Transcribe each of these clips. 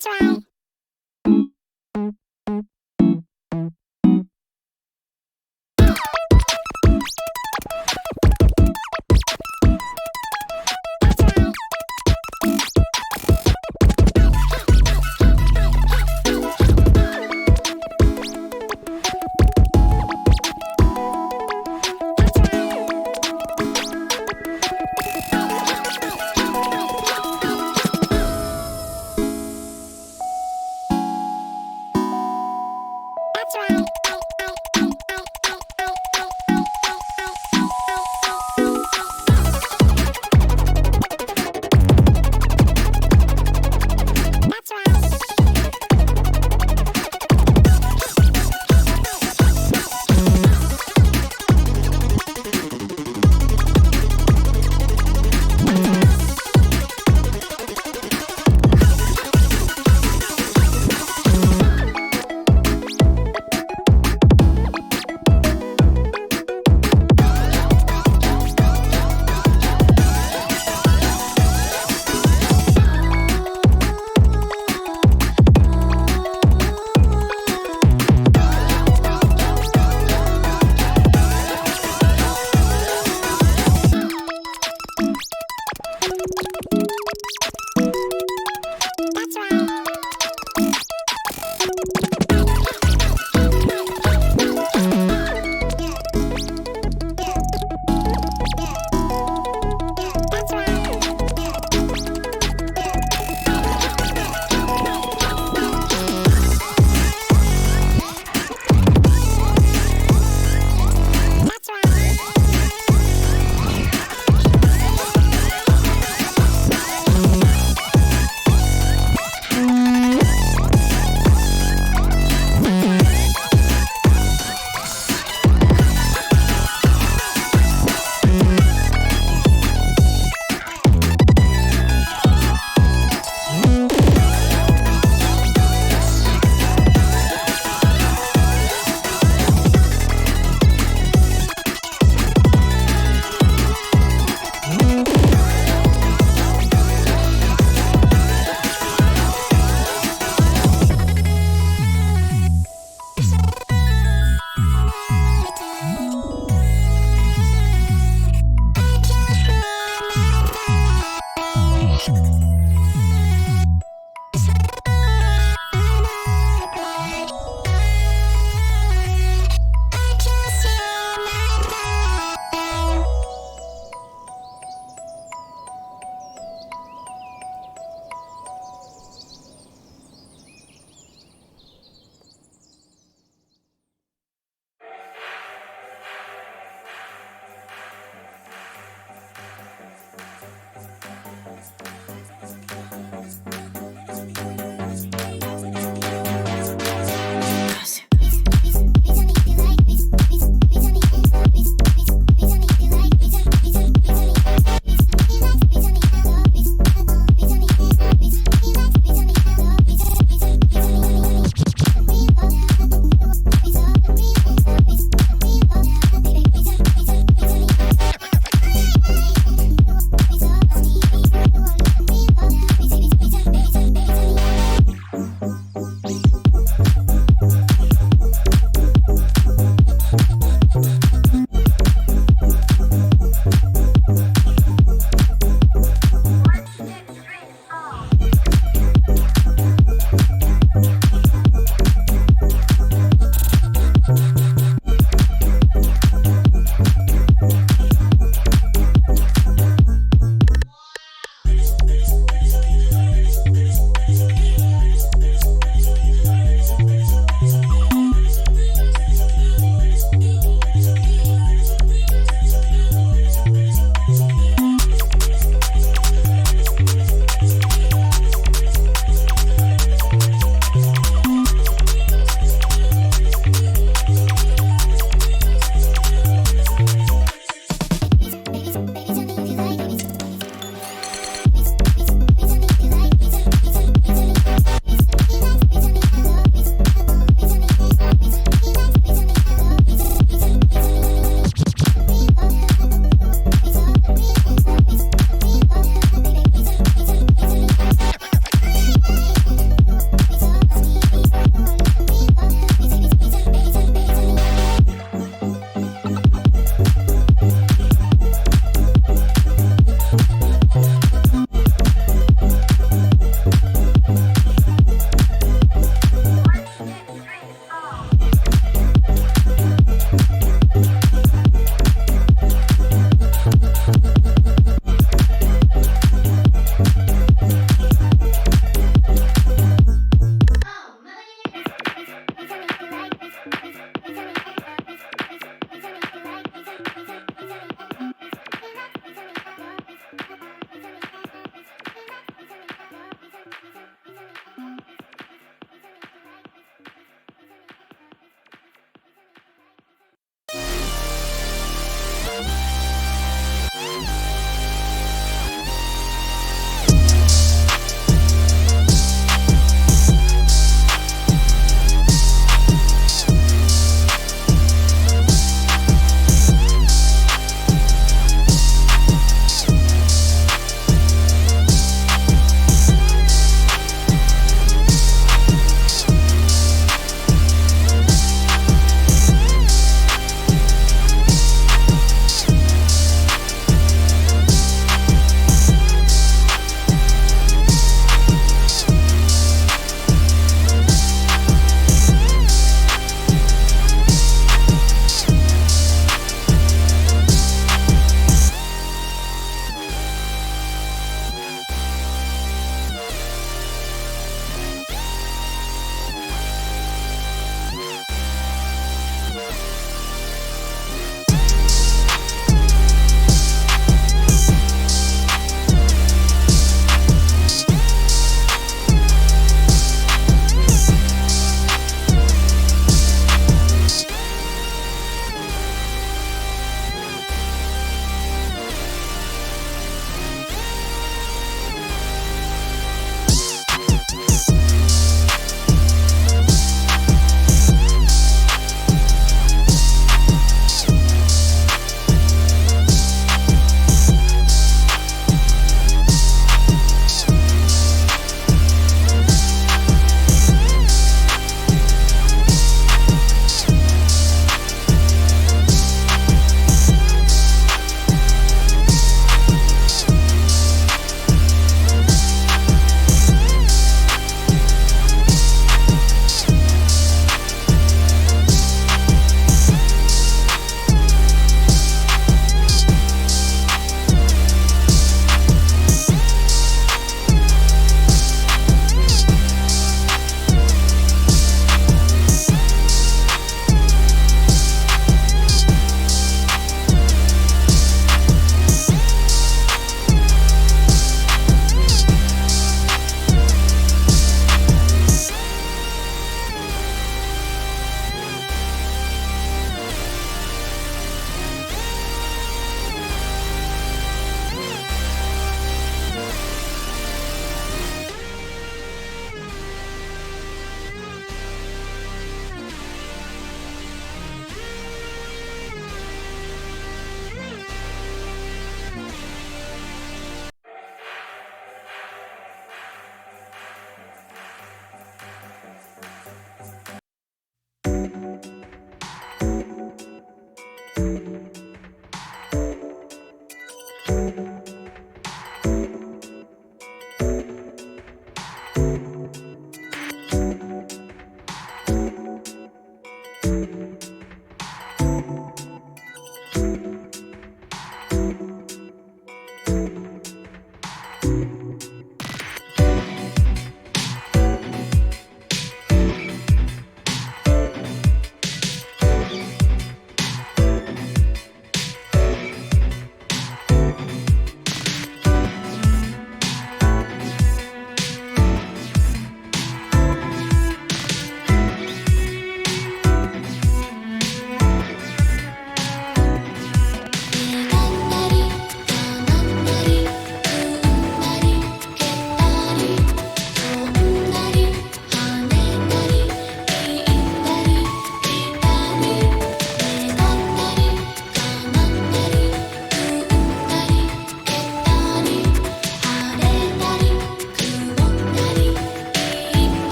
That's right.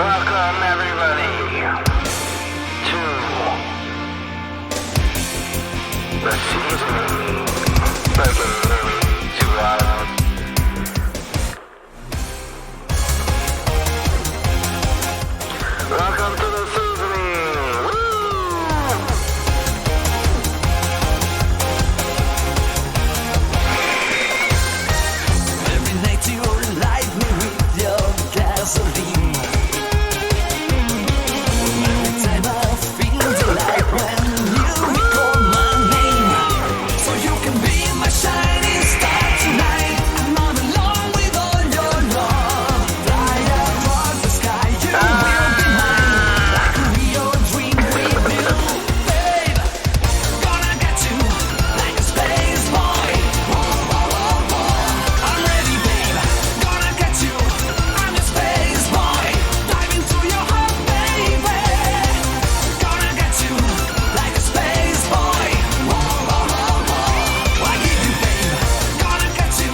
Welcome everybody to the seasoning burger to welcome to the seasoning. Woo! Every night you light me with your gasoline. Every time I feel the light when you call my name. So you can be my shining star tonight. I'm not alone with all your love. Fly across the sky, you will be mine. Like a real dream with you, babe. Gonna get you like a space boy. Whoa, whoa, whoa, whoa. I'm ready, babe. Gonna get you. I'm a space boy. Dive into your heart, baby. Gonna get you like a space boy. Whoa, whoa, whoa, whoa. I give you, babe. Gonna get you.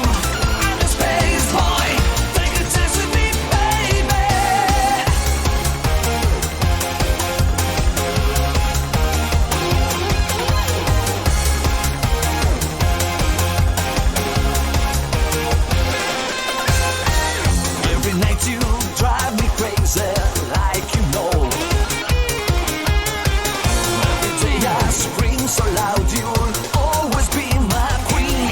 I'm a space boy. Take a chance with me, baby. Every night you drive me crazy, like you know. Every day I scream so loud, you'll always be my queen.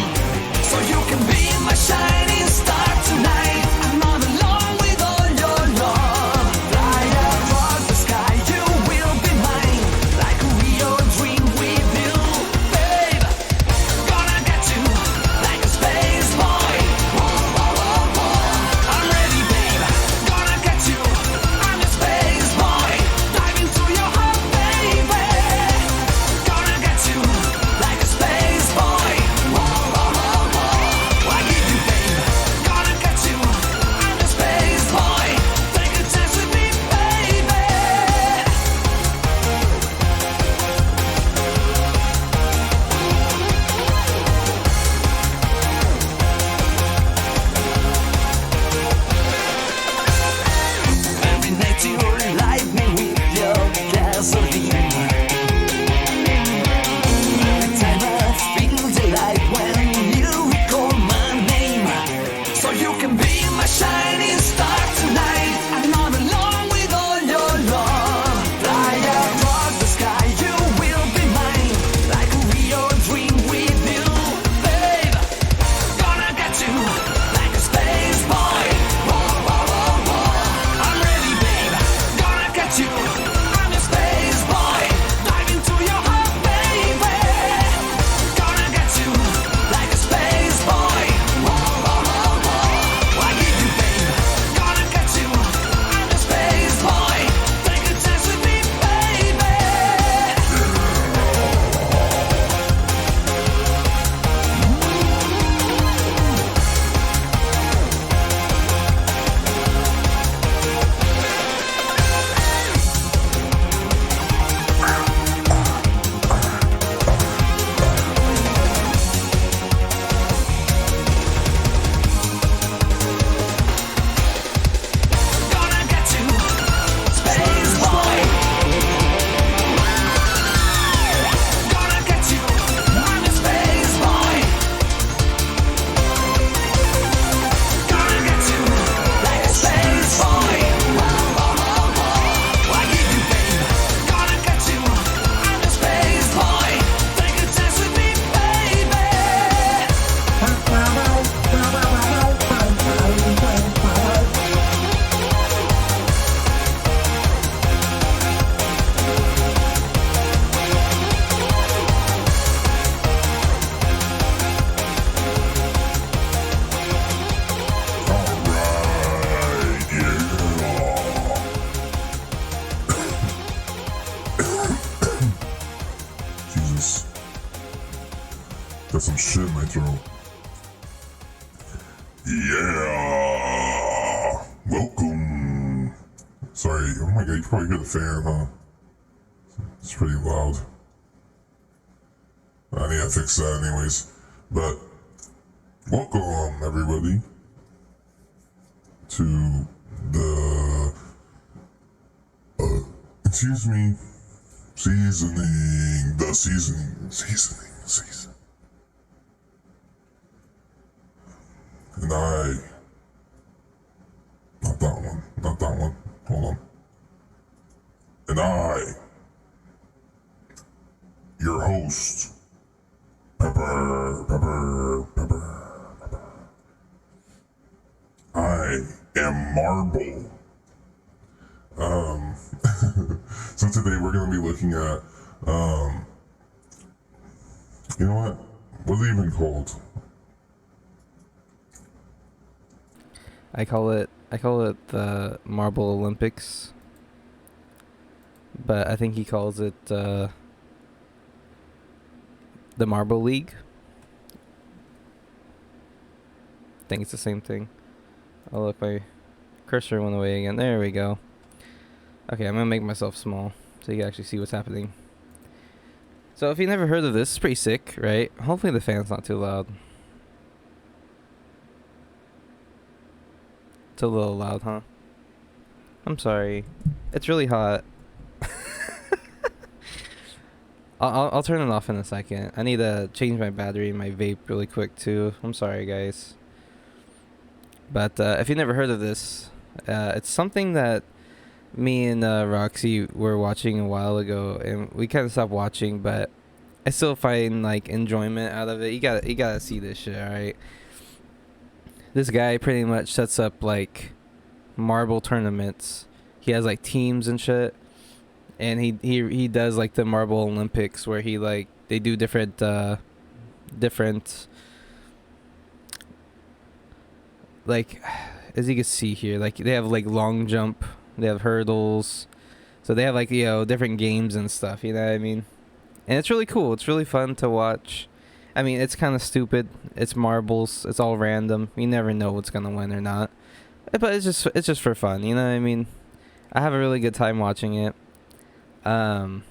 So you can be my shining star tonight. I'm not alone with all your love. Fly across the sky, you will be mine. Like a real dream with you, babe. Gonna get you like a space boy. Whoa, whoa, whoa, whoa. I'm ready, babe. Gonna get you. I'm a space boy. Dive into your heart, baby. Gonna get you like a space boy. Whoa, whoa, whoa, whoa. I give you, babe. Gonna get you. I'm a space boy. Take a chance with me, baby. Every night you light me with your gasoline. Every time I feel the light when you call my name. So you can be my shining star tonight. I'm not alone with all your love. Fly across the sky, you will be mine. Like a real dream with you, babe. Gonna get you like a space boy. Whoa, whoa, whoa, whoa. I'm ready, babe. Gonna get you. I'm a space boy. Dive into your heart, baby. Gonna get you like a space boy. Whoa, whoa, whoa, whoa. I give you, babe. Gonna get you. I'm a space boy. Take a chance with me, baby. Gonna get you, space boy. Gonna get you, I'm a space boy. Gonna get you like a space boy. Whoa, whoa, whoa, whoa. I give you, babe. Gonna get you, I'm a space boy. Take a chance with me, baby. Jesus. Got some shit in my throat. Yeah. Welcome. Sorry. Oh my god, you probably hear the fan, huh? It's pretty loud. I need to fix that anyways. But welcome everybody to the excuse me, seasoning, the seasoning. And not that one, hold on. And your host, Pepper. I am Marble. So today we're gonna be looking at, you know what? What's it even called? I call it the Marble Olympics, but I think he calls it the Marble League. I think it's the same thing. Oh look, my cursor went away again. There we go. Okay, I'm gonna make myself small so you can actually see what's happening. So if you never heard of this, it's pretty sick, right? Hopefully the fan's not too loud. It's a little loud, huh? I'm sorry. It's really hot. I'll turn it off in a second. I need to change my battery in my vape really quick too. I'm sorry, guys. But if you never heard of this, it's something that me and Roxy were watching a while ago, and we kind of stopped watching, but I still find like enjoyment out of it. You gotta see this shit, alright? This guy pretty much sets up like marble tournaments. He has like teams and shit, and he does like the Marble Olympics where he like they do different like, as you can see here, like they have like long jump, they have hurdles, so they have like, you know, different games and stuff, you know what I mean? And it's really cool. It's really fun to watch. I mean, it's kind of stupid. It's marbles. It's all random. You never know what's gonna win or not. But it's just for fun. You know what I mean? I have a really good time watching it. And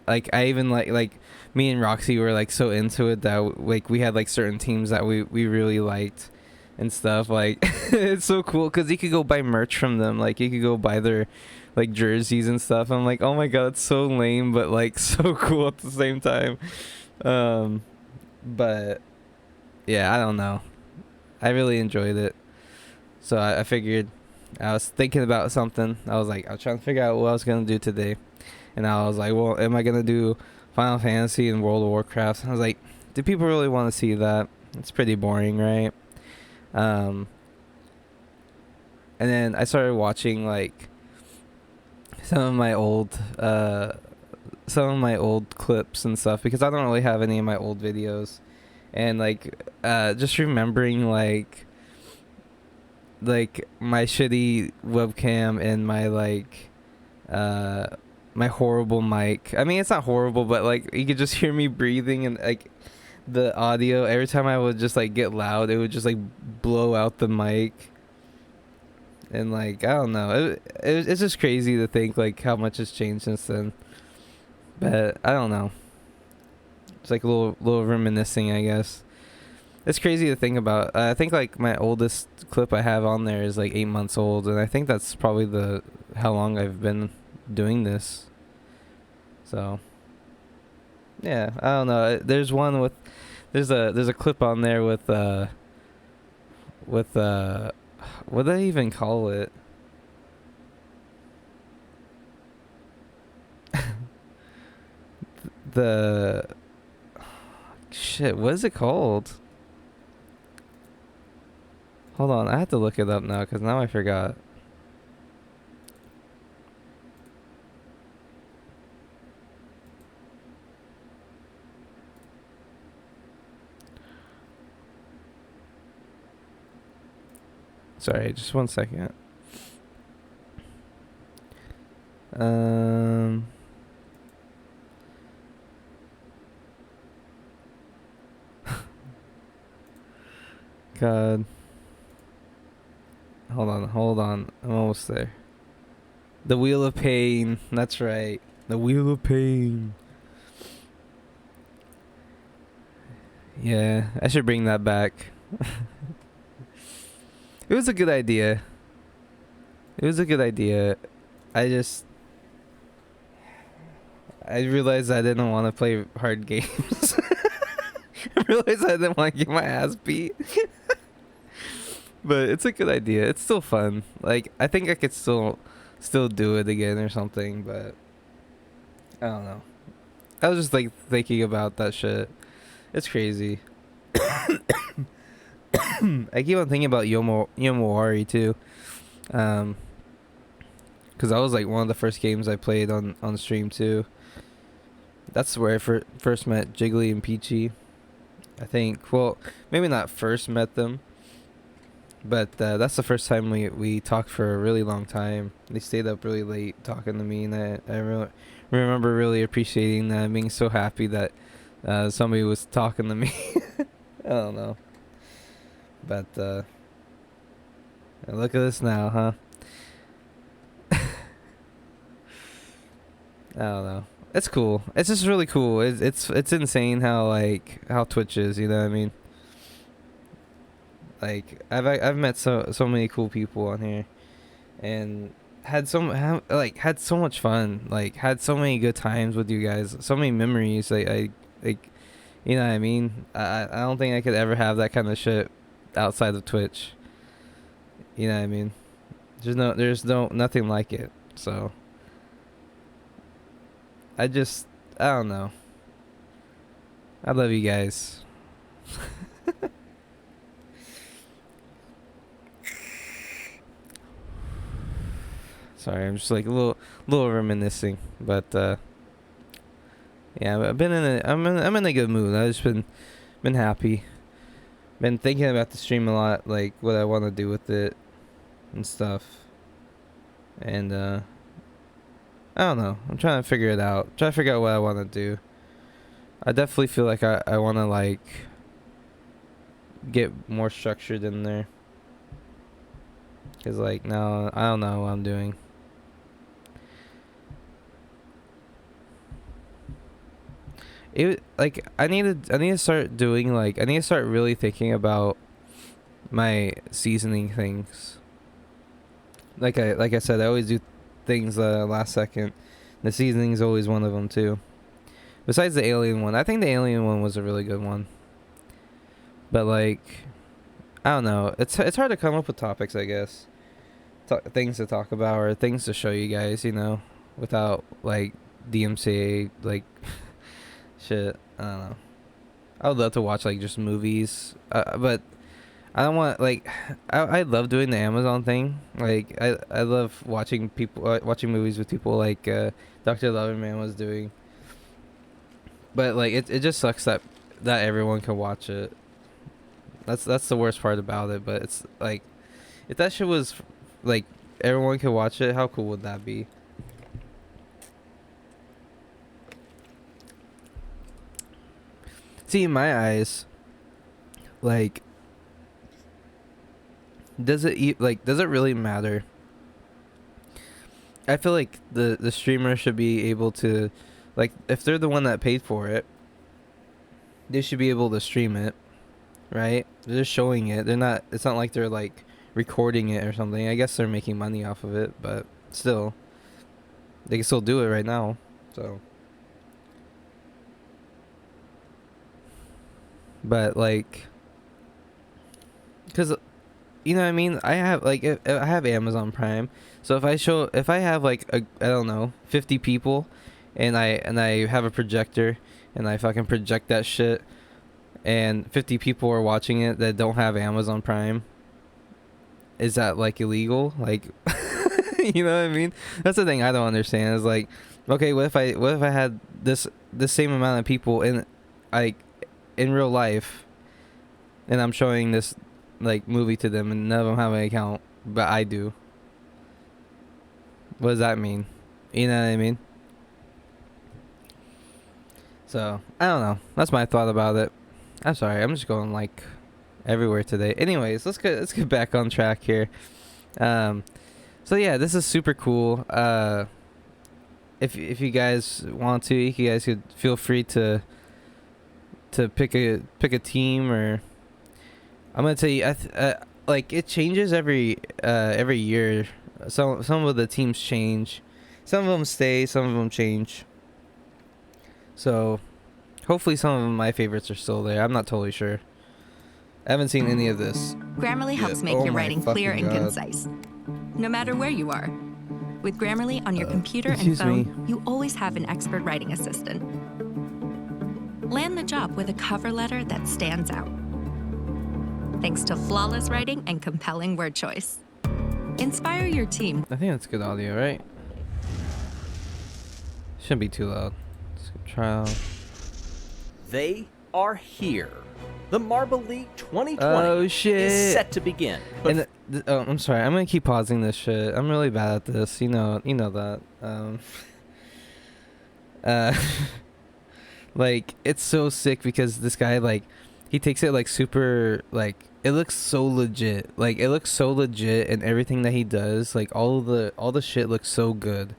like I even like me and Roxy were like so into it that like we had like certain teams that we really liked and stuff. Like it's so cool because you could go buy merch from them. Like you could go buy their like jerseys and stuff. I'm like, oh my god, it's so lame, but like so cool at the same time. But yeah, I don't know. I really enjoyed it. So I figured, I was thinking about something. I was like, I was trying to figure out what I was gonna do today, and I was like, well, am I gonna do Final Fantasy and World of Warcraft? And I was like, do people really want to see that? It's pretty boring, right? And then I started watching like some of my old clips and stuff because I don't really have any of my old videos, and like just remembering like my shitty webcam and my like my horrible mic. I mean, it's not horrible, but like you could just hear me breathing, and like the audio every time I would just like get loud, it would just like blow out the mic. And like I don't know, it's just crazy to think like how much has changed since then. But I don't know. It's like a little reminiscing, I guess. It's crazy to think about. I think like my oldest clip I have on there is like 8 months old, and I think that's probably how long I've been doing this. So yeah, I don't know. There's one with there's a clip on there with what do I even call it? The shit, what is it called? Hold on, I have to look it up now because now I forgot. Sorry, just 1 second. God. Hold on. I'm almost there. The Wheel of Pain. That's right. The Wheel of Pain. Yeah, I should bring that back. It was a good idea. It was a good idea. I just I realized I didn't want to play hard games. I realized I didn't want to get my ass beat. But it's a good idea. It's still fun. Like I think I could still do it again or something, but I don't know. I was just like thinking about that shit. It's crazy. I keep on thinking about Yomawari too. Cause that was like one of the first games I played on stream too. That's where I first met Jiggly and Peachy. I think. Well, maybe not first met them, but that's the first time we talked for a really long time. They stayed up really late talking to me, and I remember really appreciating that, being so happy that somebody was talking to me. I don't know. But look at this now, huh? I don't know. It's cool. It's just really cool. It's insane how Twitch is. You know what I mean? Like I've met so many cool people on here, and had so much fun. Like had so many good times with you guys. So many memories. Like you know what I mean? I don't think I could ever have that kind of shit outside of Twitch. You know what I mean? There's nothing like it. So I don't know. I love you guys. Sorry, I'm just like a little reminiscing, but yeah, I'm in a good mood. I've just been happy. Been thinking about the stream a lot, like what I want to do with it and stuff. And I don't know. I'm trying to figure it out. Try to figure out what I want to do. I definitely feel like I want to like get more structured in there. Cause like now I don't know what I'm doing. It like I need to start doing like I need to start really thinking about my seasoning things. Like I said, I always do things last second. The seasoning is always one of them too. Besides the alien one, I think the alien one was a really good one. But like, I don't know. It's hard to come up with topics, I guess. Things to talk about or things to show you guys, you know, without like DMCA like shit. I don't know. I would love to watch like just movies, but I don't want like I love doing the Amazon thing. Like I love watching watching movies with people like Dr. Loverman was doing. But like it just sucks that everyone can watch it. That's the worst part about it. But it's like if that shit was like everyone could watch it, how cool would that be? See, in my eyes, like, does it really matter? I feel like the streamer should be able to, like, if they're the one that paid for it, they should be able to stream it, right? They're just showing it. It's not like they're like recording it or something. I guess they're making money off of it, but still, they can still do it right now. So, but like, cause you know what I mean. I have like I have Amazon Prime, so if I have like I don't know 50 people, and I have a projector and I fucking project that shit, and 50 people are watching it that don't have Amazon Prime, is that like illegal? Like, you know what I mean? That's the thing I don't understand. Is like, okay, what if I had the same amount of people in real life, and I'm showing this like movie to them, and none of them have an account, but I do. What does that mean? You know what I mean? So I don't know. That's my thought about it. I'm sorry. I'm just going like everywhere today. Anyways, let's get back on track here. So yeah, this is super cool. If you guys want to, you guys could feel free to pick a team, or I'm gonna tell you, like it changes every year. Some of the teams change. Some of them stay. Some of them change. So, hopefully, some of my favorites are still there. I'm not totally sure. I haven't seen any of this. Grammarly helps Yeah. make Oh your my writing clear fucking and God. concise, no matter where you are. With Grammarly on your computer and excuse phone, me. you always have an expert writing assistant. Land the job with a cover letter that stands out. Thanks to flawless writing and compelling word choice. Inspire your team. I think that's good audio, right? Shouldn't be too loud. Skip trial. They are here. The Marble League 2020 Oh, shit. is set to begin. But And oh, I'm sorry. I'm gonna keep pausing this shit. I'm really bad at this. You know that. Like it's so sick because this guy like he takes it like super like it looks so legit. Like it looks so legit and everything that he does. Like all the shit looks so good.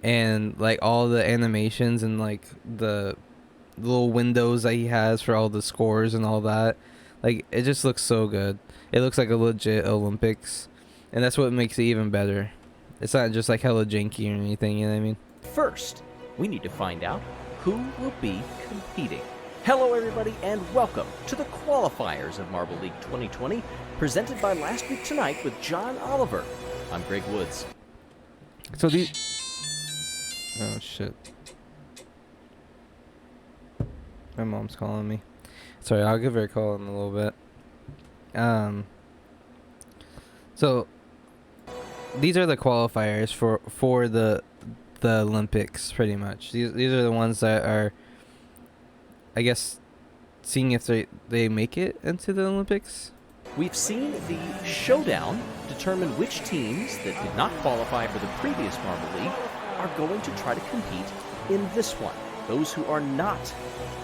And like all the animations and like the little windows that he has for all the scores and all that. Like it just looks so good. It looks like a legit Olympics, and that's what makes it even better. It's not just like hella janky or anything, you know what I mean? first, we need to find out who will be competing. Hello, everybody, and welcome to the qualifiers of Marble League 2020, presented by Last Week Tonight with John Oliver. I'm Greg Woods. So these. Oh shit. My mom's calling me. Sorry, I'll give her a call in a little bit. So these are the qualifiers for the Olympics, pretty much. These are the ones that are, I guess, seeing if they make it into the Olympics. We've seen the showdown determine which teams that did not qualify for the previous Marble League are going to try to compete in this one. Those who are not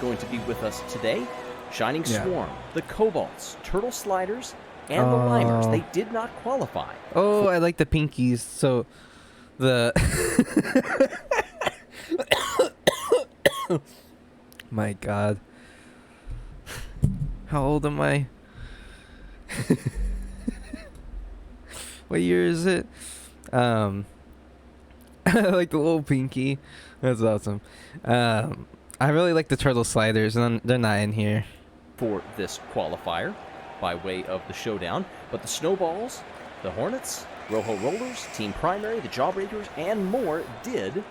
going to be with us today, Shining Yeah. Swarm, the Cobalts, Turtle Sliders, and the Limers. They did not qualify. Oh, I like the pinkies. So the my God. How old am I? What year is it? I like the little pinky. That's awesome. I really like the turtle sliders, and they're not in here. For this qualifier by way of the showdown, but the Snowballs, the Hornets, Rojo Rollers, Team Primary, the Jawbreakers, and more did,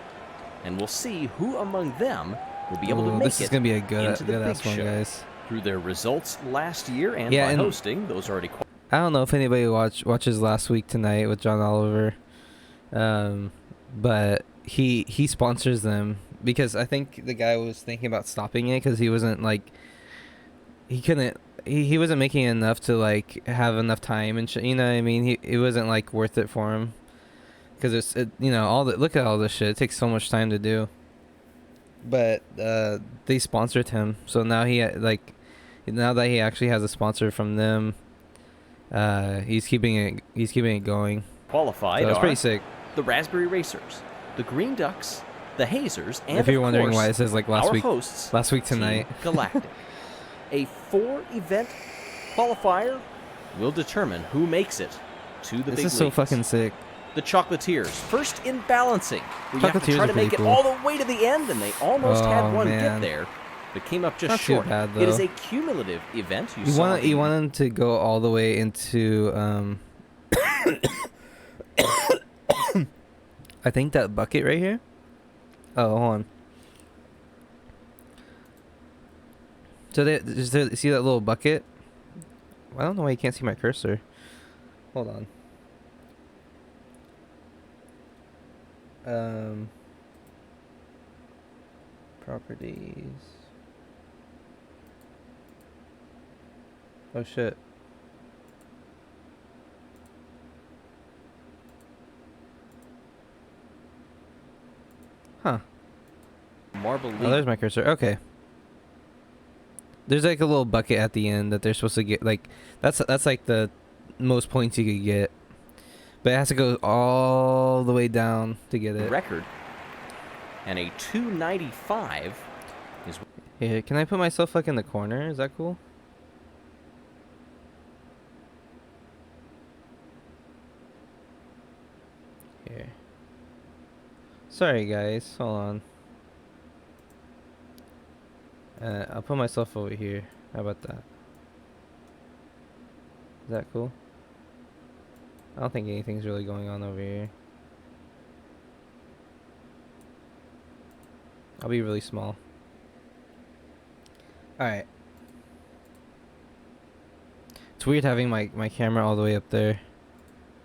and we'll see who among them will be able to Ooh, make this it is gonna be a good into the big ass one, show. guys. Through their results last year and Yeah, by and- hosting, those already I don't know if anybody watches Last Week Tonight with John Oliver, but he sponsors them because I think the guy was thinking about stopping it because he wasn't like he wasn't making enough to like have enough time and you know what I mean. It wasn't like worth it for him because look at all this shit. It takes so much time to do. But they sponsored him, so now now that he actually has a sponsor from them. He's keeping it going. qualified So it's are pretty sick. the Raspberry Racers, the Green Ducks, the Hazers, and If you're of wondering course, why it says like our last week hosts, Tonight. Team Galactic. A 4-event qualifier will determine who makes it to the This big is so leagues. fucking sick. The Chocolatiers, first in balancing. We have to Chocolatiers try are to make pretty it cool. all the way to the end, and they almost had Oh, one get man. there, but came up just Not too short. bad, It is though. a cumulative event. You want them to go all the way into I think that bucket right here. Oh, hold on. So see that little bucket? I don't know why you can't see my cursor. Hold on. Properties. Oh shit. Huh. Marble League. Oh, there's my cursor. Okay. There's like a little bucket at the end that they're supposed to get. Like that's like the most points you could get, but it has to go all the way down to get it. record, and a 295 is Here, can I put myself like in the corner? Is that cool? Here. Sorry, guys. Hold on. I'll put myself over here. How about that? Is that cool? I don't think anything's really going on over here. I'll be really small. Alright. It's weird having my camera all the way up there.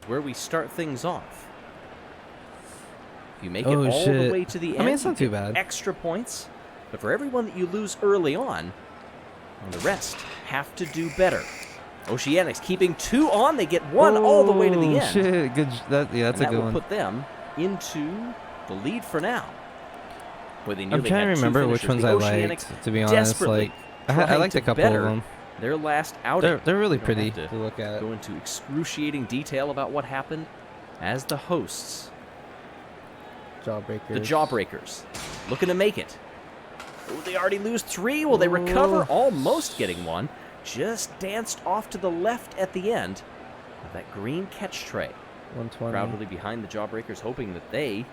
Where we start things off. If you make it Oh, all the shit. way to the I end, mean, it's you not too get bad. extra points. But for everyone that you lose early on, well, the rest have to do better. Oceanics keeping 2 on. They get 1 all the way to the Oh, end. Shit, good. Yeah, that's And a that good will one. put them into the lead for now. Where they I'm nearly trying had to 2 remember which finishers. ones The I Oceanics liked. To be honest, desperately like I trying liked to a couple of better them. their last outing. They're really We don't pretty have to look at. Go into excruciating detail about what happened as the hosts, Jawbreakers. the Jawbreakers, looking to make it. Oh, they already lose 3. Will they recover? Almost getting 1. Just danced off to the left at the end of that green catch tray. 120. Crowd really behind the Jawbreakers, hoping that they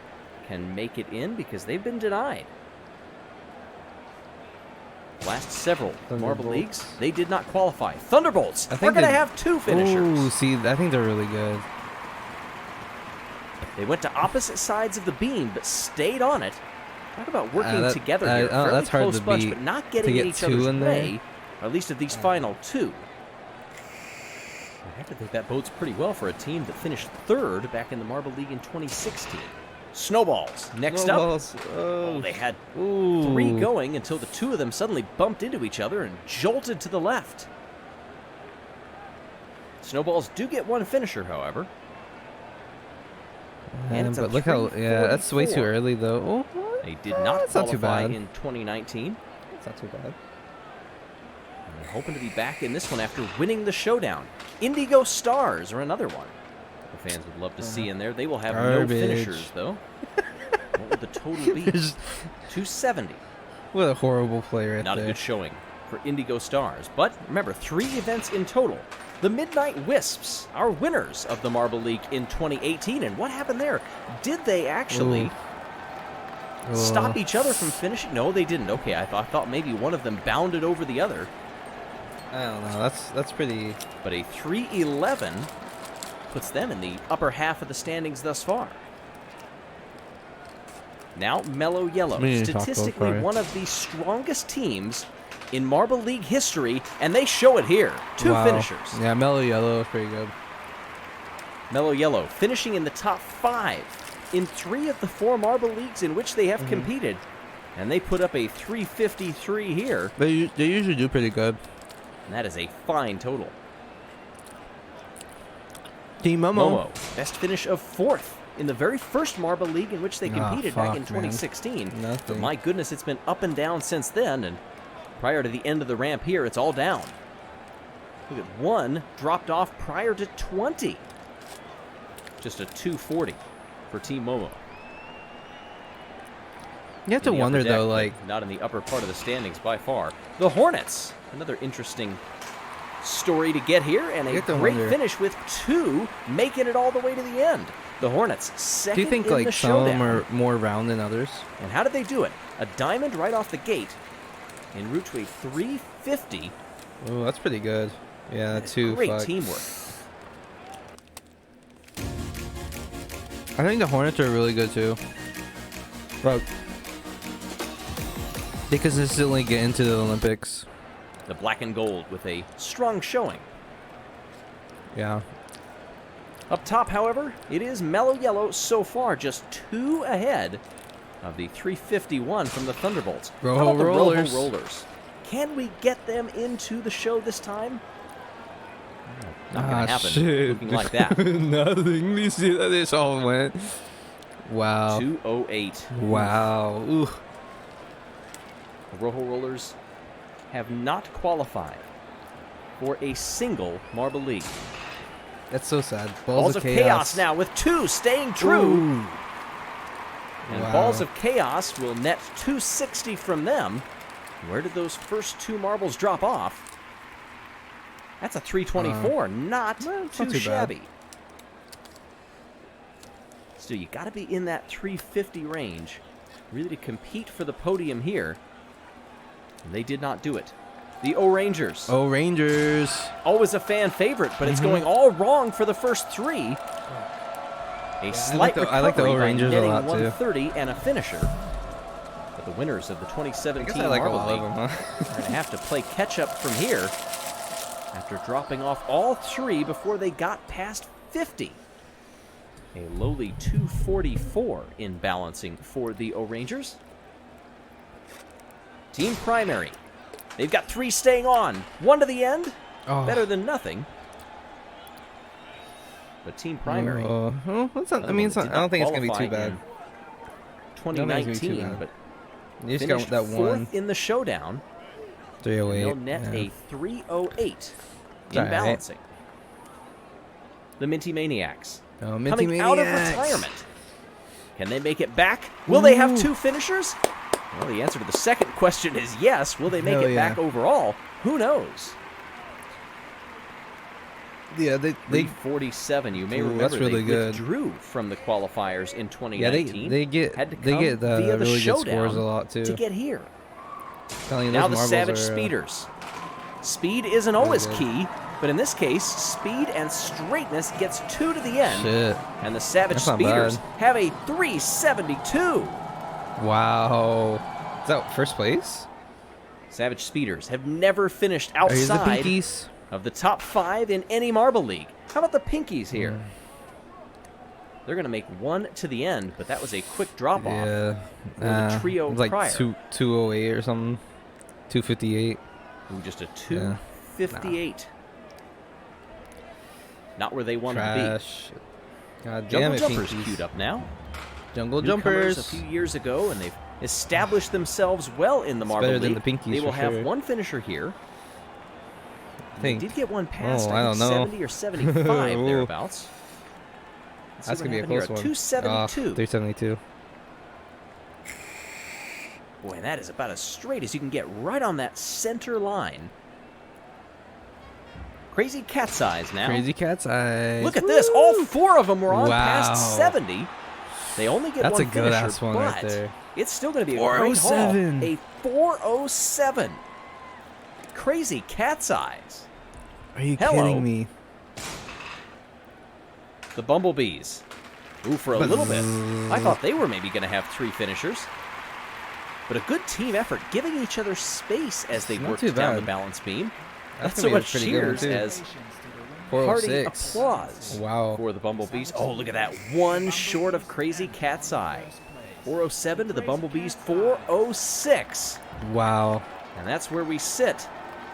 can make it in because they've been denied. Last several Marble Thunderbolts. Leagues, they did not qualify. Thunderbolts I are think going to they- have 2 finishers. Ooh, see, I think they're really good. They went to opposite sides of the beam, but stayed on it. Talk about working that- together here. Fairly that's hard close to bunch, beat. but not To getting get in each 2 other's in there. way, or at least of these final 2. I have to think that bodes pretty well for a team that finished 3rd back in the Marble League in 2016. Snowballs. Next up, oh, they had 3 going until the 2 of them suddenly bumped into each other and jolted to the left. Snowballs do get 1 finisher, however. And it's a But look how, yeah, that's way too 3-44. early though. Oh, They did not that's not too qualify bad. in 2019. It's not too bad. And they're hoping to be back in this one after winning the showdown. Indigo Stars are another one the fans would love to see in there. They will have no Garbage. finishers, though. What would the total be? 270. What a horrible player right Not a there. good showing for Indigo Stars. But remember, 3 events in total. The Midnight Wisps are winners of the Marble League in 2018. And what happened there? Did they actually stop each other from finishing? No, they didn't. Okay, I thought maybe one of them bounded over the other. I don't know. That's pretty. But a 3-11 puts them in the upper half of the standings thus far. Now, Mellow Yellow, We need to talk about statistically Fire. one of the strongest teams in Marble League history, and they show it here. 2 Wow. finishers. Yeah, Mellow Yellow is pretty good. Mellow Yellow finishing in the top 5 in 3 of the 4 Marble Leagues in which they have competed. And they put up a 353 here, They usually do pretty good. and that is a fine total. Team Momo. Momo, best finish of 4th in the very first Marble League in which they Ah, competed back fuck, in man. 2016. But Nothing. my goodness, it's been up and down since then, and prior to the end of the ramp here, it's all down. Look at 1 dropped off prior to 20. Just a 240 for Team Momo. You have to In the upper wonder deck, though, but like, not in the upper part of the standings by far. The Hornets, another interesting story to get here, and You a have to great wonder. finish with 2 making it all the way to the end. The Hornets second do you think in the like some of showdown. them are more round than others? And how did they do it? A diamond right off the gate, en route to a 350. Oh, that's pretty good. Yeah, too. Great fuck. teamwork. I think the Hornets are really good too. Bro, they consistently get into the Olympics. The black and gold with a strong showing. Yeah. Up top, however, it is Mellow Yellow so far, just 2 ahead of the 351 from the Thunderbolts. Rojo How about the Rollers. Rojo Rollers? Can we get them into the show this time? Not gonna happen. Shit. Looking like that. Nothing. You see that this all went. Wow. 208. Wow. Ooh. The Rojo Rollers have not qualified for a single Marble League. That's so sad. Balls of Chaos now with 2 staying true. Ooh. And Wow. Balls of Chaos will net 260 from them. Where did those first 2 marbles drop off? That's a 324. Not it's too not too bad. shabby. still, you got to be in that 350 range really to compete for the podium here. And they did not do it. The O-Rangers. Oh, Rangers. Always a fan favorite, but it's going all wrong for the first three. A slight I like the recovery by O-Rangers a netting lot, too. 130 and a finisher. But the winners of the I 2017 guess I like Marble all League of them, huh? are going to have to play catch-up from here after dropping off all three before they got past 50. A lowly 244 in balancing for the O-Rangers. Team Primary. They've got three staying on. One to the end. Oh. Better than nothing. But Team Primary. Well, it's not, I mean, it's not, I don't think it's going to be too bad. 2019, bad. but You just finished got that one. fourth in the showdown. 308. They'll net yeah. a 308 in alright. balancing. The Minty Maniacs. Oh, Minty Coming out of Maniacs. retirement. Can they make it back? Will they have Ooh. two finishers? Well, the answer to the second question is yes. Will they make Hell it yeah. back overall? Who knows? Yeah, they 347. You may Ooh, remember that's really they good. withdrew from the qualifiers in 2019. yeah they get Had to they come get the via really good showdown scores a lot too. to get here. Telling you, Now those the marbles Savage are, Speeders. Speed isn't always good. key, but in this case, speed and straightness gets two to the end. Shit. And the Savage That's not Speeders bad. have a 372. Wow. Is that first place? Savage Speeders have never finished Here's the outside Pinkies. of the top 5 in any Marble League. How about the Pinkies here? They're going to make one to the end, but that was a quick drop-off. Yeah. for the trio it was like prior. 208 or something. 258. Ooh, just a 258. Not where they wanted Trash. God to be. damn Jungle it, Jumpers Pinkies. queued up now. Jungle Newcomers Jumpers. a few years ago, and they've established themselves well in the Marble better than League. the Pinkies They will for have sure. one finisher here. think. They did get one past, Oh, I don't know. 70 or 75 thereabouts. Let's see That's what gonna be a happened here. close one. 272. 372. Boy, and that is about as straight as you can get right on that center line. Crazy Cat's Eyes now. Crazy Cat's Eyes. Look at this. All four of them were on Wow. past 70. They only get That's one a good finisher, ass one but right there. it's still going to be a great haul. 407. A 407. Crazy Cat's Eyes. Are you Hello. kidding me? The Bumblebees. Ooh, for a little bit. I thought they were maybe going to have three finishers. But a good team effort, giving each other space as they Not worked too down bad. the balance beam. That's Not so gonna be a much pretty good one, cheers too. as hearty 406. applause Wow. for the Bumblebees. Oh, look at that. One short of Crazy Cat's Eye. 407 to the Bumblebees, 406. Wow. And that's where we sit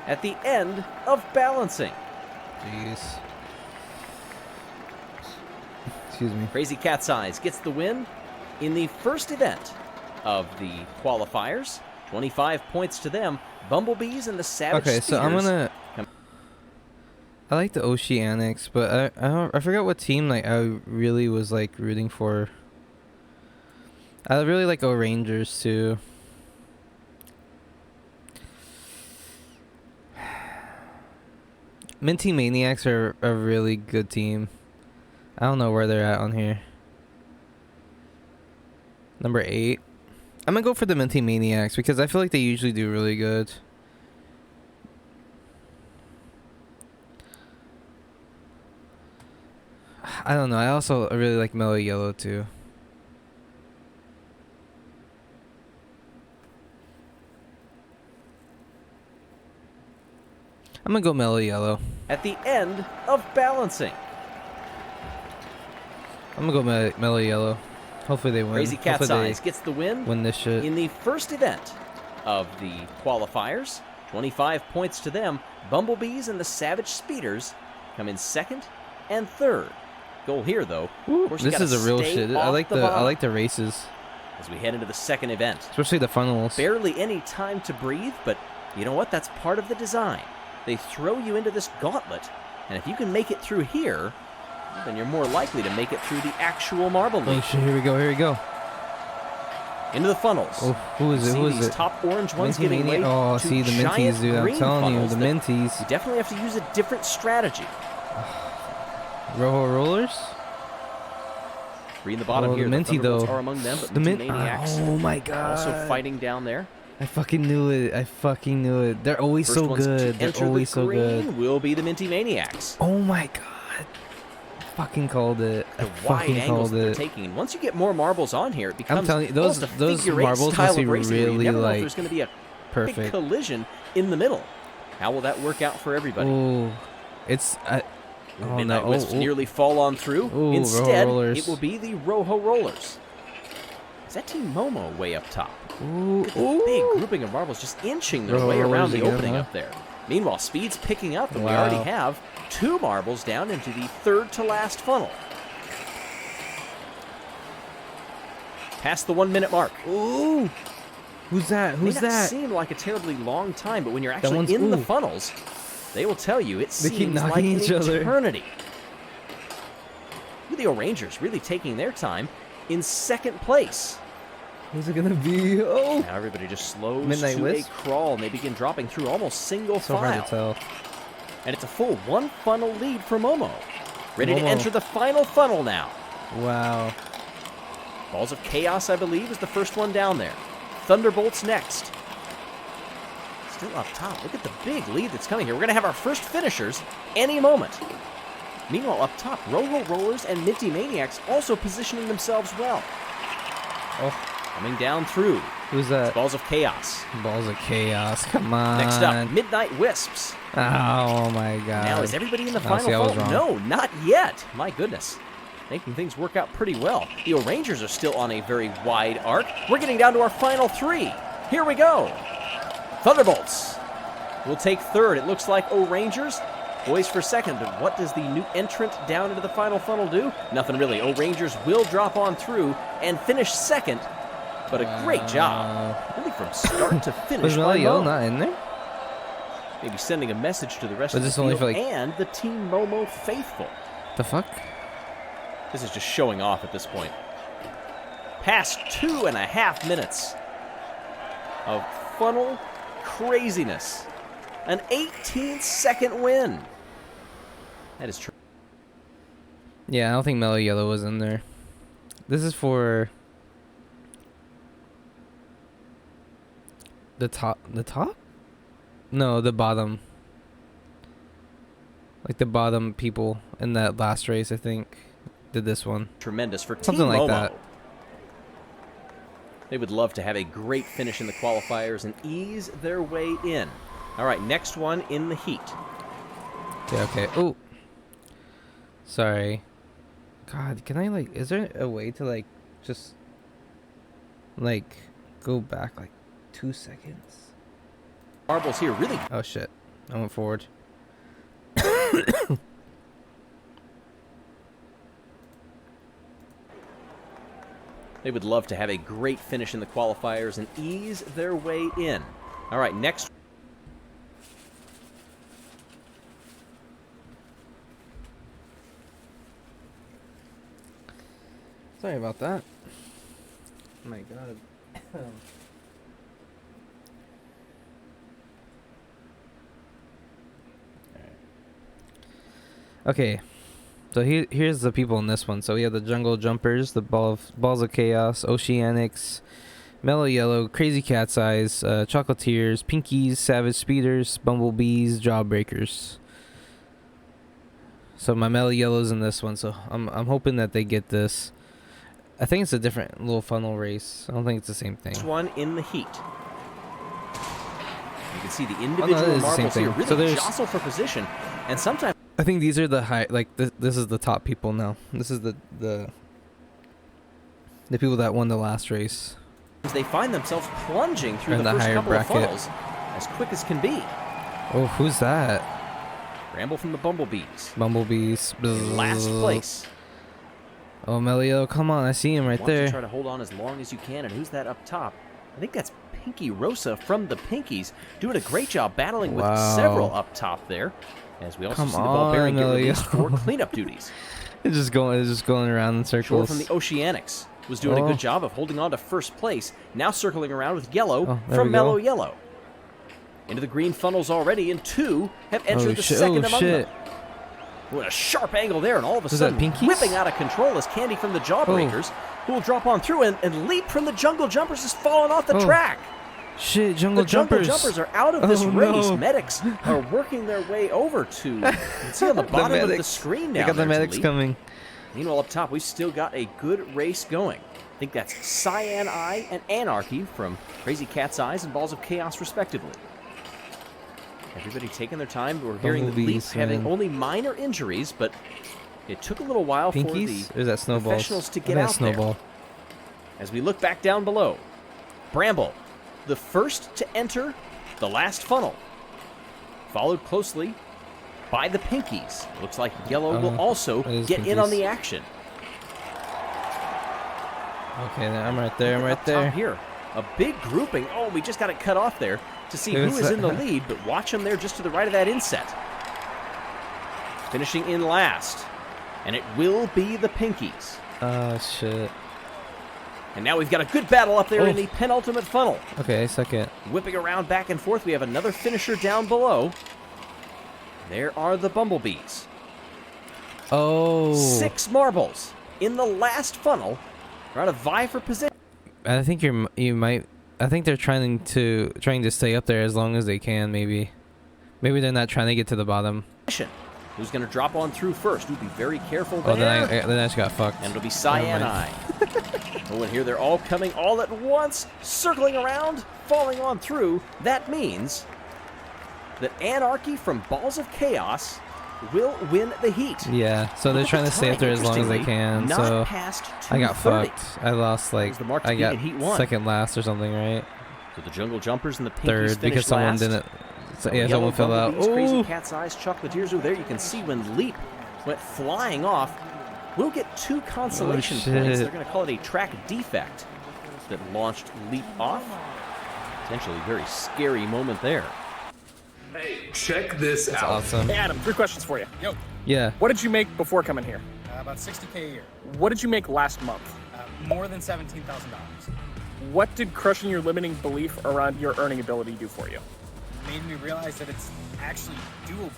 at the end of balancing. Jeez. Excuse me. Crazy Cat's Eyes gets the win in the first event of the qualifiers. 25 points to them. Bumblebees and the Savage Okay, so I'm Speeders gonna. come- I like the Oceanics, but I forgot what team like I really was like rooting for. I really like O-Rangers too. Minty Maniacs are a really good team. I don't know where they're at on here. Number 8. I'm gonna go for the Minty Maniacs because I feel like they usually do really good. I don't know. I also really like Mellow Yellow too. I'm gonna go Mellow Yellow. at the end of balancing. I'm gonna go Mellow Yellow. Hopefully they win. Crazy Cat's Hopefully they Eyes gets the win win this shit. in the first event of the qualifiers. 25 points to them. Bumblebees and the Savage Speeders come in second and third. Goal here, though. Of course, you This gotta is a real stay shit. off I like the I bottom like the races, as we head into the second event. especially the funnels. Barely any time to breathe, but you know what? That's part of the design. They throw you into this gauntlet, and if you can make it through here, then you're more likely to make it through the actual Marble Oh League. shit! Here we go. Here we go. Into the funnels. Oh, who is it? See Who is these it? top orange ones Minty giving Mania? way Oh, to see the giant Minties, dude. I'm green telling you, funnels the that Minties. You definitely have to use a different strategy. Rojo Rollers. Three in the bottom Oh, here. the Minty, Thunderbolts though. are among them, but The Minty Mint. Maniacs Oh my god. also fighting down there. I fucking knew it. I fucking knew it. They're always First so ones to good. They're enter always the so green good. will be the Minty Maniacs. Oh my god. Fucking called it. I The wide fucking angles called that they're it. taking. And once you get more marbles on here, it becomes telling you, almost those- a those figure eight marbles style must be of racing where you really, never know if like, there's going to be a big Perfect. collision in the middle. How will that work out for everybody? Oh, it's. Oh Midnight no! Wisps nearly fall on through. Ooh, Instead, rollers. it will be the Rojo Rollers. Is that Team Momo way up top? Ooh, Look at the big grouping of marbles just inching their Rojo way around Rollers the again, opening huh? up there. Meanwhile, speed's picking up, and we Wow. already have 2 marbles down into the third to last funnel. Past the 1 minute mark. Ooh! Who's that? Who's May not that? seem like a terribly long time, but when you're actually one's- in the ooh. funnels, they will tell you it They keep seems like knocking an each other. eternity. With the O'Rangers really taking their time in second place. Who's it gonna be? Oh! Now everybody just slows Midnight to Wisp? a crawl, and they begin dropping through almost single So file. hard to tell. And it's a full 1 funnel lead for Momo. Ready to Momo. enter the final funnel now. Wow. Balls of Chaos, I believe, is the first one down there. Thunderbolts next. Still up top. Look at the big lead that's coming here. We're going to have our first finishers any moment. Meanwhile, up top, Rojo Rollers and Minty Maniacs also positioning themselves well. Oh, Coming down through. who's that? Balls of Chaos. Balls of Chaos. Come on. Next up, Midnight Wisps. Oh my god. Now, is everybody in the Oh, final see, I was funnel? No, not yet. My goodness. Making things work out pretty well. The O'Rangers are still on a very wide arc. We're getting down to our final 3. Here we go. Thunderbolts will take third. It looks like O'Rangers. Boys for second, but what does the new entrant down into the final funnel do? Nothing really. O'Rangers will drop on through and finish second, but a great job. Really from start to finish Was by Melio Momo. not in there? Maybe sending a message to the rest Was of the this only field for, like- and the Team Momo faithful. The fuck? This is just showing off at this point. Past 2.5 minutes of funnel craziness. An 18-second win. That is true. Yeah, I don't think Mellow Yellow was in there. This is for the top. The top? No, the bottom. Like the bottom people in that last race, I think, did this one. Tremendous for Something Team like Momo. that. They would love to have a great finish in the qualifiers and ease their way in. All right, next one in the heat. Yeah, okay. Oh. Sorry. God, can I, like, is there a way to, like, just, like, go back, like, 2 seconds? Marbles here really Oh, shit. I went forward. They would love to have a great finish in the qualifiers and ease their way in. All right, next. Sorry about that. Oh my god. Okay, so here's the people in this one. So we have the Jungle Jumpers, the Balls of Chaos, Oceanics, Mellow Yellow, Crazy Cat's Eyes, Chocolatiers, Pinkies, Savage Speeders, Bumblebees, Jawbreakers. So my Mellow Yellow's in this one, so I'm hoping that they get this. I think it's a different little funnel race. I don't think it's the same thing. Next one in the heat. You can see the it individual is the same marbles here thing. really So there's- jostle for position, and sometimes I think these are the high, like this is the top people now. This is the people that won the last race. they find themselves plunging through In the the first higher couple bracket. of funnels as quick as can be. Oh, who's that? Ramble from the Bumblebees. Bumblebees. In last place. Oh, Melio, come on, I see him right Want to there. try to hold on as long as you can, and who's that up top? I think that's Pinky Rosa from the Pinkies, doing a great job battling with Wow. several up top there. As we also Come see the ball bearing get on, released for Elio. cleanup duties. It's just going around in Shore circles. from the Oceanics was doing a Oh. good job of holding on to first place. Now circling around with Yellow Oh, there from we go. Mellow Yellow. Into the green funnels already, and 2 have entered Oh the shit! second Oh among shit! them. What a sharp angle there, and all of a Was that sudden Pinkies? whipping out of control is Candy from the Jawbreakers, who will drop on through, and Leap from the Jungle Jumpers has fallen off the Oh. track. Shit, The Jungle Jungle Jumpers. Jumpers are out of this Oh, race. no. Medics are working their way over to, you can see on the bottom of the medics. screen They now. got the medics coming. Meanwhile, up top, we've still got a good race going. I think that's Cyan Eye and Anarchy from Crazy Cat's Eyes and Balls of Chaos, respectively. Everybody taking their time. We're hearing that Leap Bumblebees, having man. only minor injuries, but it took a little while for Pinkies? the Or is that Snowballs? professionals to I get think out that's Snowball. there. As we look back down below, Bramble, the first to enter the last funnel, followed closely by the Pinkies. Looks like Yellow will also that is get in on Pinkies. the action. Okay, then I'm right there. I'm Look right up there. top here. A big grouping. Oh, we just got it cut off there to see who Who's is in the that? lead, but watch them there just to the right of that inset. Finishing in last. And it will be the Pinkies. Oh, shit. And now we've got a good battle up there in Oh. the penultimate funnel. Okay, second. Whipping around back and forth, we have another finisher down below. There are the Bumblebees. Oh. 6 marbles in the last funnel. Trying to vie for position. I think you might. I think they're trying to stay up there as long as they can. Maybe they're not trying to get to the bottom. Who's going to drop on through first? We'll be very careful Oh, there. then I just got fucked. And it'll be Cyan Never Eye. mind. Oh, and here they're all coming all at once, circling around, falling on through. That means that Anarchy from Balls of Chaos will win the heat. Yeah, so they're Look at trying the to stay up time, there as long as they interestingly, can. Not So past I got 2:30. fucked. I lost like was the mark to I beat got in Heat 1. second last or something, right? So the Jungle Jumpers and the Pinkies Third because finished someone last. didn't. So, The yeah, Yellow someone fell out. Bumblebees, Crazy Ooh. Cat's Eyes, Chocolatiers. Oh, there you can see when Leap went flying off. We'll get 2 consolation shit. points. They're going to call it a track defect that launched Leap off. Potentially a very scary moment there. Hey, check this out. Awesome. Hey, Adam, 3 questions for you. Yo, Yeah. What did you make before coming here? about 60K a year. What did you make last month? More than $17,000. What did crushing your limiting belief around your earning ability do for you? Made me realize that it's actually doable.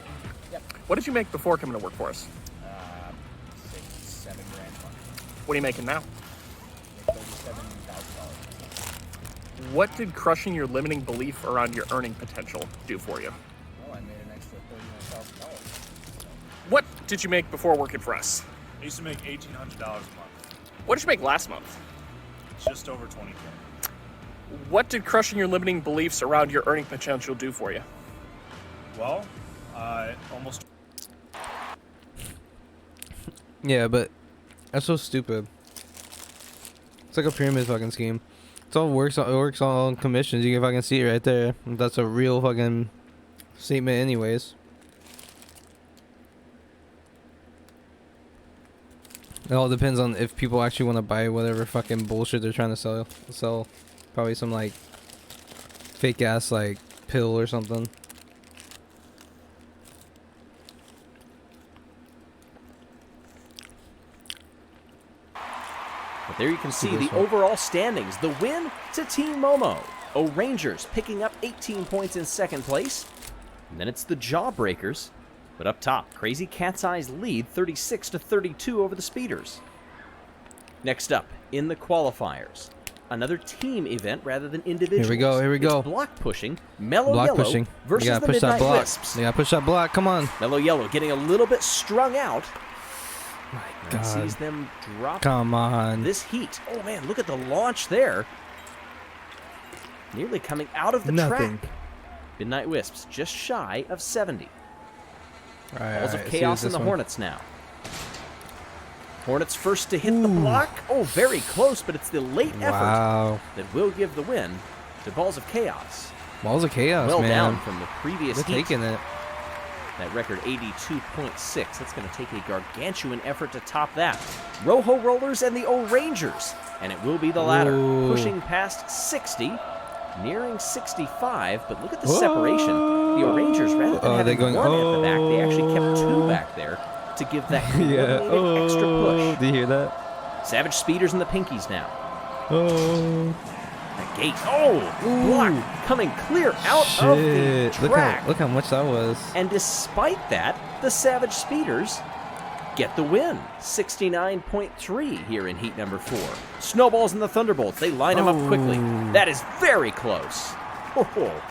Yep. What did you make before coming to work for us? 7 grand a month. What are you making now? Make $37,000. What did crushing your limiting belief around your earning potential do for you? Well, I made an extra $39,000. What did you make before working for us? I used to make $1,800 a month. What did you make last month? Just over 20K. What did crushing your limiting beliefs around your earning potential do for you? Well, almost. Yeah, but that's so stupid. It's like a pyramid fucking scheme. It works all on commissions. You can fucking see it right there. That's a real fucking statement anyways. It all depends on if people actually want to buy whatever fucking bullshit they're trying to sell. Probably some like fake ass like pill or something. But there you can see this the one. overall standings. The win to Team Momo. O'Rangers picking up 18 points in second place. And then it's the Jawbreakers. But up top, Crazy Cat's Eyes lead 36-32 over the Speeders. Next up, in the qualifiers, another team event rather than individuals. Here we go. It's block pushing, Mellow Block Yellow pushing. versus You gotta the push that Midnight block. Wisps. You gotta push that block. Come on. Mellow Yellow getting a little bit strung out. My And God. sees them drop Come on. this heat. Oh man, look at the launch there. Nearly coming out of the Nothing. track. Midnight Wisps just shy of 70. All right, Balls all of right, Chaos and the Hornets now. Hornets first to hit the block. Oh, very close, but it's the late effort Wow. that will give the win to Balls of Chaos. Balls of Chaos, Well man. down from the previous They're heat. taking it. That record 82.6. That's going to take a gargantuan effort to top that. Rojo Rollers and the O'Rangers. And it will be the latter. Ooh. Pushing past 60, nearing 65. But look at the Whoa. separation. The O'Rangers, rather than Oh, having they're going, one at the back, they actually kept 2 oh. back there to give that Yeah. coordinated extra Oh, push. do you hear that? Savage Speeders and the Pinkies now. Oh. The gate. Oh, block coming clear out of the Shit. track. Look how much that was. And despite that, the Savage Speeders get the win. 69.3 here in heat number 4. Snowballs and the Thunderbolts, they line them up quickly. That is very close. Oh.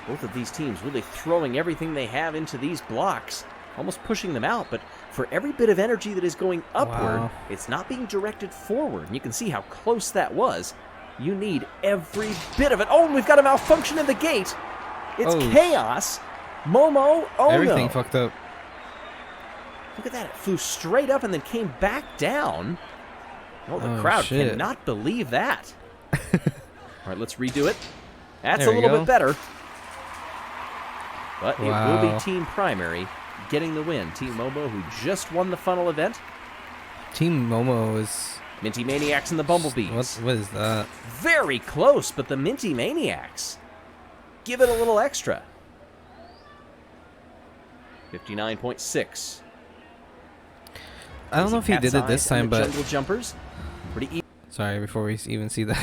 Both of these teams really throwing everything they have into these blocks, almost pushing them out, but for every bit of energy that is going upward, Wow. it's not being directed forward. And you can see how close that was. You need every bit of it. Oh, and we've got a malfunction in the gate. It's Oh. chaos. Momo, oh Everything no. fucked up. Look at that. It flew straight up and then came back down. Oh, the Oh, crowd shit. cannot believe that. All right, let's redo it. That's There a we little go. bit better. But it will Wow. be Team Primary getting the win. Team Momo, who just won the funnel event. Team Momo is. Minty Maniacs and the Bumblebees. What is that? Very close, but the Minty Maniacs give it a little extra. 59.6. I don't know if he did it this time, but Jungle Jumpers, pretty. sorry, before we even see that,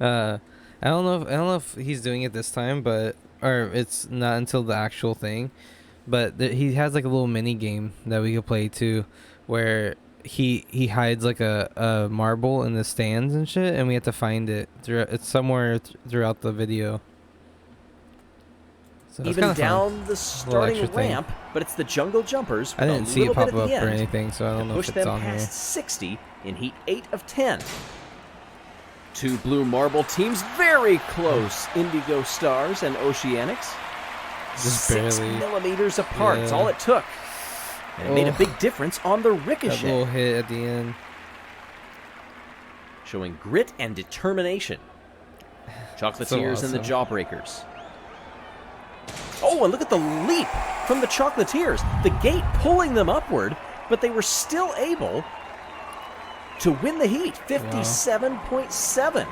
I don't know if he's doing it this time, but or it's not until the actual thing, but he has like a little mini game that we could play too, where he hides like a marble in the stands and shit, and we have to find it. It's somewhere throughout the video. So it's Even kinda fun. down the starting extra thing. ramp, but it's the Jungle Jumpers. I with didn't a see it little pop bit at up the or end anything, so I to don't know push if it's them on here. past 60 in Heat 8 of 10. Two blue marble teams very close. Indigo Stars and Oceanics. Just 6 barely. millimeters apart. That's Yeah. all it took. And it made a Oh. big difference on the That ricochet. little hit at the end. Showing grit and determination. Chocolatiers and the awesome. Jawbreakers. Oh, and look at the leap from the Chocolatiers. The gate pulling them upward, but they were still able to win the heat. 57.7.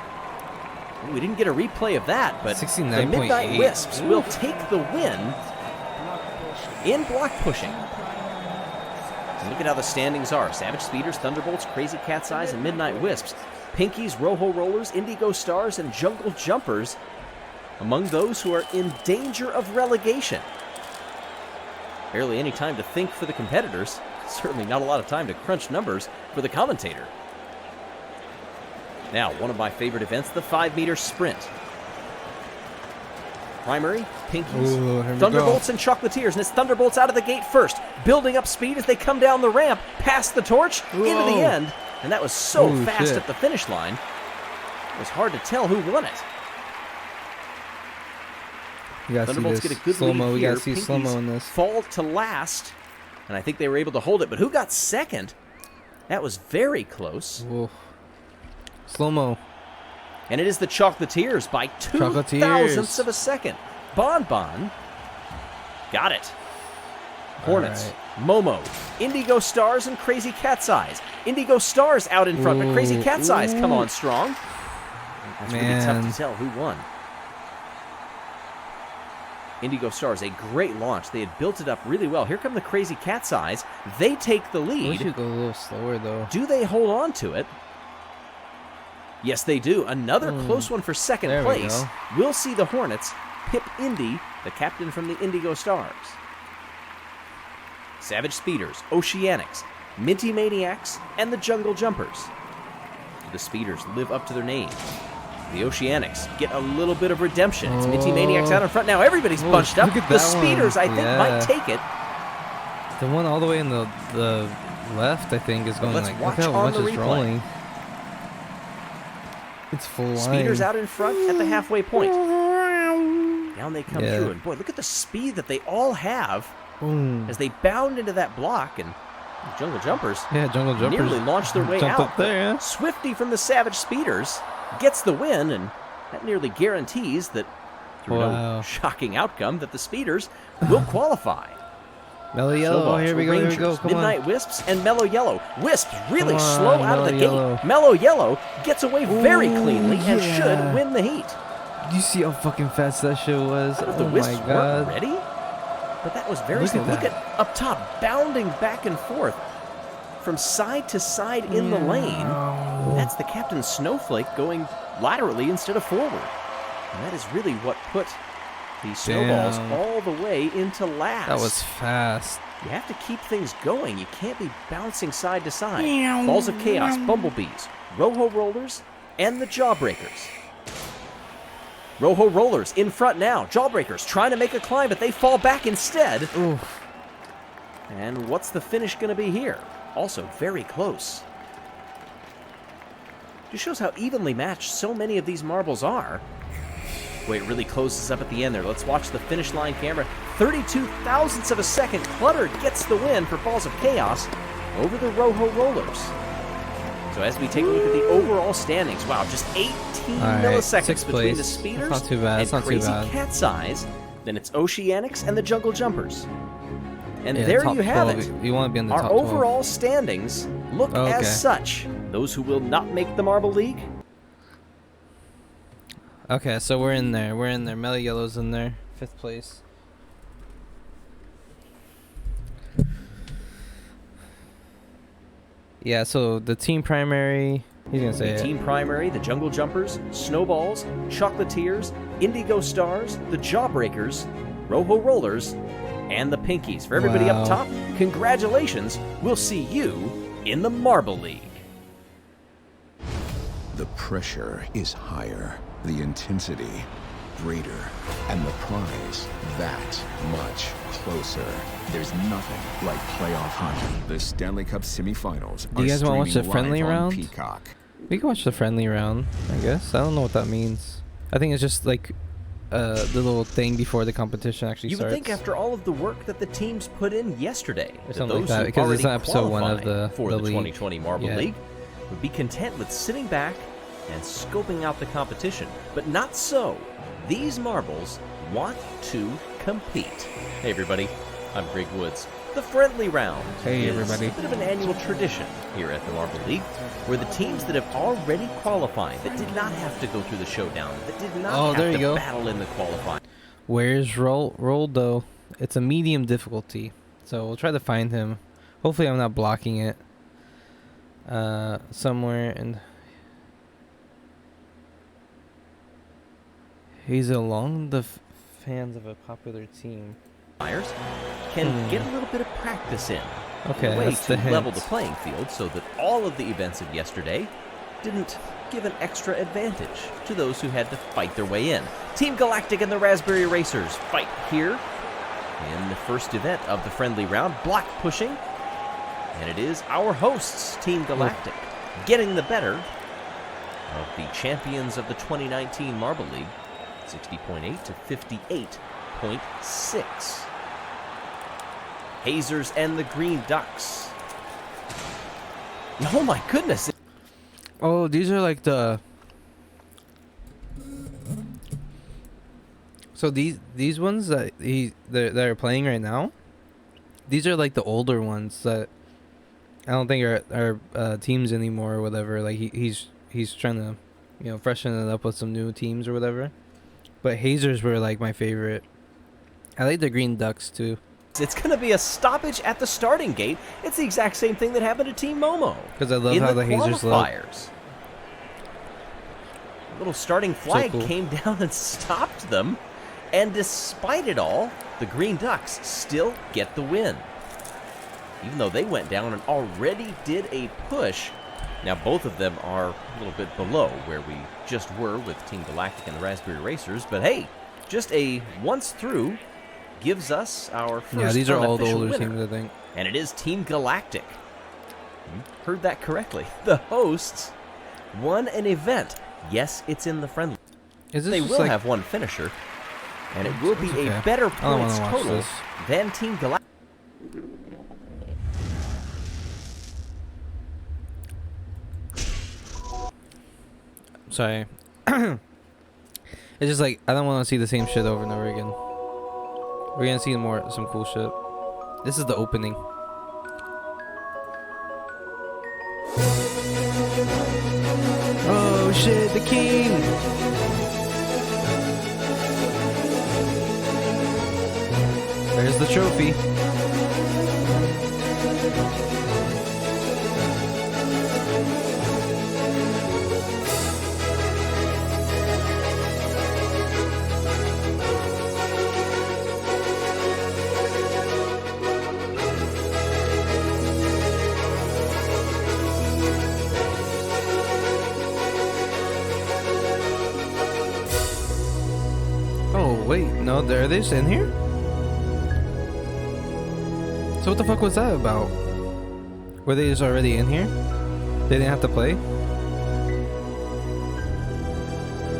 Ooh, we didn't get a replay of that, but the 69.8. Midnight Wisps will take the win in block pushing. And look at how the standings are. Savage Speeders, Thunderbolts, Crazy Cat's Eyes, and Midnight Wisps. Pinkies, Rojo Rollers, Indigo Stars, and Jungle Jumpers among those who are in danger of relegation. Barely any time to think for the competitors. Certainly not a lot of time to crunch numbers for the commentator. Now, one of my favorite events, the 5-meter sprint. Primary, Pinkies, Ooh, here we Thunderbolts, and Chocolatiers. And it's Thunderbolts out of the gate first, building up speed as they come down the ramp, past the torch, into Whoa. the end. And that was so Ooh, fast shit. at the finish line, it was hard to tell who won it. You gotta see Thunderbolts this get a good slow mo. lead We here. gotta see slow mo Pinkies in this. fall to last, and I think they were able to hold it. But who got second? That was very close. Slow mo. And it is the Chocolatiers by 2 Chocolatiers. thousandths of a second. Bon Bon got it. Hornets, Momo, Indigo Stars, and Crazy Cat's Eyes. Indigo Stars out in front, but Crazy Ooh, Cat's Eyes come ooh. on strong. That's really tough Man. to tell who won. Indigo Stars, a great launch. They had built it up really well. Here come the Crazy Cat's Eyes. They take the We lead. should go a little slower though. Do they hold on to it? Yes, they do. Another close one for second There we place. go. We'll see the Hornets pip Indy, the captain from the Indigo Stars. Savage Speeders, Oceanics, Minty Maniacs, and the Jungle Jumpers. The Speeders live up to their name. The Oceanics get a little bit of redemption. It's Minty Maniacs out in front now. Everybody's Oh, bunched up. look at The that one. Speeders, I think, might Yeah. take it. The one all the way in the left, I think, is going let's like. watch Look how on much the is replay. rolling. It's full Speeders line. out in front at the halfway point. Down they come Yeah. through, and boy, look at the speed that they all have Boom. as they bound into that block, and the Jungle Jumpers Yeah, Jungle Jumpers nearly launched their way jumped out. up there. Yeah. Swifty from the Savage Speeders gets the win, and that nearly guarantees that, through no Wow. shocking outcome, that the Speeders will qualify. Mellow Yellow. Snowballs, Here we go. Rangers, Here we go. Come Midnight on. Wisps, and Mellow Yellow. Wisps really Come on, slow out of the Mellow gate. Yellow. Mellow Yellow gets away very Ooh, cleanly and yeah. should win the heat. Do you see how fucking fast that shit was? The Oh Wisps my weren't god. ready, but that was very Look slow. at Look that. at up top, bounding back and forth. from side to side in the lane. That's the Captain Snowflake going laterally instead of forward. And that is really what put these snowballs all the way into last. That was fast. You have to keep things going. You can't be bouncing side to side. Balls of Chaos, Bumblebees, Roho Rollers, and the Jawbreakers. Roho Rollers in front now. Jawbreakers trying to make a climb, but they fall back instead. Oof. And what's the finish going to be here? Also very close. Just shows how evenly matched so many of these marbles are. Boy, it really closes up at the end there. Let's watch the finish line camera. 32 thousandths of a second. Clutter gets the win for Balls of Chaos over the Roho Rollers. So as we take a look at the overall standings, wow, just 18 milliseconds between the Speeders not too bad. and Crazy Cat's Eyes. Then it's Oceanics and the Jungle Jumpers. And there you have it. You want to be in the Our top 12. overall standings look as such. Those who will not make the Marble League. Okay, so we're in there. We're in there. Mellow Yellow's in there. 5th place. Yeah, so the team primary, he's going to say The team primary, the Jungle Jumpers, Snowballs, Chocolatiers, Indigo Stars, the Jawbreakers, Roho Rollers, and the Pinkies. For everybody up top, congratulations. We'll see you in the Marble League. The pressure is higher, the intensity greater, and the prize that much closer. There's nothing like playoff hockey. The Stanley Cup semifinals Do you guys want to watch the streaming friendly live on round? Peacock. We can watch the friendly round, I guess. I don't know what that means. I think it's just like the little thing before the competition actually You starts. would think after all of the work that the teams put in yesterday, Or that something like those that, who because it's already not episode 1 of qualify for the league. 2020 Marble Yeah. League would be content with sitting back and scoping out the competition. But not so. These marbles want to compete. Hey everybody, I'm Greg Woods. The friendly round Hey, is everybody. a bit of an annual tradition here at the Marble League, where the teams that have already qualified, that did not have to go through the showdown, that did not there have you to go. battle in the qualifying. Where's Roldo? It's a medium difficulty, so we'll try to find him. Hopefully I'm not blocking it somewhere. And he's along the fans of a popular team. Can get a little bit of practice in. Okay, a way that's to the level hint. the playing field so that all of the events of yesterday didn't give an extra advantage to those who had to fight their way in. Team Galactic and the Raspberry Racers fight here in the first event of the friendly round, block pushing. And it is our hosts, Team Galactic, getting the better of the champions of the 2019 Marble League, 60.8 to 58.6. Hazers and the Green Ducks. Oh my goodness. Oh, these are like the. So these ones that that are playing right now, these are like the older ones that I don't think are teams anymore or whatever. Like he's trying to, freshen it up with some new teams or whatever. But Hazers were like my favorite. I like the Green Ducks too. It's going to be a stoppage at the starting gate. It's the exact same thing that happened to Team Momo. Because I love in how the Hazers look. qualifiers. A little starting flag cool. came down and stopped them. And despite it all, the Green Ducks still get the win. Even though they went down and already did a push. Now both of them are a little bit below where we just were with Team Galactic and the Raspberry Racers. But hey, just a once through gives us our first Yeah, these are all the unofficial older winner. teams, I think. And it is Team Galactic. You heard that correctly. The hosts won an event. Yes, it's in the friendly. Is this They just will like- have one finisher, and it will be Okay. a better I don't wanna points watch total this. than Team Galactic. Sorry. It's just like I don't want to see the same shit over and over again. We're gonna see some cool shit. This is the opening. Oh shit, the king! There's the trophy. No, are they just in here? So what the fuck was that about? Were they just already in here? They didn't have to play?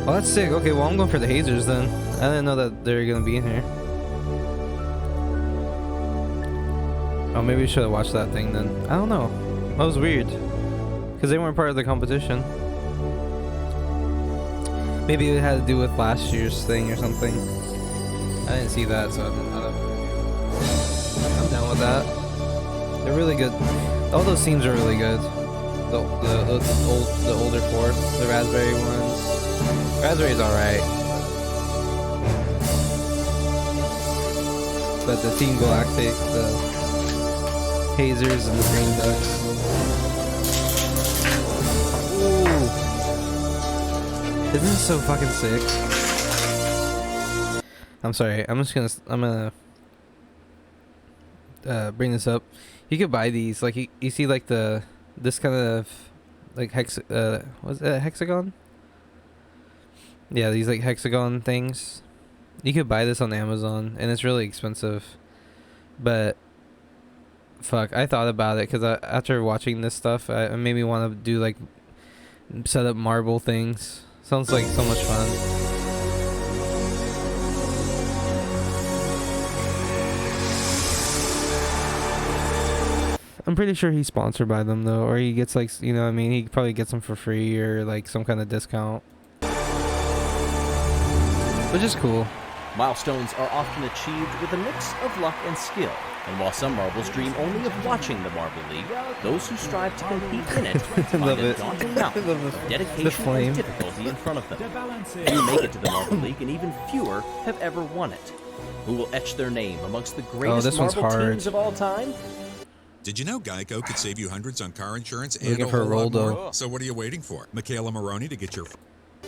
Well, that's sick. Okay, well, I'm going for the hazers then. I didn't know that they were gonna be in here. Oh, maybe we should have watched that thing then. I don't know. That was weird. Because they weren't part of the competition. Maybe it had to do with last year's thing or something. I didn't see that, so I don't know. I'm down with that. They're really good. All those teams are really good. The older four, the Raspberry ones. Raspberry's alright. But the Team Galactic, the Hazers, and the Green Ducks. Ooh. Isn't this so fucking sick? I'm sorry. I'm gonna bring this up. You could buy these. Like you see like this kind of like what's that, hexagon? Yeah, these like hexagon things. You could buy this on Amazon and it's really expensive. But fuck, I thought about it because after watching this stuff, it made me want to do like set up marble things. Sounds like so much fun. I'm pretty sure he's sponsored by them though, or he gets like, you know what I mean, he probably gets them for free or like some kind of discount. Which is cool. Milestones are often achieved with a mix of luck and skill. And while some marbles dream only of watching the Marble League, those who strive to compete in it find a daunting mountain of dedication and difficulty in front of them. Few make it to the Marble League, and even fewer have ever won it. Who will etch their name amongst the greatest marble teams of all time? Did you know Geico could save you hundreds on car insurance and Looking a for a whole lot Roldo. more? So what are you waiting for? Michaela Maroney to get your...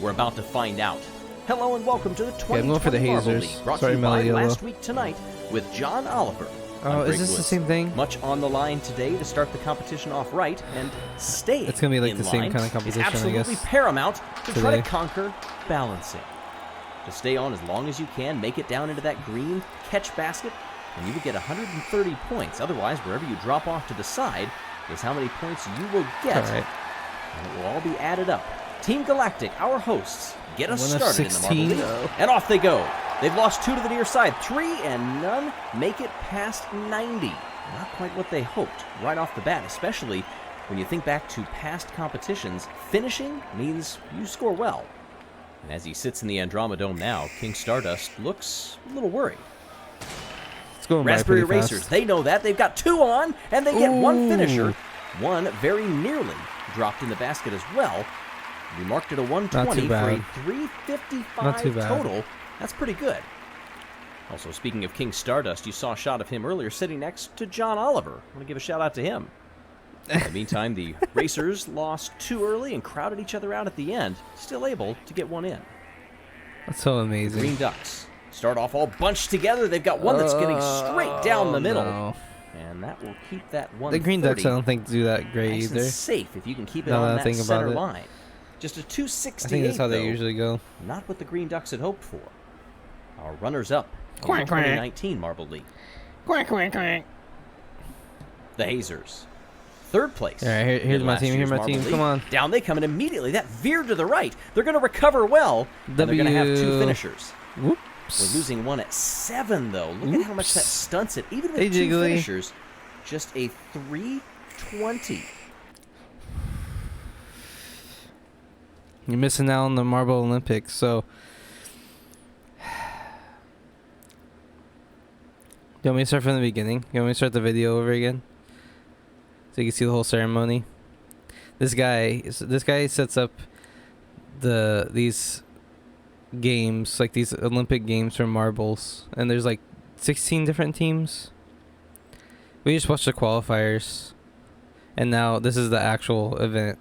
We're about to find out. Hello and welcome to the 2020 I'm going for the Marble hazers. League, brought Sorry, to you by Melody Yellow. Last Week Tonight with John Oliver. Oh, I'm is Greg this the Woods. same thing? Much on the line today to start the competition off right, and staying It's gonna be like in the same line kind of competition, is I absolutely guess, paramount to try today. to conquer balancing. To stay on as long as you can, make it down into that green catch basket, and you will get 130 points. Otherwise, wherever you drop off to the side is how many points you will get, All right. and it will all be added up. Team Galactic, our hosts, get us One of started in the Marble 16? League, and off they go. They've lost 2 to the near side, 3, and none make it past 90. Not quite what they hoped right off the bat, especially when you think back to past competitions. Finishing means you score well. And as he sits in the Andromedome now, King Stardust looks a little worried. It's going by Raspberry pretty fast. Racers, they know that. They've got 2 on, and they get 1 finisher. 1 very nearly dropped in the basket as well. We marked it a 120 for a 355 Not too bad. total. That's pretty good. Also, speaking of King Stardust, you saw a shot of him earlier sitting next to John Oliver. I want to give a shout out to him. In the meantime, the Racers lost 2 early and crowded each other out at the end, still able to get 1 in. That's so amazing. Green Ducks start off all bunched together. They've got one that's getting straight down the middle. No. And that will keep that 130 The Green Ducks I don't think do that great nice and either. safe if you can keep it Now that on I that think about center it. line. Just a 268, I think that's how they though. usually go. Not what the Green Ducks had hoped for. Our runners-up in the Quack, quack. 2019 Marble League. Quack, quack, quack. The Hazers. 3rd place. All right, here's in my last team. year's Here's my Marble team. League. Come on. Down they come, and immediately that veered to the right. They're going to recover well, and they're going to have 2 finishers. Whoops. We're losing 1 at 7, though. Look at how much that stunts it. Even with Hey, 2 Jiggly. finishers, just a 320. You're missing out on the Marble Olympics, so... You want me to start from the beginning? You want me to start the video over again? So you can see the whole ceremony? This guy sets up these games, like these Olympic games for marbles. And there's like 16 different teams. We just watched the qualifiers. And now this is the actual event.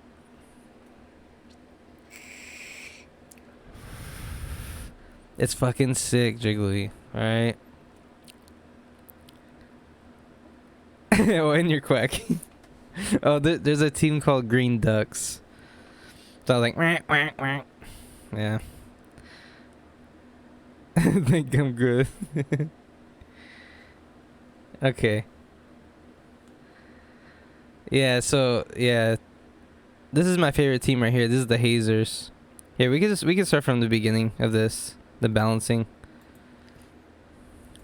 It's fucking sick, Jiggly. Alright? Oh, and you're quacking. Oh, there's a team called Green Ducks. So I was like, wah, wah, wah. Yeah. I think I'm good. Okay. Yeah, so yeah. This is my favorite team right here. This is the Hazers. Here, we can start from the beginning of this. The balancing.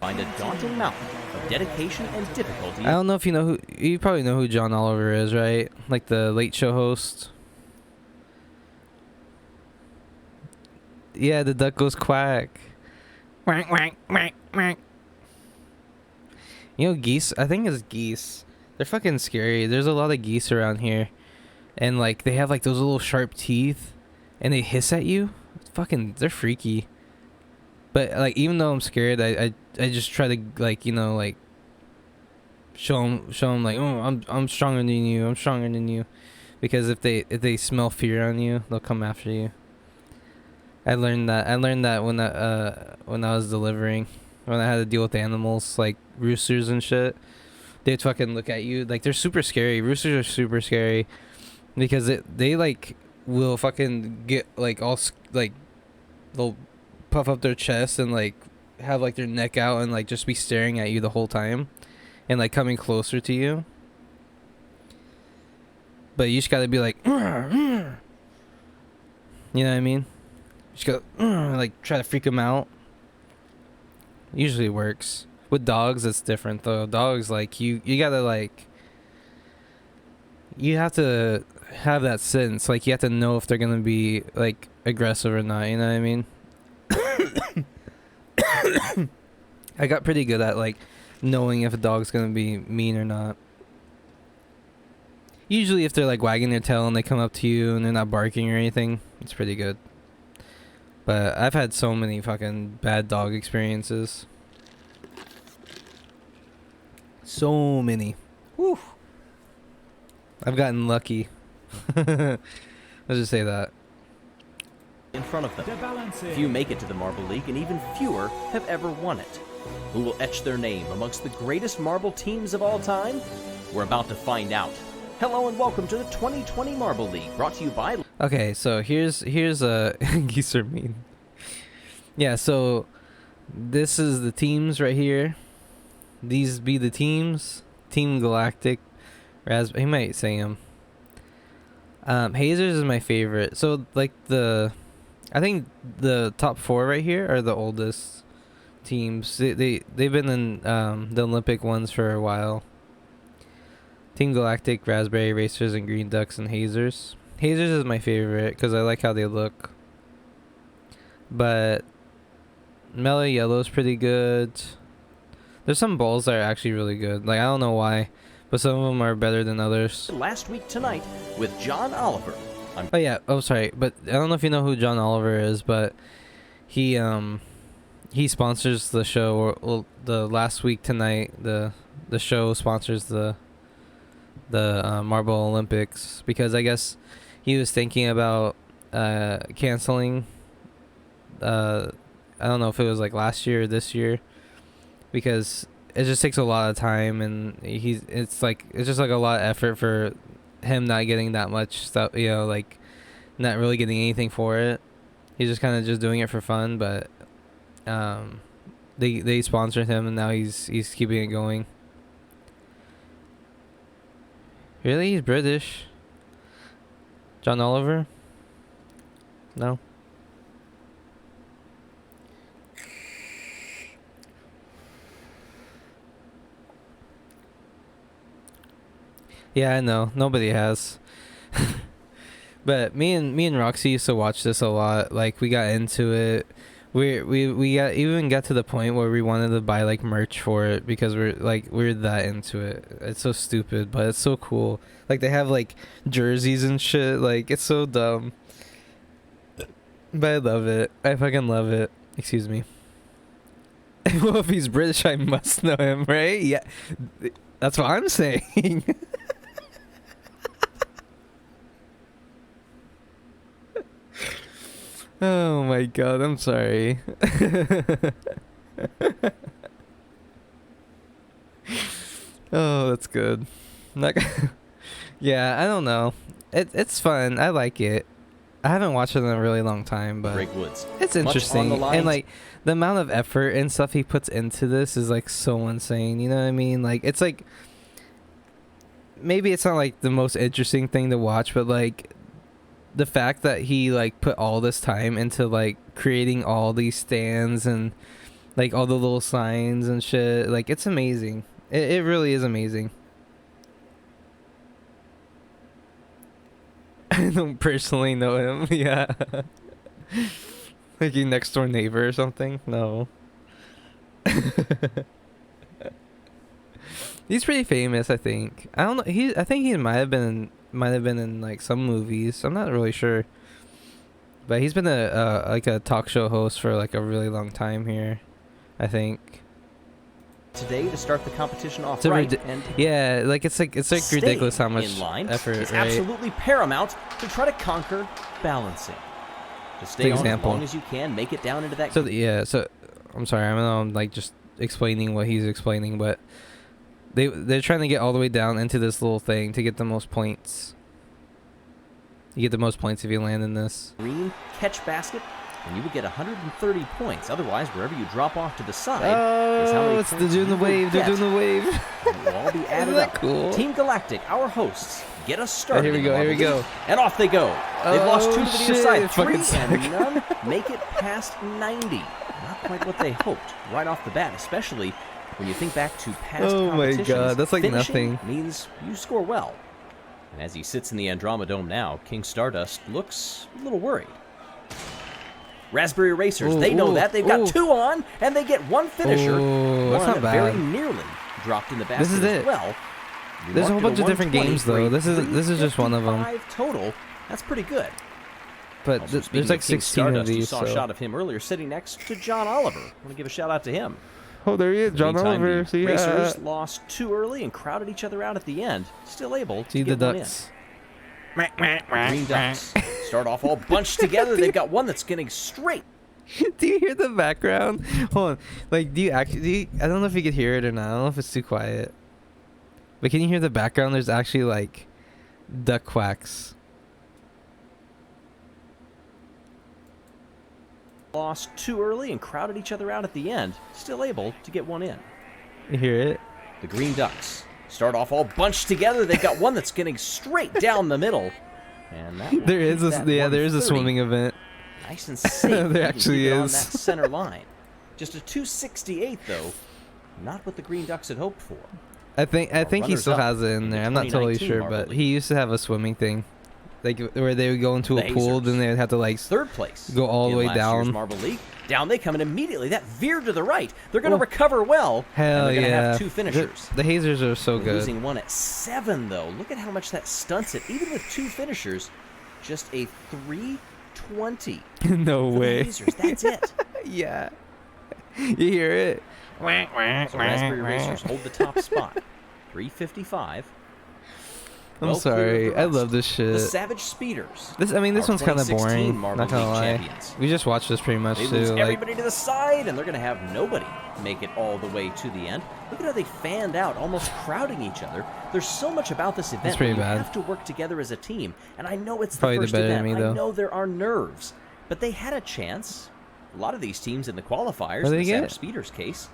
Find a daunting mountain of dedication and difficulty. I don't know if you know who. You probably know who John Oliver is, right? Like the Late Show host. Yeah, the duck goes quack. Quack, quack, quack, quack. You know, geese? I think it's geese. They're fucking scary. There's a lot of geese around here. And, like, they have, like, those little sharp teeth. And they hiss at you. Fucking, they're freaky. But, like, even though I'm scared, I just try to, like, you know, like, show them, like, oh, I'm stronger than you. I'm stronger than you. Because if they smell fear on you, they'll come after you. I learned that when I was delivering, when I had to deal with animals like roosters and shit. They'd fucking look at you like they're super scary. Roosters are super scary because they like will fucking get like all like they'll puff up their chest and like have like their neck out and like just be staring at you the whole time and like coming closer to you. But you just gotta be like, "Rrr, rrr." You know what I mean? Just go like try to freak them out. Usually works. With dogs, it's different though. Dogs, like you gotta like, you have to have that sense. Like you have to know if they're gonna be like aggressive or not. You know what I mean? I got pretty good at like knowing if a dog's gonna be mean or not. Usually, if they're like wagging their tail and they come up to you and they're not barking or anything, it's pretty good. But I've had so many fucking bad dog experiences. So many. Whew. I've gotten lucky. Let's just say that. In front of them. Few make it to the Marble League, and even fewer have ever won it. Who will etch their name amongst the greatest marble teams of all time? We're about to find out. Hello and welcome to the 2020 Marble League, brought to you by... Okay, so here's a geese are mean. Yeah, so this is the teams right here. These be the teams. Team Galactic, he might say them. Hazers is my favorite. So like I think the top 4 right here are the oldest teams. They've been in the Olympic ones for a while. Team Galactic, Raspberry Racers, and Green Ducks, and Hazers. Hazers is my favorite because I like how they look. But Mellow Yellow is pretty good. There's some balls that are actually really good. Like, I don't know why, but some of them are better than others. Last week tonight with John Oliver. Oh yeah. Oh, sorry. But I don't know if you know who John Oliver is, but he sponsors the show. Or the last week tonight, the show sponsors the Marble Olympics because I guess he was thinking about canceling. I don't know if it was like last year or this year because it just takes a lot of time and it's just like a lot of effort for him not getting that much stuff, you know, like not really getting anything for it. He's just kind of just doing it for fun, but they sponsored him and now he's keeping it going. Really? He's British? John Oliver? No? Yeah, I know. Nobody has. But me and Roxy used to watch this a lot. Like we got into it. We even got to the point where we wanted to buy like merch for it because we're that into it. It's so stupid, but it's so cool. Like they have like jerseys and shit. Like it's so dumb. But I love it. I fucking love it. Excuse me. Well, if he's British, I must know him, right? Yeah. That's what I'm saying. Oh my god, I'm sorry. Oh, that's good. Like, yeah, I don't know. It's fun. I like it. I haven't watched it in a really long time, but Greg Woods. it's Much on interesting. the lines- And like the amount of effort and stuff he puts into this is like so insane. You know what I mean? Like it's like maybe it's not like the most interesting thing to watch, but like the fact that he like put all this time into like creating all these stands and like all the little signs and shit, like it's amazing. It really is amazing. I don't personally know him. Yeah. Like your next door neighbor or something? No. He's pretty famous, I think. I don't know. I think he might have been in like some movies. I'm not really sure. But he's been a talk show host for like a really long time here, I think. Today to start the competition off It's a right, and yeah, like it's like staying ridiculous how much in line effort. is right? absolutely paramount to try to conquer balancing. To stay on example. as long as you can, make it down into that. So so I'm sorry, I'm like just explaining what he's explaining, but they're trying to get all the way down into this little thing to get the most points. You get the most points if you land in this. Green catch basket, and you would get 130 points. Otherwise, wherever you drop off to the side is how many Oh, it's points doing the you will wave. They're get. doing the wave. And it will all be added Isn't that up. cool? Team Galactic, our hosts, get us started. Here we in go, the here we Marvel go. League. And off they go. They've lost 2 to the near shit, side. 3 fucking and suck. none make it past 90. Not quite what they hoped right off the bat, especially when you think back to past Oh my competitions. God, that's like Finishing nothing. means you score well. And as he sits in the Andromedome now, King Stardust looks a little worried. Raspberry Racers, Ooh, they know ooh, that. They've got ooh. 2 on, and they get 1 finisher. Ooh, that's One not very bad. nearly dropped in the basket This is as it. well. You There's a whole marked bunch it of different 120 games, for a though. This is just one of them. 355 total. That's pretty good. But Also, there's speaking like of King 16 of Stardust, you these. saw a So. shot of him earlier sitting next to John Oliver. I want to give a shout out to him. Oh, there he is, John Meantime, Oliver. the See, Racers lost too early and crowded each other out at the end. Still able to see the get one in. ducks. Green Ducks start off all bunched together. They've got one that's getting straight. Do you hear the background? Hold on. Like, do you actually? I don't know if you could hear it or not. I don't know if it's too quiet. But can you hear the background? There's actually like duck quacks. Lost too early and crowded each other out at the end. Still able to get one in. You hear it? The Green Ducks start off all bunched together. They've got one that's getting straight down the middle. And that will There is keep a that there is a 130 swimming event. Nice and safe. There You can actually keep it on is. that center line. Just a 268 though. Not what the Green Ducks had hoped for. I think he runners still up has it in in the there. I'm not totally 2019 sure, Marvel but League. he used to have a swimming thing, like where they would go into a The pool, Hazers. then they would have to like 3rd place. go all the in way last year's down. Marble League. Down they come in immediately. That veered to the right. They're going to recover well. Hell and they're yeah! gonna have 2 finishers. The hazers are so They're good. losing one at 7 though. Look at how much that stunts it. Even with 2 finishers, just a 320. No for the way. Hazers. That's it. Yeah. You hear it? So Raspberry Racers hold the top spot. 355. I'm Well clear of sorry. the I rest. love this shit. The Savage Speeders. This Our one's kind of 2016 boring. Marble Not gonna League lie. champions. We just watched this pretty much They too. lose Like, everybody to the side, and they're going to have nobody make it all the way to the end. Look at how they fanned out, almost crowding each other. There's so much about this event. pretty where you bad. have to work together as a team, and I know it's Probably the the first better event. than me, though. I know there are nerves, but they had a chance. A lot of these teams in the qualifiers, What did in the they get? Savage Speeders case,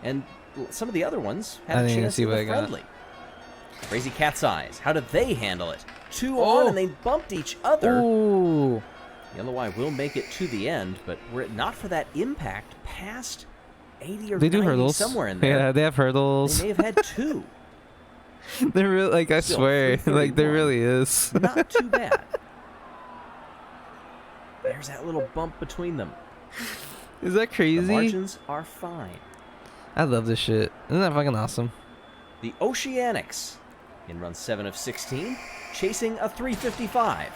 and some of the other ones I had a didn't even chance see in what the I got. friendly. Crazy Cat's Eyes. How did they handle it? 2 Oh. on, and they bumped each other. ooh. Yellow Eye will make it to the end, but were it not for that impact past 80 or They do 90 hurdles. somewhere in there, Yeah, they have hurdles. they may have had 2. They're really like I Still, swear, like there 331. really is. Not too bad. There's that little bump between them. Is that The crazy? margins are fine. I love this shit. Isn't that fucking awesome? The Oceanics, in run 7 of 16, chasing a 355.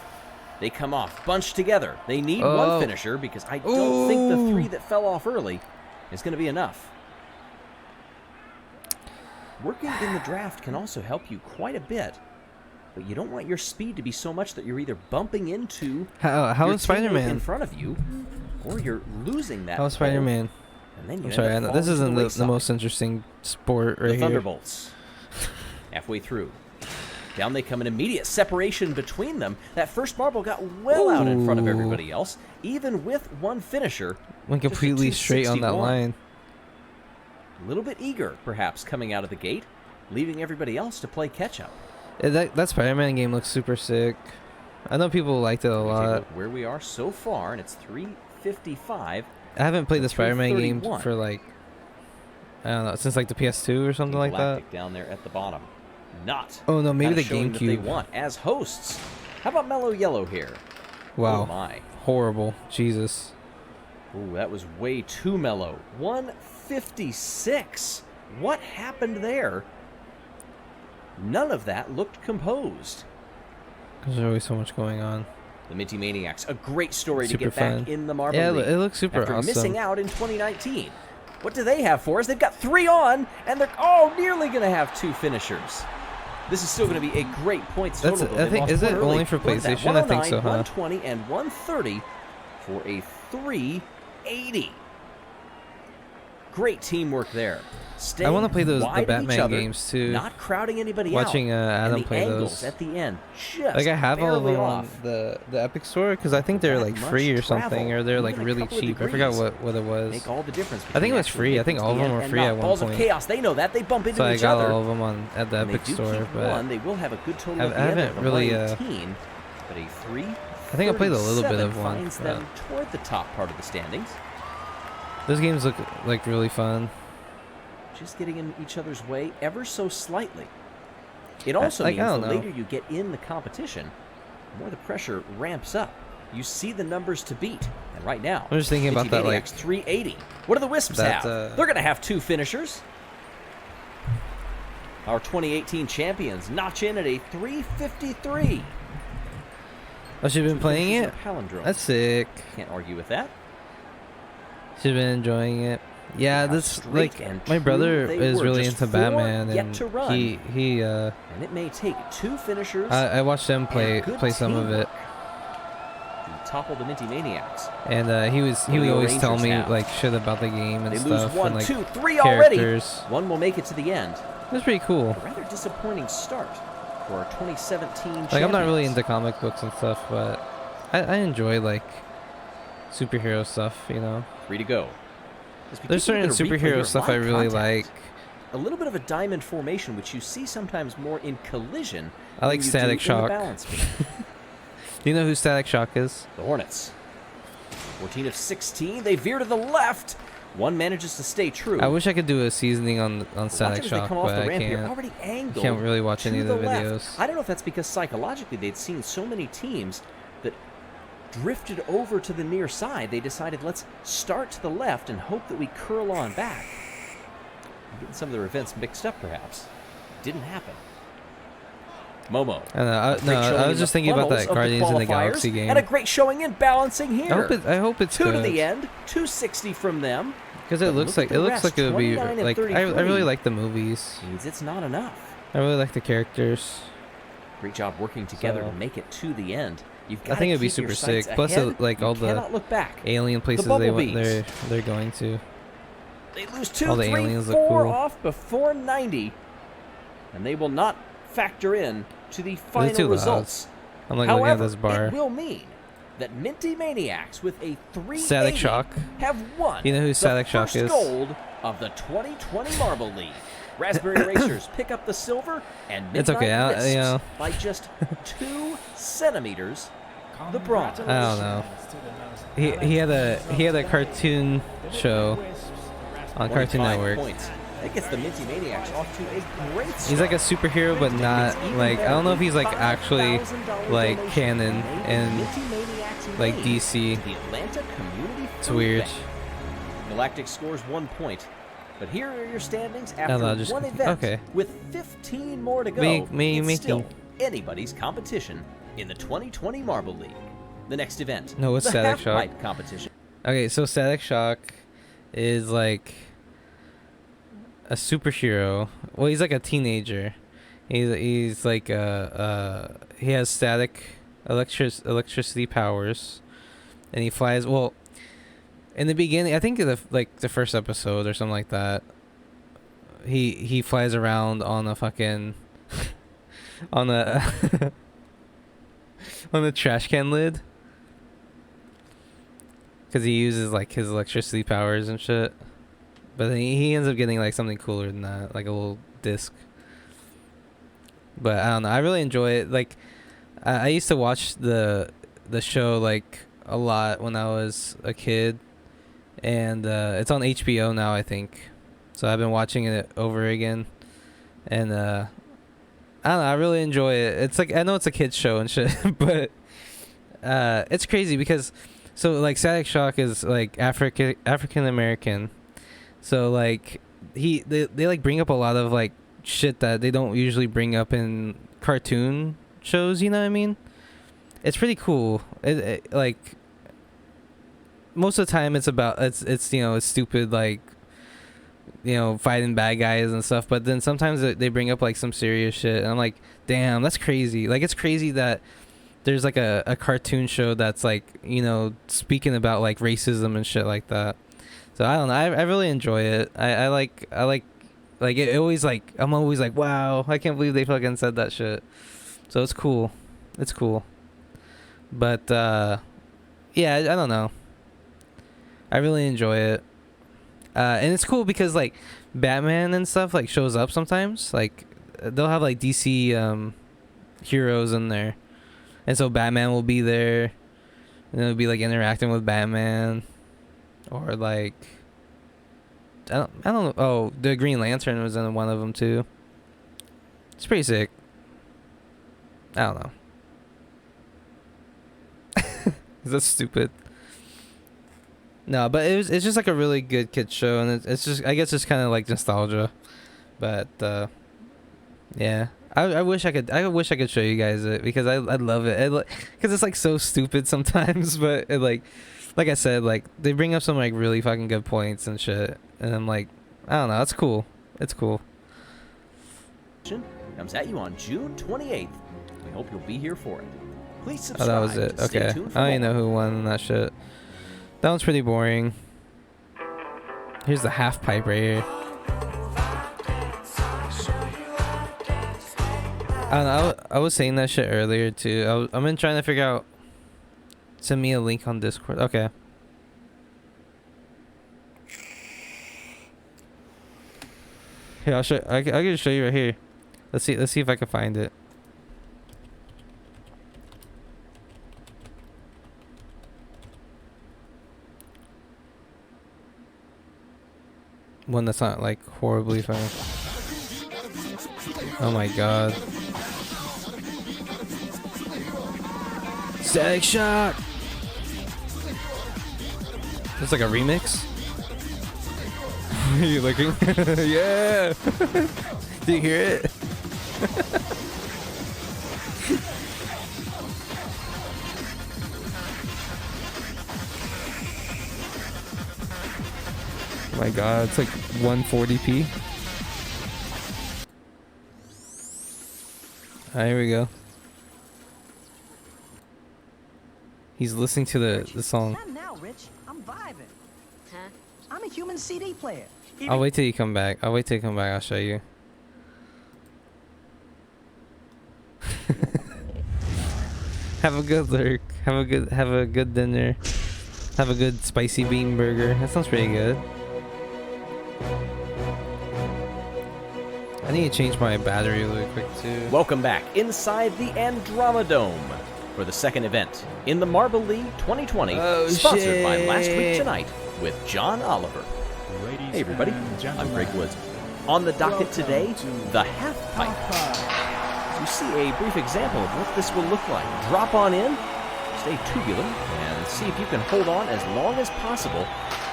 They come off, bunched together. They need Oh. one finisher because I don't think the Ooh. 3 that fell off early is going to be enough. Working in the draft can also help you quite a bit, but you don't want your speed to be so much that you're either bumping into How your is teammate Spider-Man? in front of you, or you're losing that. How is Spider-Man? pole, and then you I'm end sorry, up I know, falling this to isn't the wayside. most interesting sport right The here. Thunderbolts. Halfway through. Down they come, an immediate separation between them. That first marble got well out in front of everybody else, even with one finisher. Went completely straight on that 261. line. A little bit eager, perhaps, coming out of the gate, leaving everybody else to play catch-up. That Spider-Man game looks super sick. I know people liked it a Take a lot. look where we are so far, and it's 3:55. I haven't played the Spider-Man game 3:31. for like, I don't know, since like the PS2 or something like that. Galactic down there at the bottom. Not. Oh no, maybe kinda the showing that they GameCube. want as hosts. How about Mellow Yellow here? Wow. Oh my. Horrible. Jesus. Ooh, that was way too mellow. 156. What happened there? None of that looked composed. There's always so much going on. The Minty Maniacs, a great story Super to get back fun. in the Marble Yeah, League. it looks super after awesome. missing out in 2019. What do they have for us? They've got 3 on, and they're nearly going to have 2 finishers. This is still going to be a great points total. I think, is it only for PlayStation? I think so, huh? 120 and 130 for a 380. Great teamwork there. I want to play the wide of each Batman other, games too. Not crowding anybody Watching out. Adam and the play angles those. at the end, just Like I have all of barely them off. on the Epic Store because I think they're That like much free or travel, something, or they're like even a really couple of cheap. I forgot degrees what it was. Make all the difference. I think it was between free. I actually think all of making them the were end free and at not. one Balls point. of Chaos, they know that. They bump into So I each got other. all of them on at the And Epic they do Store, keep but one. They will have a good total I at the end haven't of the really, 118, but a 3. I think I played a little bit of one, finds them toward the top part of the standings. those games look like really fun. Just getting in each other's way ever so slightly. It also like, I means the don't know. later you get in the competition, the more the pressure ramps up. You see the numbers to beat, and right now, I'm just thinking about Minty that, like, Maniacs 380. What do the Wisps that, have? They're going to have 2 finishers. Our 2018 champions notch in at a 353. Oh, she's been playing it? Palindrome. That's sick. Can't argue with that. She's been enjoying it. Yeah, How this straight like and my true brother they is were. really Just into 4 Batman, yet and to run. he And it may take 2 finishers. I watched them play good some of it, to topple the Minty Maniacs. and he would What do the always tell Rangers me have? like shit about the game and They stuff. lose 1, and, like, 2, 3 already. characters. One will make it to the end. It's pretty cool. A rather disappointing start for our 2017 Like I'm not really champions. into comic books and stuff, but I enjoy like superhero stuff, you know. 3 to go. As we There's take a look certain at a replay here superhero of stuff I live really contact. like. A little bit of a diamond formation, which you see sometimes more in collision. I like than you Static do in the Shock. balance beam. Do you know who Static Shock is? The Hornets. 14 of 16. They veer to the left. One manages to stay true. I wish I could do a seasoning on Watch Static as they Shock, come off but the I ramp here, can't. already angled Can't really watch to any of the left. videos. I don't know if that's because psychologically they'd seen so many teams that drifted over to the near side. They decided, let's start to the left and hope that we curl on back. I'm getting some of their events mixed up, perhaps. Didn't happen. Momo. I don't know, A great showing I in was just the thinking about funnels that of Guardians in the qualifiers, Galaxy game. And a great showing in balancing here. I hope it's 2 good. to the end. 260 from them. Because it But looks look at like the rest, it would be 29 and like I 33. really like the movies. Means it's not enough. I really like the characters. Great job working together So- to make it to the end. You've I got think to it'd be keep your super sights sick. Plus, ahead. like You all the cannot look back. alien places The they're Bumblebees. going to. They lose 2, all the 3, aliens look 4 cool. off before 90, and they will not factor in to the too final loud? results. I'm like looking at However, this bar. it will mean that Minty Maniacs with a 380 Static Shock. have won. You know who Static the Shock first is? gold of the 2020 Marble League. Raspberry Racers pick up the silver, and It's okay, Midnight Wisps you know. by just 2 centimeters. The bronze. I don't know. He had a cartoon show on Cartoon 25 Network. Points. That gets the Minty Maniacs off to a great start. He's like a superhero, but not like I don't know if he's like actually like canon and like DC. The Atlanta Community It's Food weird. Bank. Galactic scores 1 point. But here are your standings I after don't know, just- one event. okay. With 15 more to go, Me- it's still anybody's competition in the 2020 Marble League. The next event, No, it's the Static half Shock. pipe competition. Okay, so Static Shock is like a superhero. Well, he's like a teenager. He's like he has electricity powers, and he flies. Well, in the beginning, I think the first episode or something like that. He flies around on a fucking on the on the trash can lid, because he uses like his electricity powers and shit. But then he ends up getting like something cooler than that, like a little disc. But I don't know. I really enjoy it. Like I used to watch the show like a lot when I was a kid, and it's on HBO now, I think. So I've been watching it over again, and I don't know. I really enjoy it. It's like, I know it's a kids show and shit, but it's crazy because so like Static Shock is like African American, so like they like bring up a lot of like shit that they don't usually bring up in cartoon shows. You know what I mean? It's pretty cool. It like most of the time it's about it's you know, it's stupid, like, you know, fighting bad guys and stuff, but then sometimes they bring up like some serious shit, and I'm like, damn, that's crazy. Like, it's crazy that there's like a cartoon show that's like, you know, speaking about like racism and shit like that. So I don't know, I really enjoy it. I like it always, like, I'm always like, wow, I can't believe they fucking said that shit. So it's cool. But yeah, I don't know, I really enjoy it. And it's cool because like Batman and stuff like shows up sometimes. Like they'll have like DC heroes in there, and so Batman will be there, and it'll be like interacting with Batman, or like I don't know. Oh, the Green Lantern was in one of them too. It's pretty sick. I don't know. Is that stupid? No, but it's just like a really good kids show, and it's just, I guess it's kind of like nostalgia, but yeah, I wish I could show you guys it, because I love it, because it's like so stupid sometimes, but it like I said, like they bring up some like really fucking good points and shit, and I'm like, I don't know, it's cool. Comes at you on June 28th. We hope you'll be here for it. Please subscribe. Oh, that was it. Stay Okay, tuned for I don't even more. know who won that shit. That one's pretty boring. Here's the half pipe right here. I don't know, I was saying that shit earlier too. I've been trying to figure out. Send me a link on Discord. Okay. Here, I'll show. I can show you right here. Let's see if I can find it. One that's not like horribly funny. Oh my god. Static Shock! It's like a remix? Are you looking? Yeah! Do you hear it? Oh my god, it's like 140p. Alright, here we go. He's listening to the song. Not now, Rich. I'm vibing. Huh? I'm a human CD player. I'll wait till you come back. I'll show you. Have a good lurk. Have a good dinner. Have a good spicy bean burger. That sounds pretty good. I need to change my battery really quick too. Welcome back inside the Andromedome for the second event in the Marble League 2020, sponsored by Last Week Tonight with John Oliver. Hey everybody, I'm Greg Woods. On the docket today, the half pipe. You see a brief example of what this will look like. Drop on in, stay tubular, and see if you can hold on as long as possible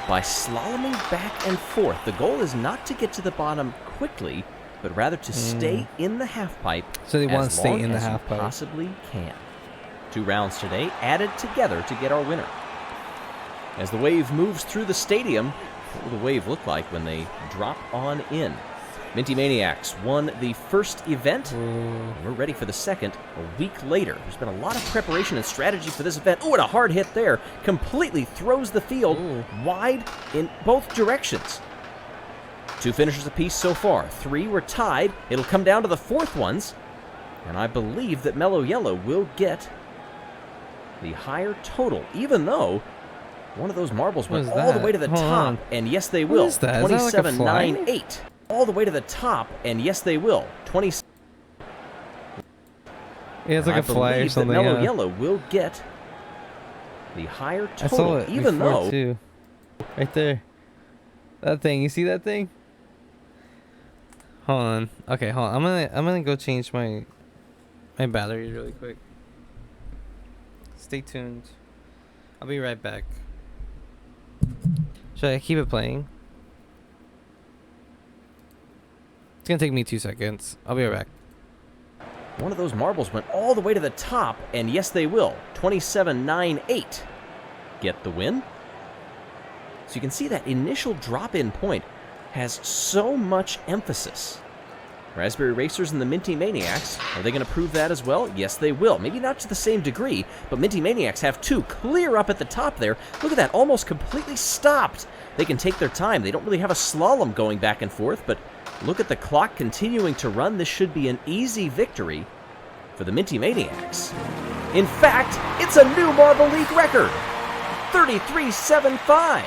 by slaloming back and forth. The goal is not to get to the bottom quickly, but rather to stay in the half pipe. So they want to stay in the half pipe. Possibly can. 2 rounds today added together to get our winner. As the wave moves through the stadium, what will the wave look like when they drop on in? Minty Maniacs won the first event. And we're ready for the second a week later. There's been a lot of preparation and strategy for this event. Oh, and a hard hit there. Completely throws the field wide in both directions. 2 finishers apiece so far. 3 were tied. It'll come down to the 4th ones. And I believe that Mellow Yellow will get the higher total, even though one of those marbles went all the way to the top. And yes, they will. 27.98. All the way to the top, and yes, they will. 20. Yeah, it's like a fly or something. Mellow Yellow will get the higher total, I saw it even before though too. Right there. That thing. You see that thing? Hold on. Okay, hold on. I'm gonna go change my battery really quick. Stay tuned. I'll be right back. Should I keep it playing? It's gonna take me 2 seconds. I'll be right back. one of those marbles went all the way to the top, and yes, they will. 27.98 get the win. So you can see that initial drop-in point has so much emphasis. Raspberry Racers and the Minty Maniacs, are they going to prove that as well? Yes, they will. Maybe not to the same degree, but Minty Maniacs have two clear up at the top there. Look at that, almost completely stopped. They can take their time. They don't really have a slalom going back and forth, but look at the clock continuing to run. This should be an easy victory for the Minty Maniacs. In fact, it's a new Marble League record, 33.75.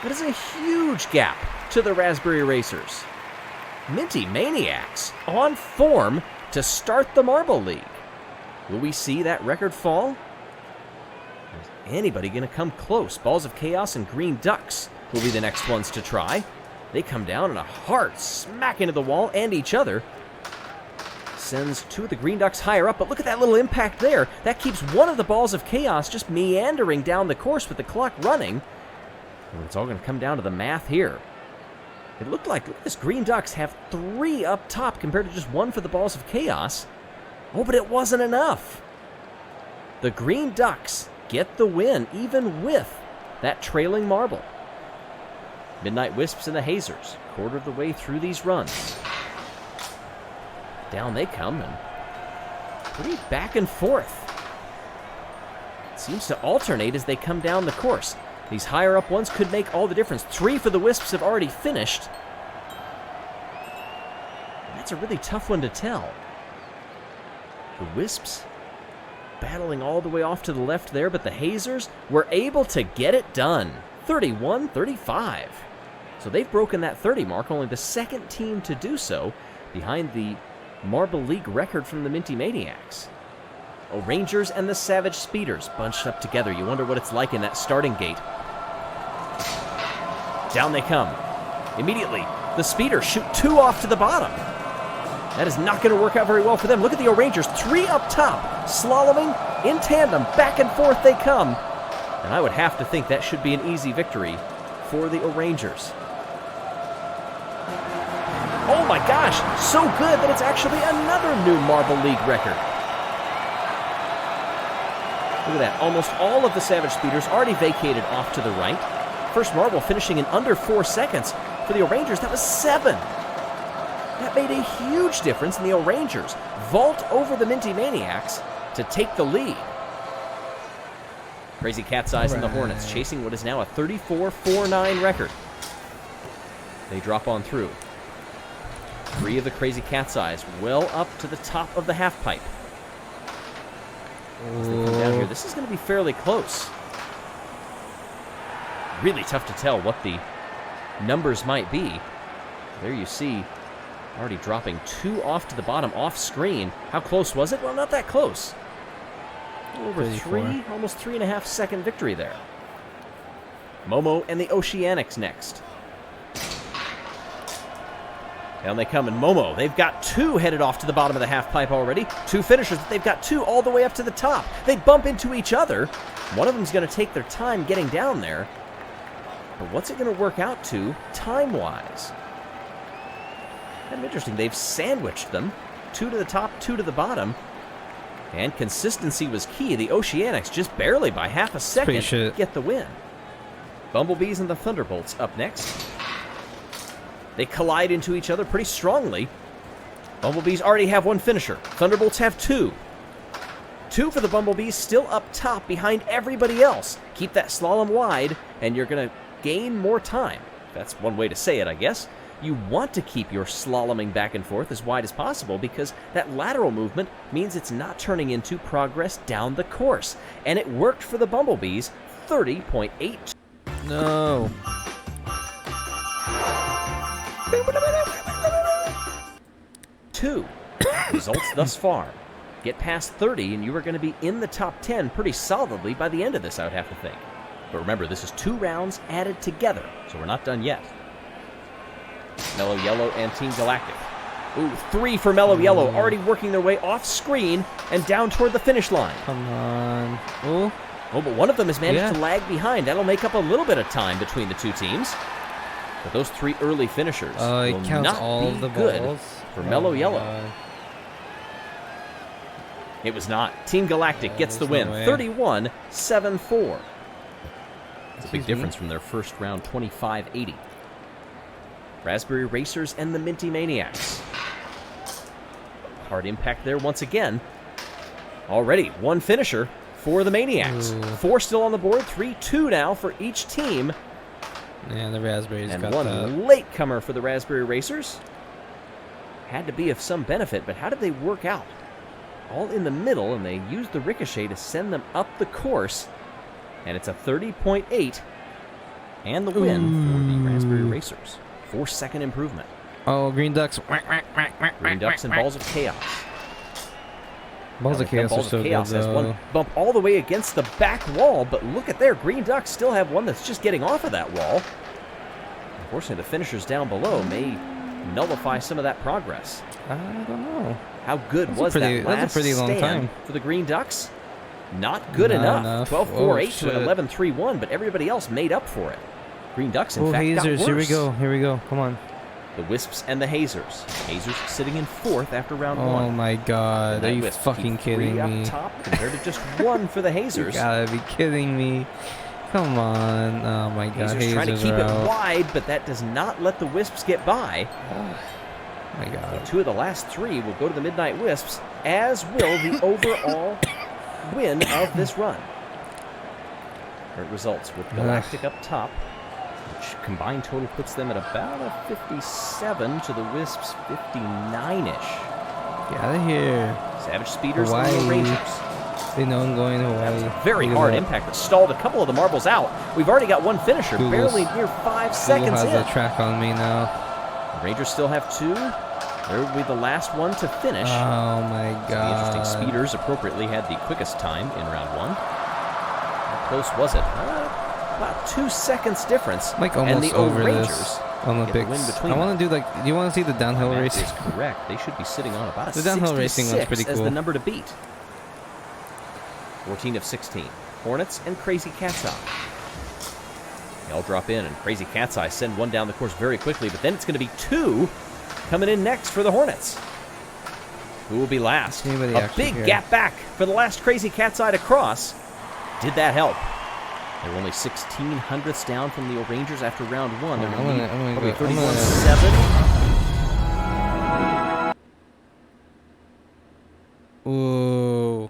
That is a huge gap to the Raspberry Racers. Minty Maniacs on form to start the Marble League. Will we see that record fall? Is anybody going to come close? Balls of Chaos and Green Ducks will be the next ones to try. They come down and a hard smack into the wall and each other. Sends two of the Green Ducks higher up, but look at that little impact there. That keeps one of the Balls of Chaos just meandering down the course with the clock running. And it's all going to come down to the math here. It looked like, look at this, Green Ducks have three up top compared to just one for the Balls of Chaos. Oh, but it wasn't enough. The Green Ducks get the win, even with that trailing marble. Midnight Wisps and the Hazers, quarter of the way through these runs. Down they come, and pretty back and forth. It seems to alternate as they come down the course. These higher up ones could make all the difference. 3 for the Wisps have already finished. That's a really tough one to tell. The Wisps battling all the way off to the left there, but the Hazers were able to get it done. 31-35. So they've broken that 30 mark, only the second team to do so, behind the Marble League record from the Minty Maniacs. O'Rangers and the Savage Speeders bunched up together. You wonder what it's like in that starting gate. Down they come. Immediately, the Speeders shoot 2 off to the bottom. That is not going to work out very well for them. Look at the O'Rangers, 3 up top, slaloming in tandem. Back and forth they come. And I would have to think that should be an easy victory for the O'Rangers. Oh my gosh, so good that it's actually another new Marble League record. Look at that, almost all of the Savage Speeders already vacated off to the right. First marble finishing in under 4 seconds. For the O'Rangers, that was 7. That made a huge difference, and the O'Rangers vault over the Minty Maniacs to take the lead. Crazy Cat's Eyes and the Hornets chasing what is now a 34-49 record. They drop on through. 3 of the Crazy Cat's Eyes well up to the top of the half pipe. As they come down here, this is going to be fairly close. Really tough to tell what the numbers might be. There you see, already dropping 2 off to the bottom, off screen. How close was it? Well, not that close. Over 3, almost 3.5 second victory there. Momo and the Oceanics next. Down they come, and Momo, they've got 2 headed off to the bottom of the half pipe already. 2 finishers, but they've got 2 all the way up to the top. They bump into each other. One of them's going to take their time getting down there. But what's it going to work out to time-wise? Kind of interesting. They've sandwiched them. 2 to the top, 2 to the bottom. And consistency was key. The Oceanics just barely by half a second get the win. Bumblebees and the Thunderbolts up next. They collide into each other pretty strongly. Bumblebees already have 1 finisher. Thunderbolts have 2. 2 for the Bumblebees, still up top behind everybody else. Keep that slalom wide, and you're going to gain more time. That's one way to say it, I guess. You want to keep your slaloming back and forth as wide as possible because that lateral movement means it's not turning into progress down the course. And it worked for the Bumblebees, 30.8. No. Two results thus far. Get past 30 and you are going to be in the top 10 pretty solidly by the end of this, I would have to think. But remember, this is 2 rounds added together, so we're not done yet. Mellow Yellow and Team Galactic. Ooh, 3 for Mellow Yellow, already working their way off screen and down toward the finish line. Come on. Ooh. Oh, but one of them has managed to lag behind. That'll make up a little bit of time between the 2 teams. But those 3 early finishers will not all be the good balls. for Mellow Yellow. God. It was not. Team Galactic gets the win, 31-7-4. It's a big difference from their first round, 25-80. Raspberry Racers and the Minty Maniacs. Hard impact there once again. Already 1 finisher for the Maniacs. Ooh. 4 still on the board, 3-2 now for each team. Yeah, the Raspberries and got 1 latecomer for the Raspberry Racers. Had to be of some benefit, but how did they work out? All in the middle, and they used the ricochet to send them up the course. And it's a 30.8, and the win for the Raspberry Racers. 4-second improvement. Oh, Green Ducks. Green Ducks and Balls of Chaos. Balls of Chaos are so good, has though. one bump all the way against the back wall, but look at there. Green Ducks still have one that's just getting off of that wall. Unfortunately, the finishers down below may nullify some of that progress. I don't know. How good was that last that's a pretty long stand time for the Green Ducks? Not good enough. 12-4-8 to an 11-3-1, but everybody else made up for it. Green Ducks, in fact, Hazers. got worse. Here we go. Here we go. Come on. The Wisps and the Hazers. Hazers sitting in 4th after round 1. Oh my God! Are you Wisp fucking kidding up me? Top compared to just 1 for the Hazers. You gotta be kidding me! Come on! Oh my God! Hazers trying to keep it out. wide, but that does not let the Wisps get by. Oh my God! 2 of the last 3 will go to the Midnight Wisps, as will the overall win of this run. Current results with Galactic up top, which combined total puts them at about a 57 to the Wisps 59-ish. Get out of here! Savage Speeders Hawaii. and the Rangers. They know I'm going to Hawaii. Very hard impact that stalled a couple of the marbles out. We've already got 1 finisher, barely near 5 seconds has in. the track on me now. The Rangers still have 2. There will be the last one to finish. Oh my God! The interesting Speeders appropriately had the quickest time in round 1. How close was it? About 2 seconds difference. Like almost and the over Rangers this Olympics. Win between I want to do like. Do you want to see the downhill that racing? is correct. They should be sitting on about a The downhill racing one's 66 pretty as cool. the number to beat. 14 of 16. Hornets and Crazy Cat's Eye. They all drop in, and Crazy Cat's Eye send 1 down the course very quickly, but then it's going to be 2 coming in next for the Hornets. Who will be last? A big gap back for the last Crazy Cat's Eye to cross. Did that help? They were only 16 hundredths down from the Rangers after round 1. They're going to be probably 31-7. Ooh.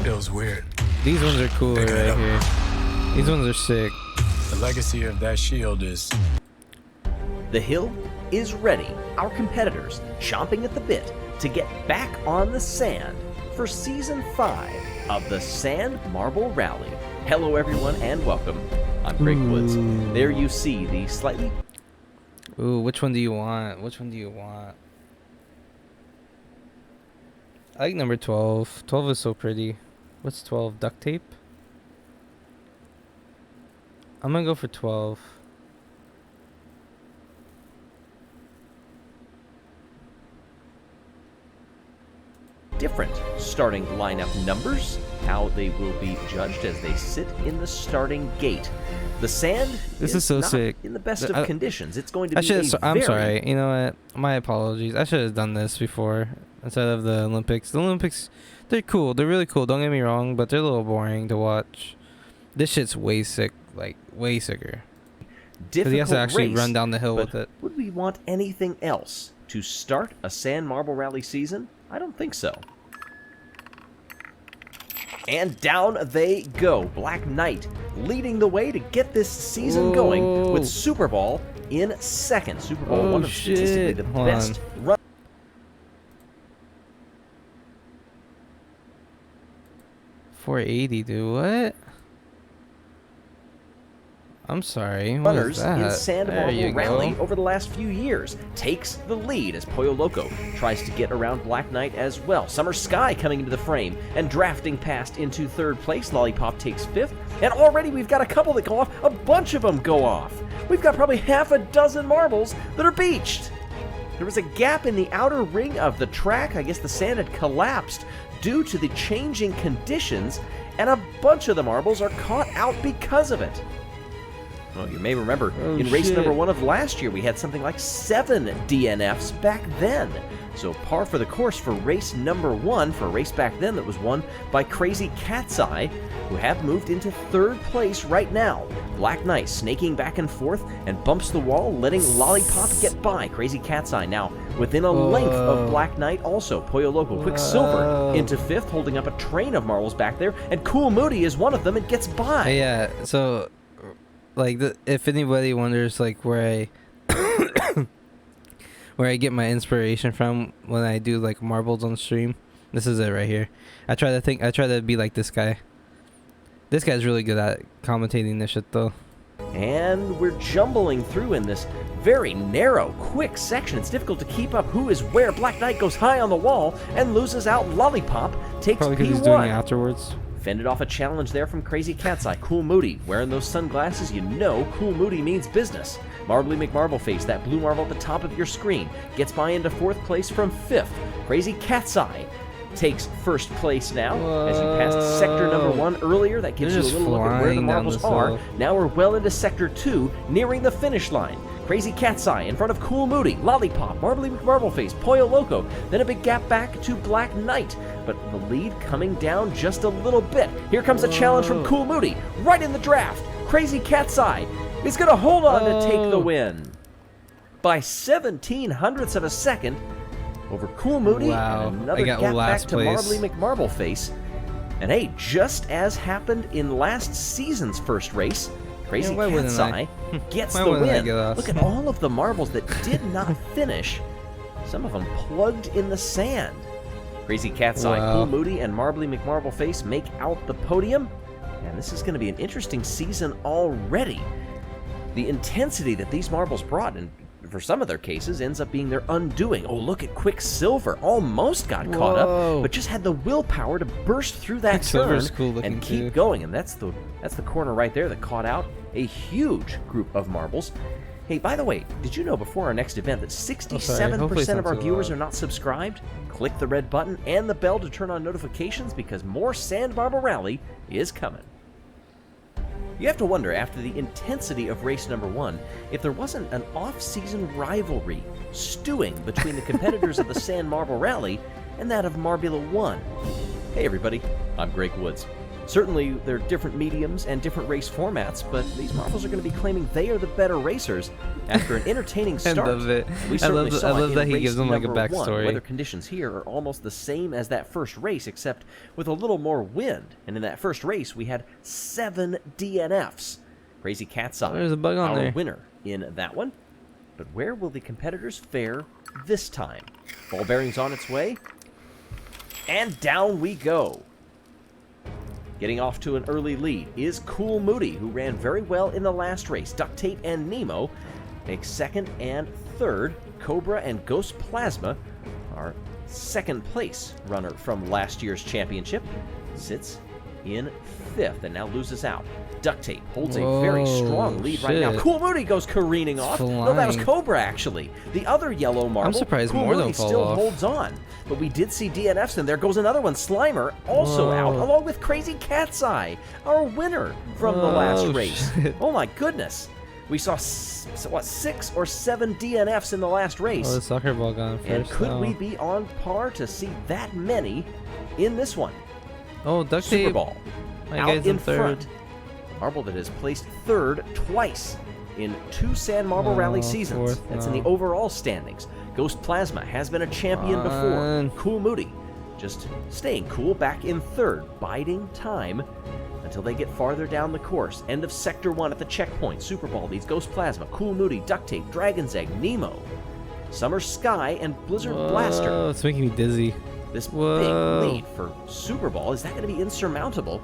Feels weird. These ones are cooler right here. These ones are sick. The legacy of that shield is... The hill is ready. Our competitors chomping at the bit to get back on the sand for Season 5 of the Sand Marble Rally. Hello, everyone, and welcome. I'm Craig Woods. There you see the slightly... Ooh, which one do you want? Which one do you want? I like number 12. 12 is so pretty. What's 12? Duct tape? I'm gonna go for 12. different starting lineup numbers, how they will be judged as they sit in the starting gate. The sand is so not sick. In the best of conditions. It's going to be I'm sorry. You know what? My apologies. I should have done this before instead of the Olympics. The Olympics, they're cool. They're really cool. Don't get me wrong, but they're a little boring to watch. This shit's way sick. Like, way sicker. Because he has to actually run down the hill with it. Would we want anything else to start a Sand Marble Rally season? I don't think so. And down they go. Black Knight leading the way to get this season going with Super Ball in second. Super Ball, one of statistically the best run. $480, dude. What? I'm sorry. What Runners is that? in Sand There you Marble Rally go. over the last few years takes the lead as Pollo Loco tries to get around Black Knight as well. Summer Sky coming into the frame and drafting past into third place. Lollipop takes fifth, and already we've got a couple that go off. A bunch of them go off. We've got probably half a dozen marbles that are beached. There was a gap in the outer ring of the track. I guess the sand had collapsed due to the changing conditions, and a bunch of the marbles are caught out because of it. Well, you may remember in race number 1 of last year, we had something like 7 DNFs back then. So par for the course for race number 1, for a race back then that was won by Crazy Cat's Eye, who have moved into third place right now. Black Knight snaking back and forth and bumps the wall, letting Lollipop get by. Crazy Cat's Eye now within a length of Black Knight also. Pollo Loco, Quicksilver into 5th, holding up a train of marbles back there, and Cool Moody is one of them and gets by. Yeah, so like if anybody wonders like where I get my inspiration from when I do like marbles on stream, this is it right here. I try to be like this guy. This guy's really good at commentating this shit though. And we're jumbling through in this very narrow, quick section. It's difficult to keep up who is where. Black Knight goes high on the wall and loses out. Lollipop takes Probably because P1. he's doing it afterwards. Fended off a challenge there from Crazy Cat's Eye. Cool Moody, wearing those sunglasses, you know Cool Moody means business. Marbly McMarbleface, that blue marble at the top of your screen, gets by into 4th place from 5th. Crazy Cat's Eye takes 1st place now. As you passed sector number 1 earlier, that gives you a little look at where the marbles are. Now we're well into sector 2, nearing the finish line. Crazy Cat's Eye in front of Cool Moody, Lollipop, Marbly McMarbleface, Pollo Loco, then a big gap back to Black Knight, but the lead coming down just a little bit. Here comes a challenge from Cool Moody, right in the draft. Crazy Cat's Eye is going to hold on to take the win by 0.17 of a second over Cool Moody, and another gap back to Marbly McMarbleface. And hey, just as happened in last season's first race, Crazy Cat's Eye gets the win. Look at all of the marbles that did not finish. Some of them plugged in the sand. Crazy Cat's Eye, Cool Moody, and Marbly McMarbleface make out the podium. And this is going to be an interesting season already. The intensity that these marbles brought, and for some of their cases, ends up being their undoing. Oh, look at Quicksilver. Almost got caught up, but just had the willpower to burst through that turn and keep going. And that's the corner right there that caught out a huge group of marbles. Hey, by the way, did you know before our next event that 67% of our viewers are not subscribed? Click the red button and the bell to turn on notifications because more Sand Marble Rally is coming. You have to wonder, after the intensity of race number 1, if there wasn't an off-season rivalry stewing between the competitors of the Sand Marble Rally and that of Marbula 1. Hey everybody, I'm Greg Woods. Certainly, there are different mediums and different race formats, but these marbles are going to be claiming they are the better racers after an entertaining start. I love it. We certainly saw I love that he gives them like a number backstory. 1. Weather conditions here are almost the same as that first race, except with a little more wind. And in that first race, we had 7 DNFs. Crazy Cat's Eye, there's a bug on our there. winner in that one. But where will the competitors fare this time? Ball bearings on its way, and down we go. Getting off to an early lead is Cool Moody, who ran very well in the last race. Duct Tape and Nemo make 2nd and 3rd. Cobra and Ghost Plasma are 2nd place runner from last year's championship. Sits in 5th and now loses out. Duct Tape holds a very strong lead right now. Cool Moody goes careening off. No, that was Cobra, actually. The other yellow marble, I'm surprised Cool more Moody don't fall still off. holds on. But we did see DNFs, and there goes another one. Slimer also out, along with Crazy Cat's Eye, our winner from the last race. Oh my goodness. We saw, 6 or 7 DNFs in the last race. Oh, the soccer ball gone first. And could we be on par to see that many in this one? Oh, Duct Tape. Super Ball My out guy's in third. front. A marble that has placed 3rd twice in 2 Sand Marble Rally seasons. That's in the overall standings. Ghost Plasma has been a champion before. Cool Moody just staying cool back in 3rd, biding time until they get farther down the course. End of Sector 1 at the checkpoint. Super Ball leads Ghost Plasma, Cool Moody, Duct Tape, Dragon's Egg, Nemo, Summer Sky, and Blizzard Blaster. Oh, it's making me dizzy. This Whoa. big lead for Super Ball, is that going to be insurmountable?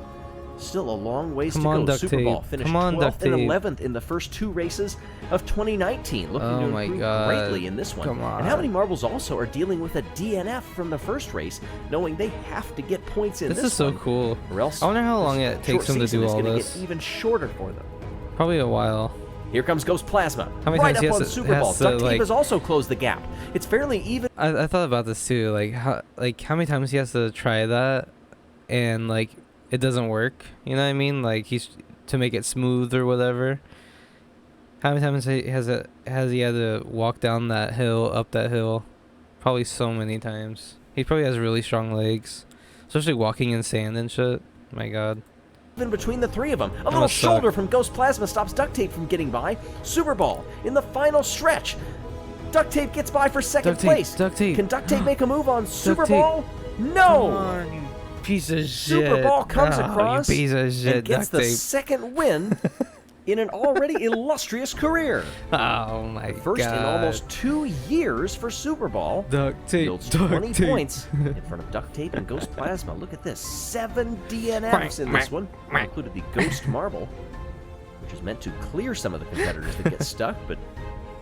Still a long ways Come to on, go. Duct Super Tape. Ball finished Come on, 12th Duct and Tape. 11th in the first 2 races of 2019. Looking Oh to my improve God. greatly in this one. Come on. And how many marbles also are dealing with a DNF from the first race, knowing they have to get points in This this is so one, cool. or else I wonder how long it short takes them to season do is all gonna this. get even shorter for them. Probably a while. Here comes Ghost Plasma. How many right times he up has on to- Super has Ball. to, Duct Tape like- has also closed the gap. It's fairly even. I thought about this too. Like how many times he has to try that, and like it doesn't work. You know what I mean? Like he's to make it smooth or whatever. How many times has he had to walk down that hill, up that hill? Probably so many times. He probably has really strong legs, especially walking in sand and shit. My God. Even between the 3 of them. A little must suck. shoulder from Ghost Plasma stops Duct Tape from getting by. Super Ball in the final stretch. Duct Tape gets by for second Duct Tape, place. Duct Tape. Can Duct Tape make a move on Super Tape. Ball? No! Come on, you piece of shit. Super Ball comes Oh, across you piece of shit, and gets Duct the Tape. second win in an already illustrious career. Oh my First God. in almost 2 years for Super Ball. Duct Tape. Yields Duct 20 Tape. points in front of Duct Tape and Ghost Plasma. Look at this. 7 DNFs in this one. That included the Ghost Marble, which is meant to clear some of the competitors that get stuck, but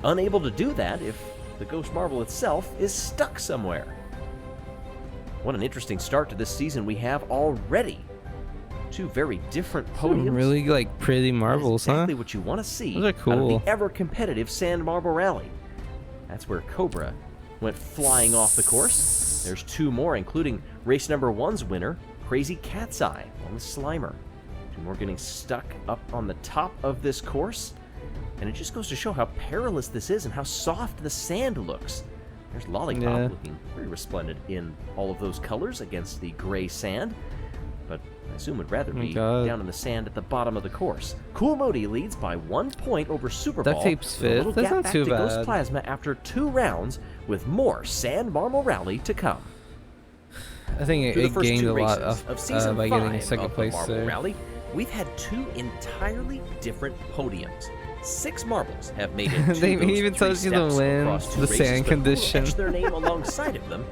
unable to do that if the Ghost Marble itself is stuck somewhere. What an interesting start to this season we have already. 2 very different Some podiums. really like pretty marbles, Exactly huh? what you want to see Those are out cool. of the ever-competitive Sand Marble Rally. That's where Cobra went flying off the course. There's 2 more, including race number 1's winner, Crazy Cat's Eye, on the Slimer. 2 more getting stuck up on the top of this course. And it just goes to show how perilous this is and how soft the sand looks. There's Lollipop Yeah. looking pretty resplendent in all of those colors against the gray sand. But I assume would rather Oh my be God. down in the sand at the bottom of the course. Cool Moody leads by 1 point over Super Duct Ball. Tape's with a little fifth. That's gap not back too to Ghost bad. Plasma after 2 rounds, with more Sand Marble Rally to come. I think Through the it first gained 2 a lot races of season by 5 getting second of place the Marble there. Rally, we've had 2 entirely different podiums. 6 marbles have made it to They those even 3 tells you the steps wind, across 2 the races, sand but who will condition. etch their name alongside of them.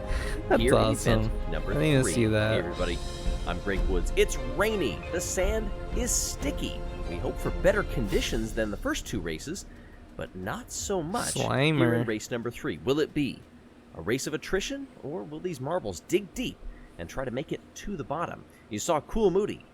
That's Here in awesome. event number I didn't even 3. see that. Hey everybody, I'm Greg Woods. It's rainy. The sand is sticky. We hope for better conditions than the first 2 races, but not so much here Slimer. in race number 3. Will it be a race of attrition, or will these marbles dig deep and try to make it to the bottom? You saw Cool Moody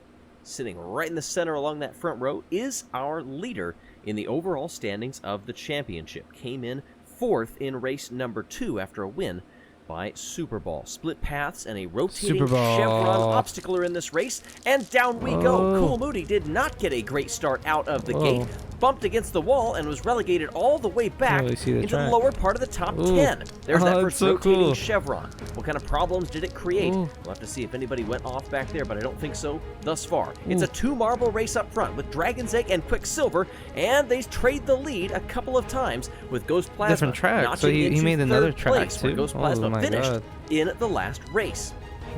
sitting right in the center along that front row, is our leader in the overall standings of the championship. Came in 4th in race number 2 after a win by Super Ball. Split paths and a rotating Super Ball. chevron obstacler in this race, and down we go. Oh. Cool Moody did not get a great start out of the Whoa. gate, bumped against the wall, and was relegated all the way back Oh, I see the into the track. lower part of the top Ooh. 10. There's Oh, that that's first so rotating cool. chevron. What kind of problems did it create? Ooh. We'll have to see if anybody went off back there, but I don't think so thus far. It's Ooh. a 2 marble race up front with Dragon's Egg and Quicksilver, and they trade the lead a couple of times with Ghost Plasma. Different track, so notching he into made another 3rd track, place, where too. Ghost Oh Plasma my finished God. in the last race.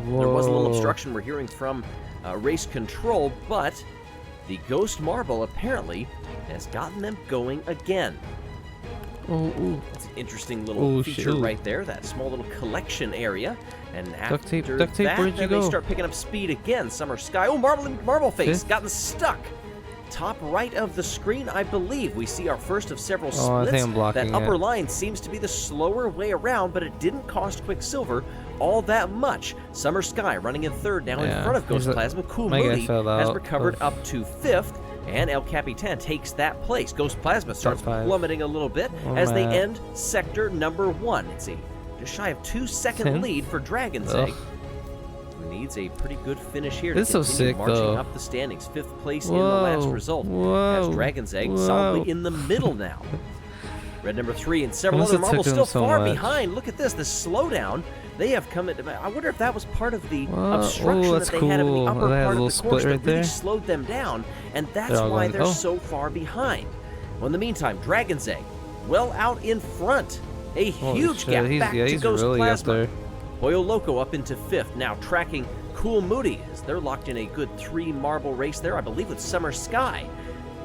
There was a little Whoa. obstruction we're hearing from race control, but the Ghost Marble apparently has gotten them going again. Oh, ooh. It's an interesting little Oh, feature shoot. right there, that small little collection area. And after Duct tape, duct tape, that, where'd you then go? they start picking up speed again. Summer Sky. Oh, Marble Face Fifth? gotten stuck. Top right of the screen, I believe, we see our first of several splits. Oh, I think I'm blocking that upper it. line seems to be the slower way around, but it didn't cost Quicksilver all that much. Summer Sky running in 3rd now in Yeah, front of Ghost he's a- Plasma. Cool my guy Moody fell has out recovered of- up to 5th, and El Capitan takes that place. Ghost Plasma starts Top 5. plummeting a little bit Where as am they I at? end sector number 1. It's a just shy of 2-second 10th? lead for Dragon's Ugh. Egg. Who needs a pretty good finish here This is to so continue sick, marching though. up the standings. 5th place in the last Whoa, result. As whoa, Dragon's Egg whoa. solidly in the middle now. Red number 3 and several Unless other it took marbles them still so far much. behind. Look at this, the slowdown. They have come in. I wonder if that was part of the Whoa, obstruction oh, that that's they had in the cool. upper They had a part of little the split course that right really there. slowed them down, and that's They're all why going- they're oh. so far behind. Well, in the meantime, Dragon's Egg, well out in front. A Holy huge shit, gap he's- back yeah, to he's Ghost really up Plasma. there. Pollo Loco up into 5th, now tracking Cool Moody, as they're locked in a good 3 marble race there, I believe with Summer Sky.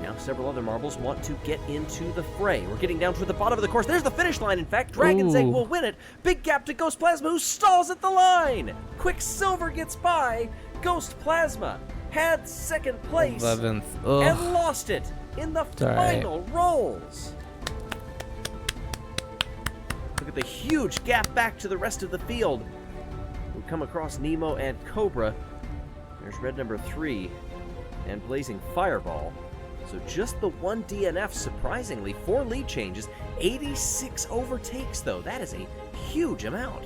Now several other marbles want to get into the fray. We're getting down toward the bottom of the course. There's the finish line, in fact. Dragon's Egg will win it. Big gap to Ghost Plasma, who stalls at the line. Quicksilver gets by. Ghost Plasma had second place 11th. and lost it in the final rolls. Look at the huge gap back to the rest of the field. We come across Nemo and Cobra. There's red number 3 and Blazing Fireball. So just the one DNF, surprisingly, 4 lead changes, 86 overtakes, though. That is a huge amount.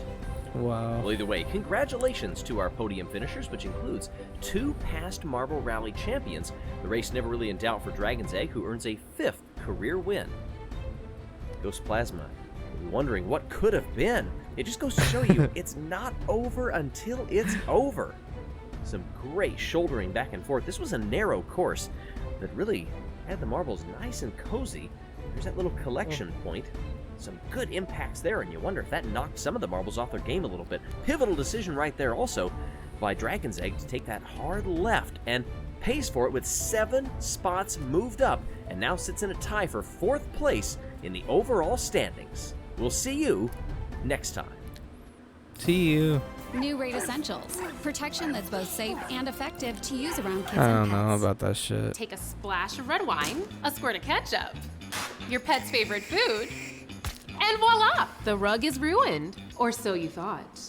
Wow. Well, either way, congratulations to our podium finishers, which includes 2 past Marble Rally champions. The race never really in doubt for Dragon's Egg, who earns a 5th career win. Ghost Plasma, wondering what could have been. It just goes to show you, it's not over until it's over. Some great shouldering back and forth. This was a narrow course that really had the marbles nice and cozy. There's that little collection point. Some good impacts there, and you wonder if that knocked some of the marbles off their game a little bit. Pivotal decision right there also by Dragon's Egg to take that hard left, and pays for it with 7 spots moved up, and now sits in a tie for 4th place in the overall standings. We'll see you next time. See you. New Raid Essentials. Protection that's both safe and effective to use around kids I and don't know pets. about that shit. Take a splash of red wine, a squirt of ketchup, your pet's favorite food, and voila! The rug is ruined. Or so you thought.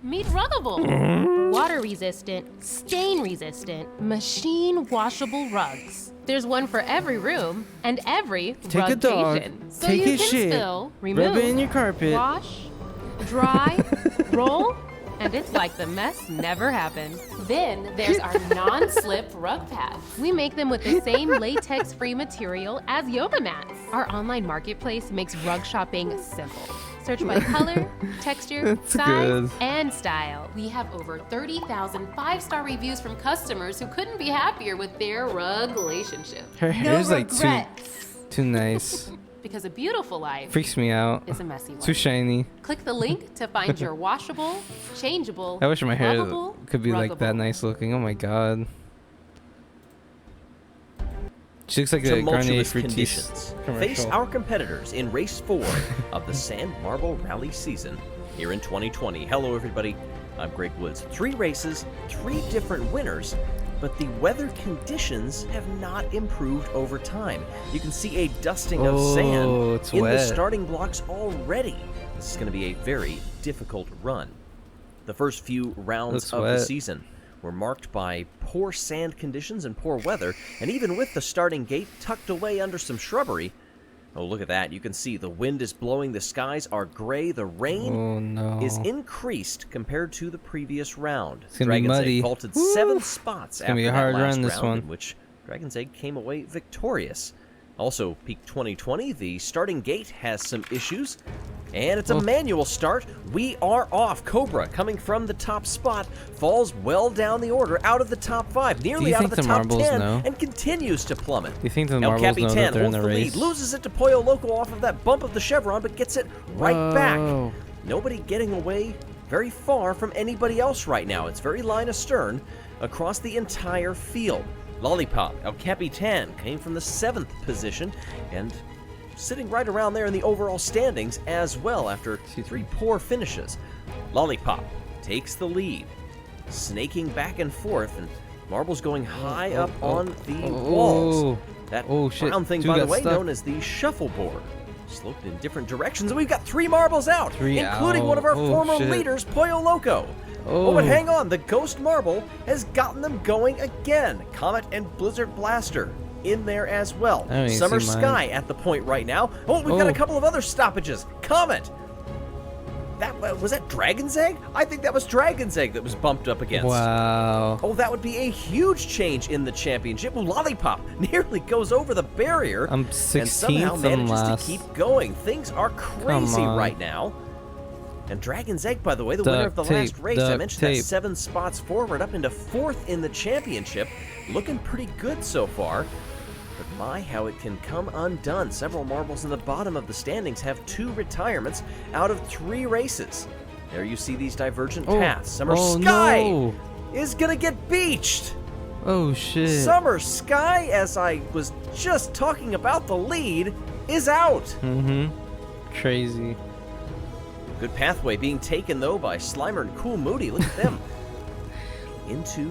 Meet Ruggable. Water resistant, stain resistant, machine washable rugs. There's one for every room and every Take a dog, rugcation. So take you his can shit, spill, remove, rub it in your carpet. wash, dry, roll, and it's like the mess never happened. Then there's our non-slip rug pads. We make them with the same latex-free material as yoga mats. Our online marketplace makes rug shopping simple. Search by color, texture, That's size, good. and style. We have over 30,000 5-star reviews from customers who couldn't be happier with their rug relationship. Her hair's like too nice. Because a beautiful life Freaks me out. is a messy one. Too shiny. Click the link to find your washable, changeable, I wish my hair lovable, could be like that ruggable. nice looking. Oh my god. She looks like a Garnier Tumultuous Fructis conditions commercial. face our competitors in race 4 of the Sand Marble Rally season here in 2020. Hello everybody, I'm Greg Woods. 3 races, 3 different winners, but the weather conditions have not improved over time. You can see a dusting of sand it's in the wet. starting blocks already. This is going to be a very difficult run. The first few rounds Looks of the wet. season were marked by poor sand conditions and poor weather, and even with the starting gate tucked away under some shrubbery, oh, look at that. You can see the wind is blowing, the skies are gray, the rain is increased compared to the previous round. It's gonna be Dragon's muddy. Egg vaulted Woo! 7 spots It's gonna after be a that hard last run, this round, one. in which Dragon's Egg came away victorious. Also, Peak 2020, the starting gate has some issues, and it's a manual start. We are off. Cobra, coming from the top spot, falls well down the order, out of the top 5, nearly you out of think the the top marbles 10, know? and continues to plummet. Do you think the El marbles know that Capitan they're in holds the the lead, race? loses it to Pollo Loco off of that bump of the chevron, but gets it right back. Whoa. Nobody getting away very far from anybody else right now. It's very line astern across the entire field. Lollipop, El Capitan, came from the 7th position and sitting right around there in the overall standings as well after 3 poor finishes. Lollipop takes the lead, snaking back and forth, and marbles going high up on the walls. That shit. round thing, Dude by the got way, stuck. known as the shuffleboard. Sloped in different directions, and we've got 3 marbles out, 3 including out. one of our Oh, former shit. leaders, Pollo Loco. Oh, but Oh. hang on, the Ghost Marble has gotten them going again. Comet and Blizzard Blaster in there as well. I don't even Summer see mine. Sky at the point right now. Oh, we've got a Oh. couple of other stoppages. Comet! That was that Dragon's Egg? I think that was Dragon's Egg that was bumped up against. Wow. Oh, that would be a huge change in the championship. Well, Lollipop nearly goes over the barrier. I'm and somehow 16th and manages last. to keep going. Things are crazy on. right now. And Dragon's Egg, by the way, the Duct winner of the last tape, race, I duct mentioned tape. that 7 spots forward, up into 4th in the championship. Looking pretty good so far. But my, how it can come undone. Several marbles in the bottom of the standings have 2 retirements out of 3 races. There you see these divergent Oh. paths. Summer Oh, Sky no. is gonna get beached. Oh shit. Summer Sky, as I was just talking about the lead, is out. Mm-hmm. Crazy. Good pathway being taken, though, by Slimer and Cool Moody. Look at them. Into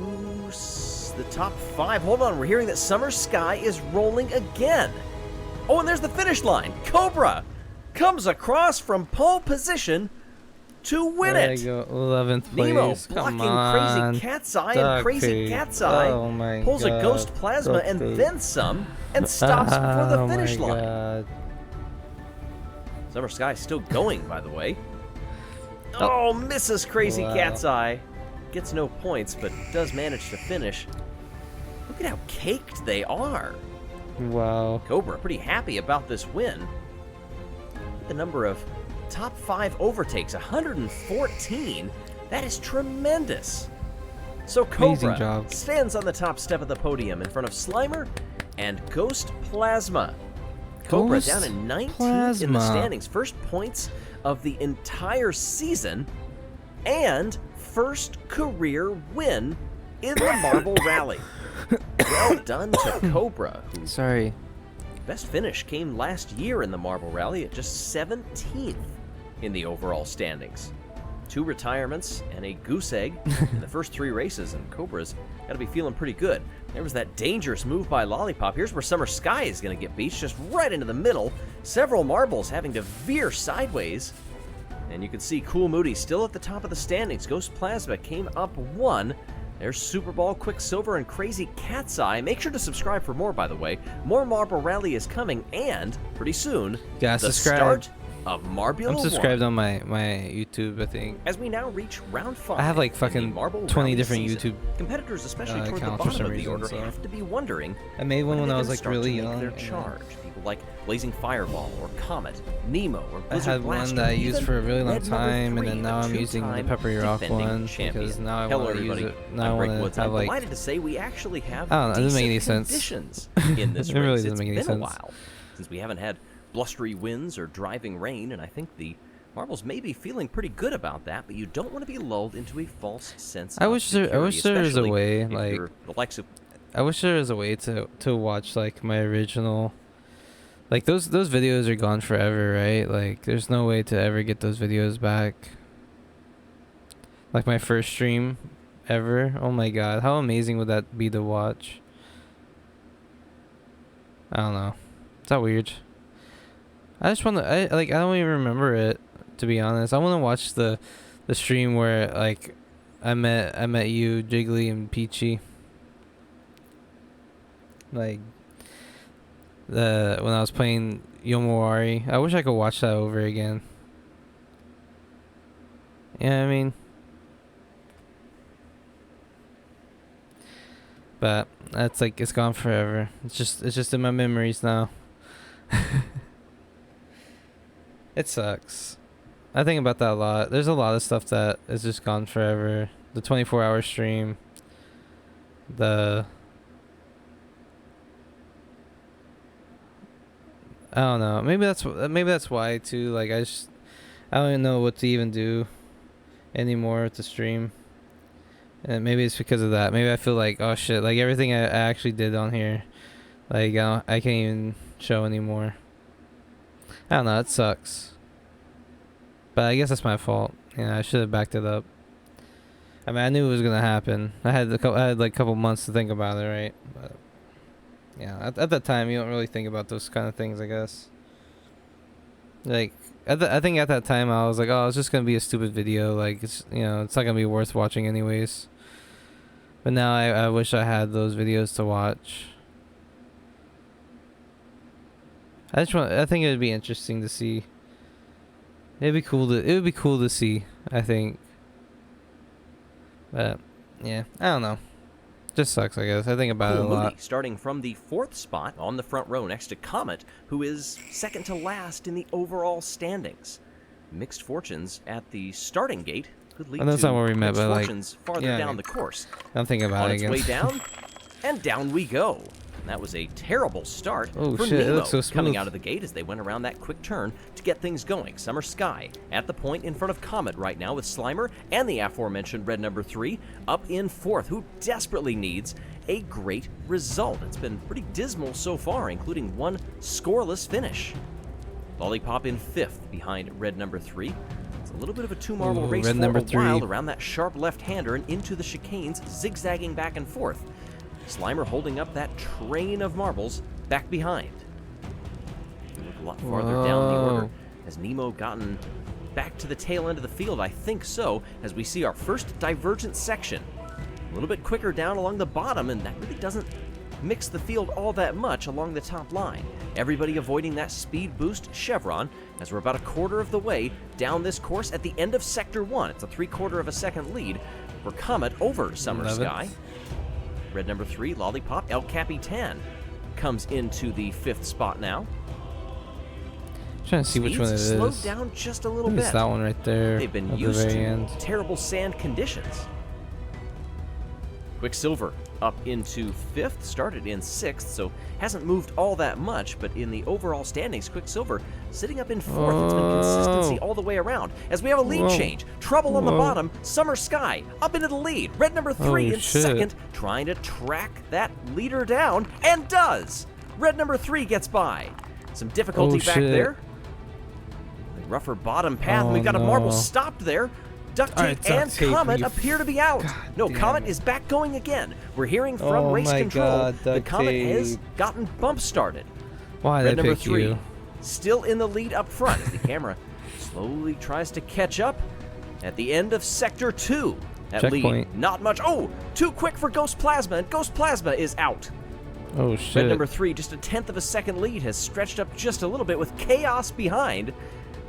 the top 5. Hold on, we're hearing that Summer Sky is rolling again. Oh, and there's the finish line. Cobra comes across from pole position to win There it. you go. 11th place. Nemo Come blocking on. Crazy Cat's Eye, and Duck Crazy tape. Cat's Eye Oh my pulls god. a Ghost Plasma Duck and tape. then some and stops before the finish Oh my line. god. Summer Sky still going, by the way. Oh. Oh, misses Crazy Wow. Cat's Eye. Gets no points, but does manage to finish. Look at how caked they are. Wow. Cobra pretty happy about this win. The number of top 5 overtakes, 114. That is tremendous. So Amazing Cobra job. stands on the top step of the podium in front of Slimer and Ghost Plasma. Cobra Ghost down in 19th in the Plasma. standings. First points of the entire season and first career win in the Marble Rally. Well done to Cobra, who Sorry. best finish came last year in the Marble Rally at just 17th in the overall standings. 2 retirements and a goose egg in the first 3 races, and Cobra's got to be feeling pretty good. There was that dangerous move by Lollipop. Here's where Summer Sky is going to get beached, just right into the middle. Several marbles having to veer sideways. And you can see Cool Moody still at the top of the standings. Ghost Plasma came up 1. There's Super Ball, Quicksilver, and Crazy Cat's Eye. Make sure to subscribe for more, by the way. More Marble Rally is coming, and pretty soon, Gotta the subscribe. start of Marbula I'm subscribed 1. on my YouTube, I think. As we now reach round 5, I have like in the fucking Marble 20 Rally different season, YouTube competitors, especially toward the accounts for bottom some of the reason, order, so. have to be wondering. I made one when when are I they was gonna like start to really make young. Their and charge. People like Blazing Fireball or Comet, Nemo or I Blizzard had Blaster, one that I used even for a really long Red Number time, and 3, then now a I'm using the two-time Peppery Rock defending one champion. because now I Hello, want to use everybody. it. Now I I'm Rick want Woods. to have I'm like. delighted to say we actually have I don't know. It doesn't make any decent sense. conditions in this It race. really doesn't It's make any been sense. a while since we haven't had blustery winds or driving rain, and I think the Marbles may be feeling pretty good about that, but you don't want to be lulled into a false sense I of wish there was a security, way, especially if like you're the likes of I wish there was a way to watch like my original. Like those videos are gone forever, right? Like there's no way to ever get those videos back. Like my first stream ever. Oh my god, how amazing would that be to watch? I don't know. Is that weird? I just want to I don't even remember it, to be honest. I want to watch the stream where like I met you, Jiggly, and Peachy. Like when I was playing Yomawari. I wish I could watch that over again. Yeah, I mean, but that's like it's gone forever. It's just in my memories now. It sucks. I think about that a lot. There's a lot of stuff that is just gone forever. The 24-hour stream. I don't know. Maybe that's why too. Like I don't even know what to even do anymore with the stream. And maybe it's because of that. Maybe I feel like, oh shit, like everything I actually did on here, like I can't even show anymore. I don't know. It sucks. But I guess that's my fault. You know, I should have backed it up. I mean, I knew it was gonna happen. I had like a couple months to think about it, right? But yeah, at that time, you don't really think about those kind of things, I guess. Like, I think at that time, I was like, oh, it's just gonna be a stupid video. Like, it's it's not gonna be worth watching anyways. But now I wish I had those videos to watch. I think it would be interesting to see. It would be cool to see, I think. But yeah, I don't know. Just sucks, I guess. I think about it a lot. Moody, starting from the 4th spot on the front row next to Comet, who is second to last in the overall standings. Mixed fortunes at the starting gate could lead I know that's to not where we met, mixed but like, fortunes farther yeah, down the course. I'm thinking about On it its again. way down, and down we go. And that was a terrible start Oh, for shit, it Nemo looks so coming smooth. out of the gate as they went around that quick turn to get things going. Summer Sky at the point in front of Comet right now with Slimer and the aforementioned red number 3 up in 4th, who desperately needs a great result. It's been pretty dismal so far, including one scoreless finish. Lollipop in 5th behind red number 3. It's a little bit of a two-marble race red for number a while 3. around that sharp left-hander and into the chicanes, zigzagging back and forth. Slimer holding up that train of marbles back behind. Look a lot farther down the order. Has Nemo gotten back to the tail end of the field? I think so, as we see our first divergent section. A little bit quicker down along the bottom, and that really doesn't mix the field all that much along the top line. Everybody avoiding that speed boost chevron as we're about a quarter of the way down this course at the end of Sector 1. It's a 3/4 of a second lead for Comet over Summer Sky. Red number 3, Lollipop, El Capitan comes into the 5th spot now. Trying to see which one it is. Slowed down just a little It's bit. that one right there. They've been at the used very to end. terrible sand conditions. Quicksilver up into 5th, started in 6th, so hasn't moved all that much, but in the overall standings, Quicksilver sitting up in 4th. It's been consistency all the way around. As we have a lead change, trouble on the bottom, Summer Sky up into the lead. Red number 3 in shit. 2nd, trying to track that leader down, and does! Red number 3 gets by. Some difficulty back shit. there. The rougher bottom path, and we've got a marble stopped there. Duct All Tape right, Duct and Tape, Comet you appear to be out. No, damn Comet it. is back going again. We're hearing from Oh Race my Control. God, The Duct Comet has Tape. gotten bump started. Why Red did I number pick 3 you? still in the lead up front as the camera slowly tries to catch up at the end of Sector 2. That lead, Checkpoint. not much. Oh, too quick for Ghost Plasma, and Ghost Plasma is out. Oh shit. Red number 3, just a 1/10 of a second lead, has stretched up just a little bit with Chaos behind.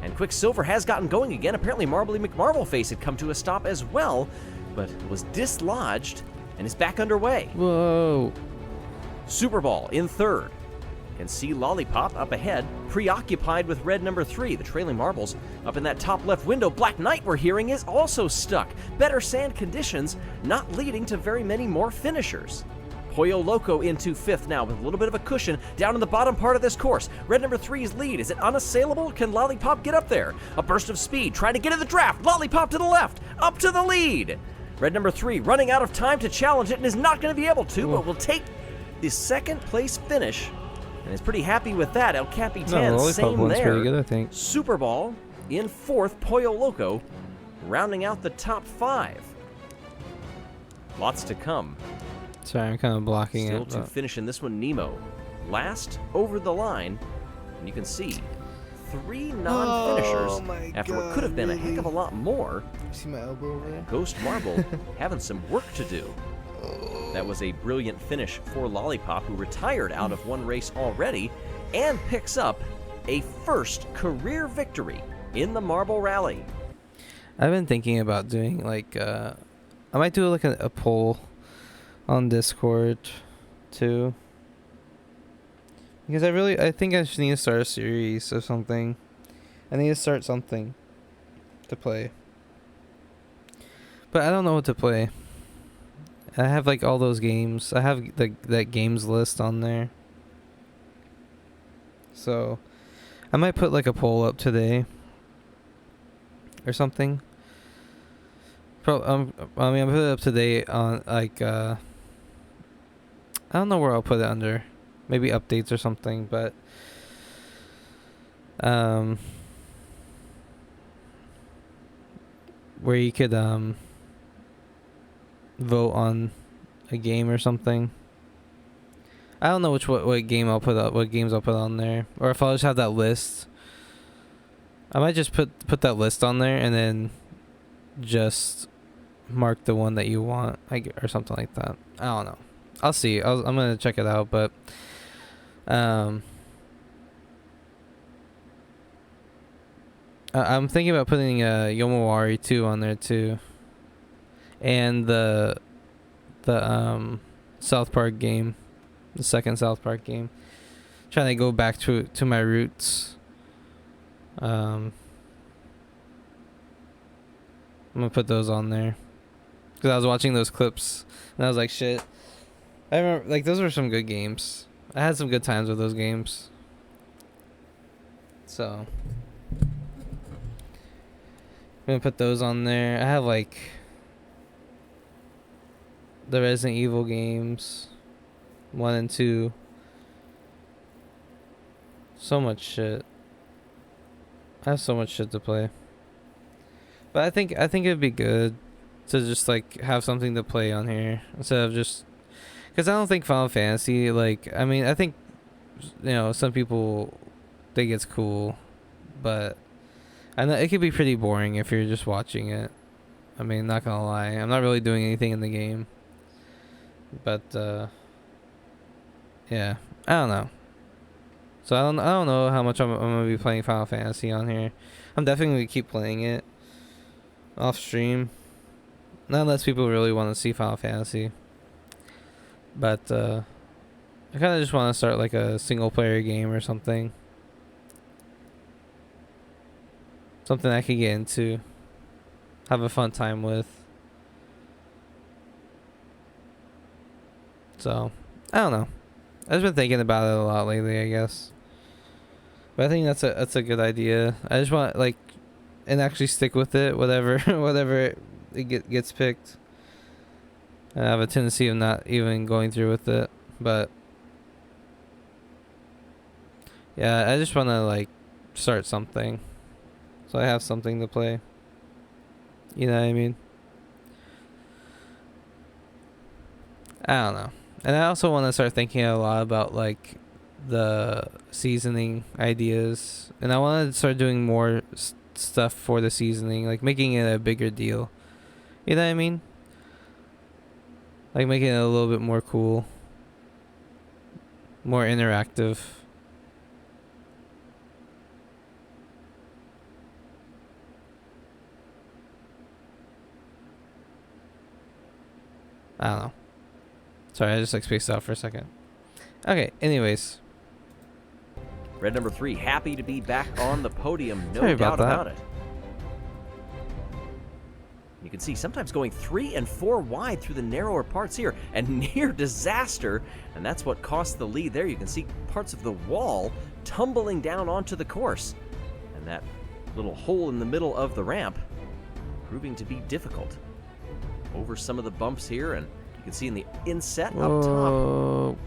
And Quicksilver has gotten going again. Apparently Marbly McMarvelface had come to a stop as well, but was dislodged and is back underway. Whoa. Superball in 3rd. Can see Lollipop up ahead, preoccupied with red number 3. The trailing marbles up in that top left window. Black Knight, we're hearing, is also stuck. Better sand conditions, not leading to very many more finishers. Pollo Loco into 5th now with a little bit of a cushion down in the bottom part of this course. Red number 3's lead, is it unassailable? Can Lollipop get up there? A burst of speed, trying to get in the draft. Lollipop to the left, up to the lead. Red number 3 running out of time to challenge it and is not going to be able to, but will take the 2nd place finish. And is pretty happy with that. El Capitan, Lollipop same one's there. pretty good, I think. Superball in 4th, Pollo Loco rounding out the top 5. Lots to come. Sorry, I'm kind of blocking Still it. to but- finish in this one, Nemo. Last over the line, and you can see 3 non-finishers after what could have been a heck of a lot more. See my elbow over there? Ghost Marble having some work to do. That was a brilliant finish for Lollipop, who retired out of one race already and picks up a first career victory in the Marble Rally. I've been thinking about doing like I might do like a poll on Discord too, because I think I just need to start a series or something. I need to start something to play, but I don't know what to play. I have like all those games. I have that games list on there, so I might put like a poll up today or something. I mean, I put it up today on like I don't know where I'll put it under, maybe updates or something, but where you could vote on a game or something. I don't know what game I'll put up, what games I'll put on there, or if I'll just have that list. I might just put that list on there and then just mark the one that you want, or something like that. I don't know. I'll see. I'm gonna check it out, but I'm thinking about putting Yomawari 2 on there too, and the South Park game, the second South Park game. Trying to go back to my roots. I'm gonna put those on there because I was watching those clips and I was like, shit, I remember, like, those were some good games. I had some good times with those games. So, I'm gonna put those on there. I have, like, the Resident Evil games, 1 and 2. So much shit. I have so much shit to play. But I think it'd be good to just, like, have something to play on here instead of just, because I don't think Final Fantasy, like, I mean, I think, you know, some people think it's cool, but I know it could be pretty boring if you're just watching it. I mean, not gonna lie, I'm not really doing anything in the game, but yeah, I don't know. So I don't know how much I'm gonna be playing Final Fantasy on here. I'm definitely gonna keep playing it off stream, not unless people really want to see Final Fantasy. But I kind of just want to start like a single player game or something. Something I could get into, have a fun time with. So, I don't know. I've been thinking about it a lot lately, I guess. But I think that's a good idea. I just want, like, and actually stick with it, whatever it gets picked. I have a tendency of not even going through with it, but yeah, I just want to, like, start something, so I have something to play. You know what I mean? I don't know. And I also want to start thinking a lot about, like, the seasoning ideas, and I want to start doing more stuff for the seasoning, like making it a bigger deal. You know what I mean? Like making it a little bit more cool, more interactive. I don't know. Sorry, I just like spaced out for a second. Okay, anyways. Red number 3, happy to be back on the podium, no Sorry doubt about about it. You can see sometimes going 3 and 4 wide through the narrower parts here, and near disaster, and that's what cost the lead there. You can see parts of the wall tumbling down onto the course, and that little hole in the middle of the ramp proving to be difficult. Over some of the bumps here, and you can see in the inset up top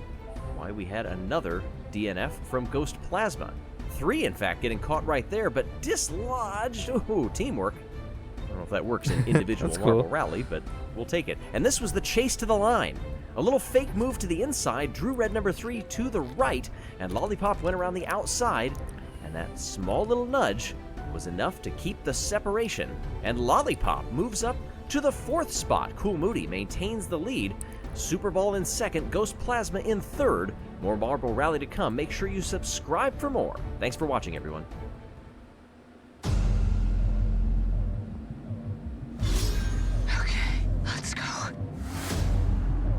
why we had another DNF from Ghost Plasma. 3, in fact, getting caught right there, but dislodged. Ooh, teamwork. I don't know if that works in individual Marble Rally, but we'll take it. And this was the chase to the line. A little fake move to the inside drew red number 3 to the right, and Lollipop went around the outside, and that small little nudge was enough to keep the separation. And Lollipop moves up to the 4th spot. Cool Moody maintains the lead. Super Ball in 2nd, Ghost Plasma in 3rd. More Marble Rally to come. Make sure you subscribe for more. Thanks for watching, everyone. Okay, let's go.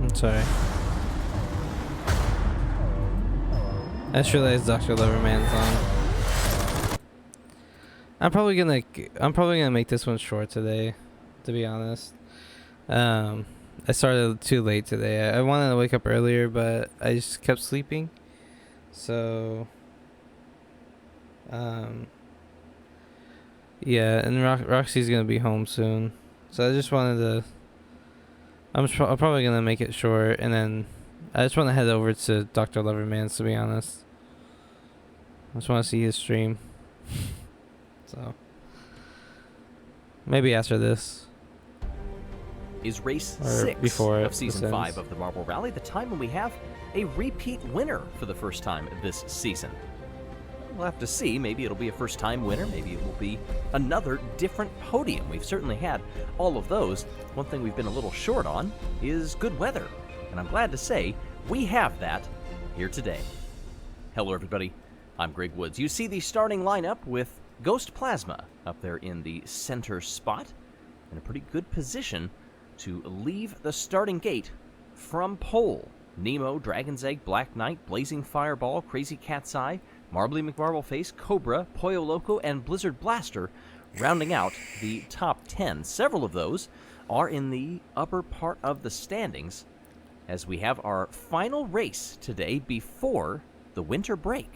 I'm sorry. I just realized Dr. Loverman's on. I'm probably gonna make this one short today, to be honest. I started too late today. I wanted to wake up earlier, but I just kept sleeping. So, yeah, and Roxy's gonna be home soon. So I just wanted to. I'm probably gonna make it short, and then I just want to head over to Dr. Loverman's, to be honest. I just want to see his stream. So maybe after this. Is race Or 6 before of Season this 5 ends. of the Marble Rally, the time when we have a repeat winner for the first time this season. We'll have to see. Maybe it'll be a first-time winner. Maybe it will be another different podium. We've certainly had all of those. One thing we've been a little short on is good weather, and I'm glad to say we have that here today. Hello, everybody. I'm Greg Woods. You see the starting lineup with Ghost Plasma up there in the center spot, in a pretty good position to leave the starting gate from pole. Nemo, Dragon's Egg, Black Knight, Blazing Fireball, Crazy Cat's Eye, Marbly McMarbleface, Cobra, Pollo Loco, and Blizzard Blaster rounding out the top 10. Several of those are in the upper part of the standings, as we have our final race today before the winter break.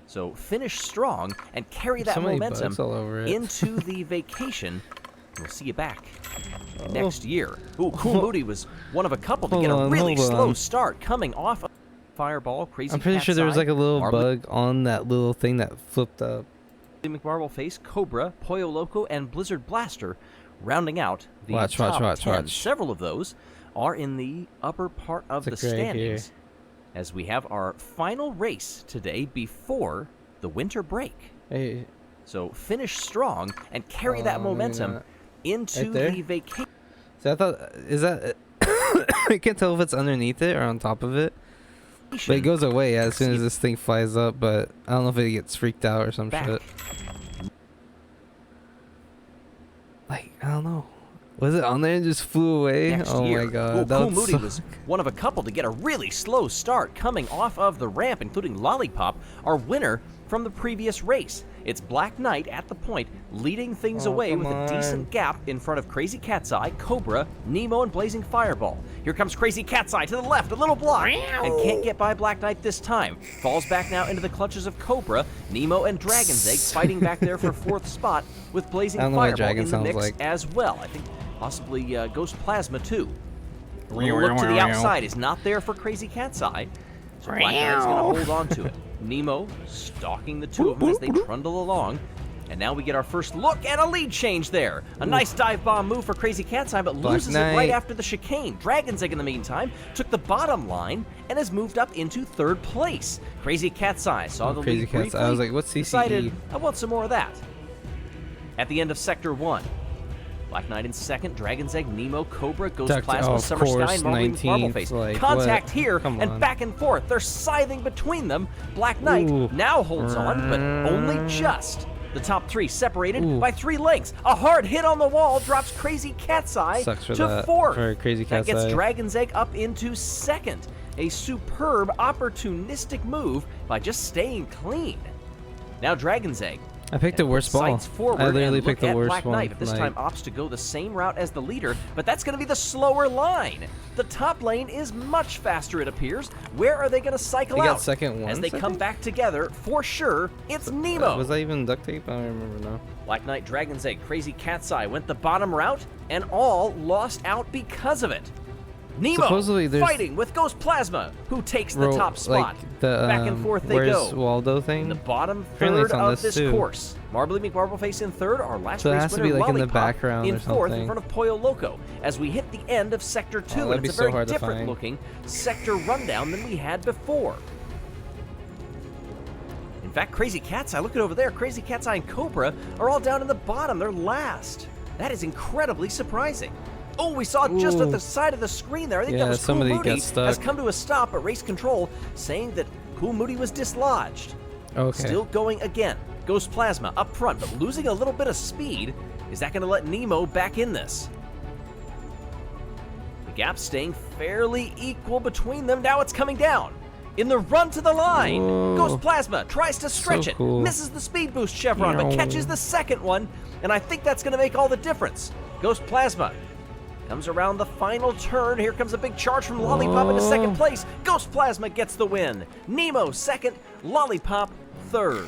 So finish strong and carry that So many momentum bugs all over it. into the vacation. We'll see you back next year. Ooh, Cool Moody was one of a couple to get a really slow start coming off of Fireball, Crazy I'm pretty Cat's sure there was Eye, like a little Marble bug on that little thing that flipped up. McMarble Face, Cobra, Pollo Loco, and Blizzard Blaster rounding out the Watch, top watch, 10. watch. Several of those are in the upper part of the It's a gray standings as we have our final race today before the winter break. Hey. So finish strong and carry that momentum into Right there? the vacation. So I thought, is that? I can't tell if it's underneath it or on top of it. But it goes away as soon as this thing flies up. But I don't know if it gets freaked out or some shit. Like, I don't know. Was it on there and just flew away? Next Oh year. my god. Ooh, that Cool would Moody suck. was one of a couple to get a really slow start coming off of the ramp, including Lollipop, our winner from the previous race. It's Black Knight at the point, leading things away with a decent gap in front of Crazy Cat's Eye, Cobra, Nemo, and Blazing Fireball. Here comes Crazy Cat's Eye to the left, a little block, and can't get by Black Knight this time. Falls back now into the clutches of Cobra, Nemo, and Dragon's Egg fighting back there for fourth spot with Blazing I don't know what Fireball Dragon in the sounds mix like. as well. I think possibly Ghost Plasma too. A little look to the outside is not there for Crazy Cat's Eye, so Black Knight's going to hold on to it. Nemo stalking the two of them as they trundle along. And now we get our first look at a lead change there. A nice dive bomb move for Crazy Cat's Eye, but Black loses it right Knight. after the chicane. Dragon's Egg, in the meantime, took the bottom line and has moved up into third place. Crazy Cat's Eye saw the Crazy lead Cat's briefly, Eye. I was like, what's CCE? decided, I want some more of that. At the end of Sector 1, Black Knight in second, Dragon's Egg, Nemo, Cobra, Ghost Plasma, of Summer Sky, course, and Marble 19th, Face. like, Contact what? here Come and on. back and forth. They're scything between them. Black Knight Ooh. now holds on, but only just. The top three separated Ooh. by 3 lengths. A hard hit on the wall drops Crazy Cat's Eye Sucks for to that, fourth. for Crazy That Cat's gets Eye. Dragon's Egg up into second. A superb opportunistic move by just staying clean. Now Dragon's Egg. I picked the worst ball. Sights forward I literally and picked look the at worst Black one. Knight, but this Like, time opts to go the same route as the leader, but that's going to be the slower line. The top lane is much faster, it appears. Where are they going to cycle They got out? second As once, they I come think? back together, for sure, it's Nemo. was that even duct tape? I don't remember now. Black Knight, Dragon's Egg, Crazy Cat's Eye went the bottom route, and all lost out because of it. Nemo Supposedly there's- fighting with Ghost Plasma, who takes the Ro- top spot. Like the, Back and forth they where's go. Waldo thing? The bottom Apparently third it's on of this too. course. Marbly McMarbleface in third, our last So it race has to winner, be, like, in the Lollipop, background in or fourth in something. front of Pollo Loco as we hit the end of Sector 2. that'd And be it's a so very hard to different find. looking sector rundown than we had before. In fact, Crazy Cat's Eye, look at over there. Crazy Cat's Eye and Cobra are all down in the bottom. They're last. That is incredibly surprising. Oh, we saw it just at Ooh. the side of the screen there. I think Yeah, that was Cool somebody Moody got stuck. has come to a stop at race control, saying that Cool Moody was dislodged. Okay. Still going again. Ghost Plasma up front, but losing a little bit of speed. Is that going to let Nemo back in this? The gap staying fairly equal between them. Now it's coming down. In the run to the line, Whoa. Ghost Plasma tries to stretch So it, cool. misses the speed boost chevron, but Meow. catches the second one, and I think that's going to make all the difference. Ghost Plasma comes around the final turn. Here comes a big charge from Lollipop into second Whoa. place. Ghost Plasma gets the win. Nemo second, Lollipop third.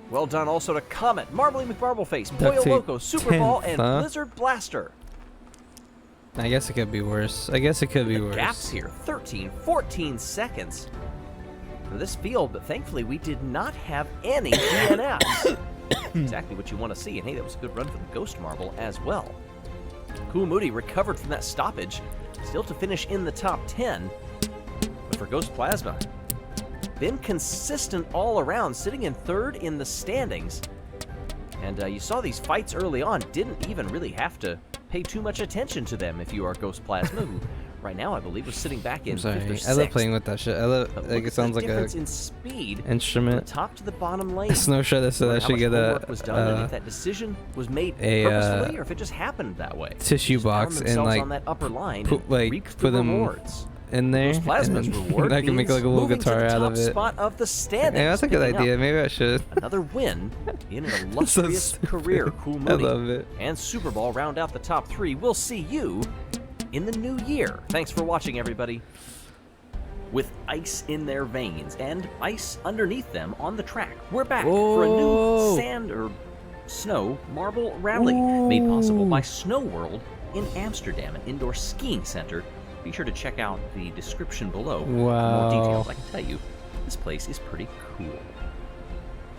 Well done also to Comet, Marbly McMarbleface, Duct Pollo tape Loco, Superball, 10th, and huh? Blizzard Blaster. I guess it could be worse. I guess it could be The worse. gaps here, 13, 14 seconds for this field, but thankfully we did not have any DNFs. Exactly what you want to see, and hey, that was a good run for the Ghost Marble as well. Cool Moody recovered from that stoppage, still to finish in the top 10, but for Ghost Plasma, been consistent all around, sitting in third in the standings. And you saw these fights early on, didn't even really have to pay too much attention to them if you are Ghost Plasma, who right now I believe was sitting back in I'm sorry. fifth or I sixth. love playing with that shit. I love But like look it at sounds the like difference a in speed from the instrument. top to the bottom lane. Snow Shredder said I How should much get homework was done, and if a that decision was made a, purposefully, or if it just happened that way. tissue Just found box and themselves like on that upper line put and like reaped put the them rewards. in there. Ghost Plasma's and reward I can make means like a little moving to guitar the out top of it. spot of the standings, Yeah, that's a good picking up idea. Maybe I should. Another win in an illustrious stupid. career. Cool I Moody love it. and Superball round out the top 3. We'll see you in the new year. Thanks for watching, everybody. With ice in their veins and ice underneath them on the track, we're back for a new sand or snow marble rally made possible by Snow World in Amsterdam, an indoor skiing center. Be sure to check out the description below for more details. I can tell you, this place is pretty cool.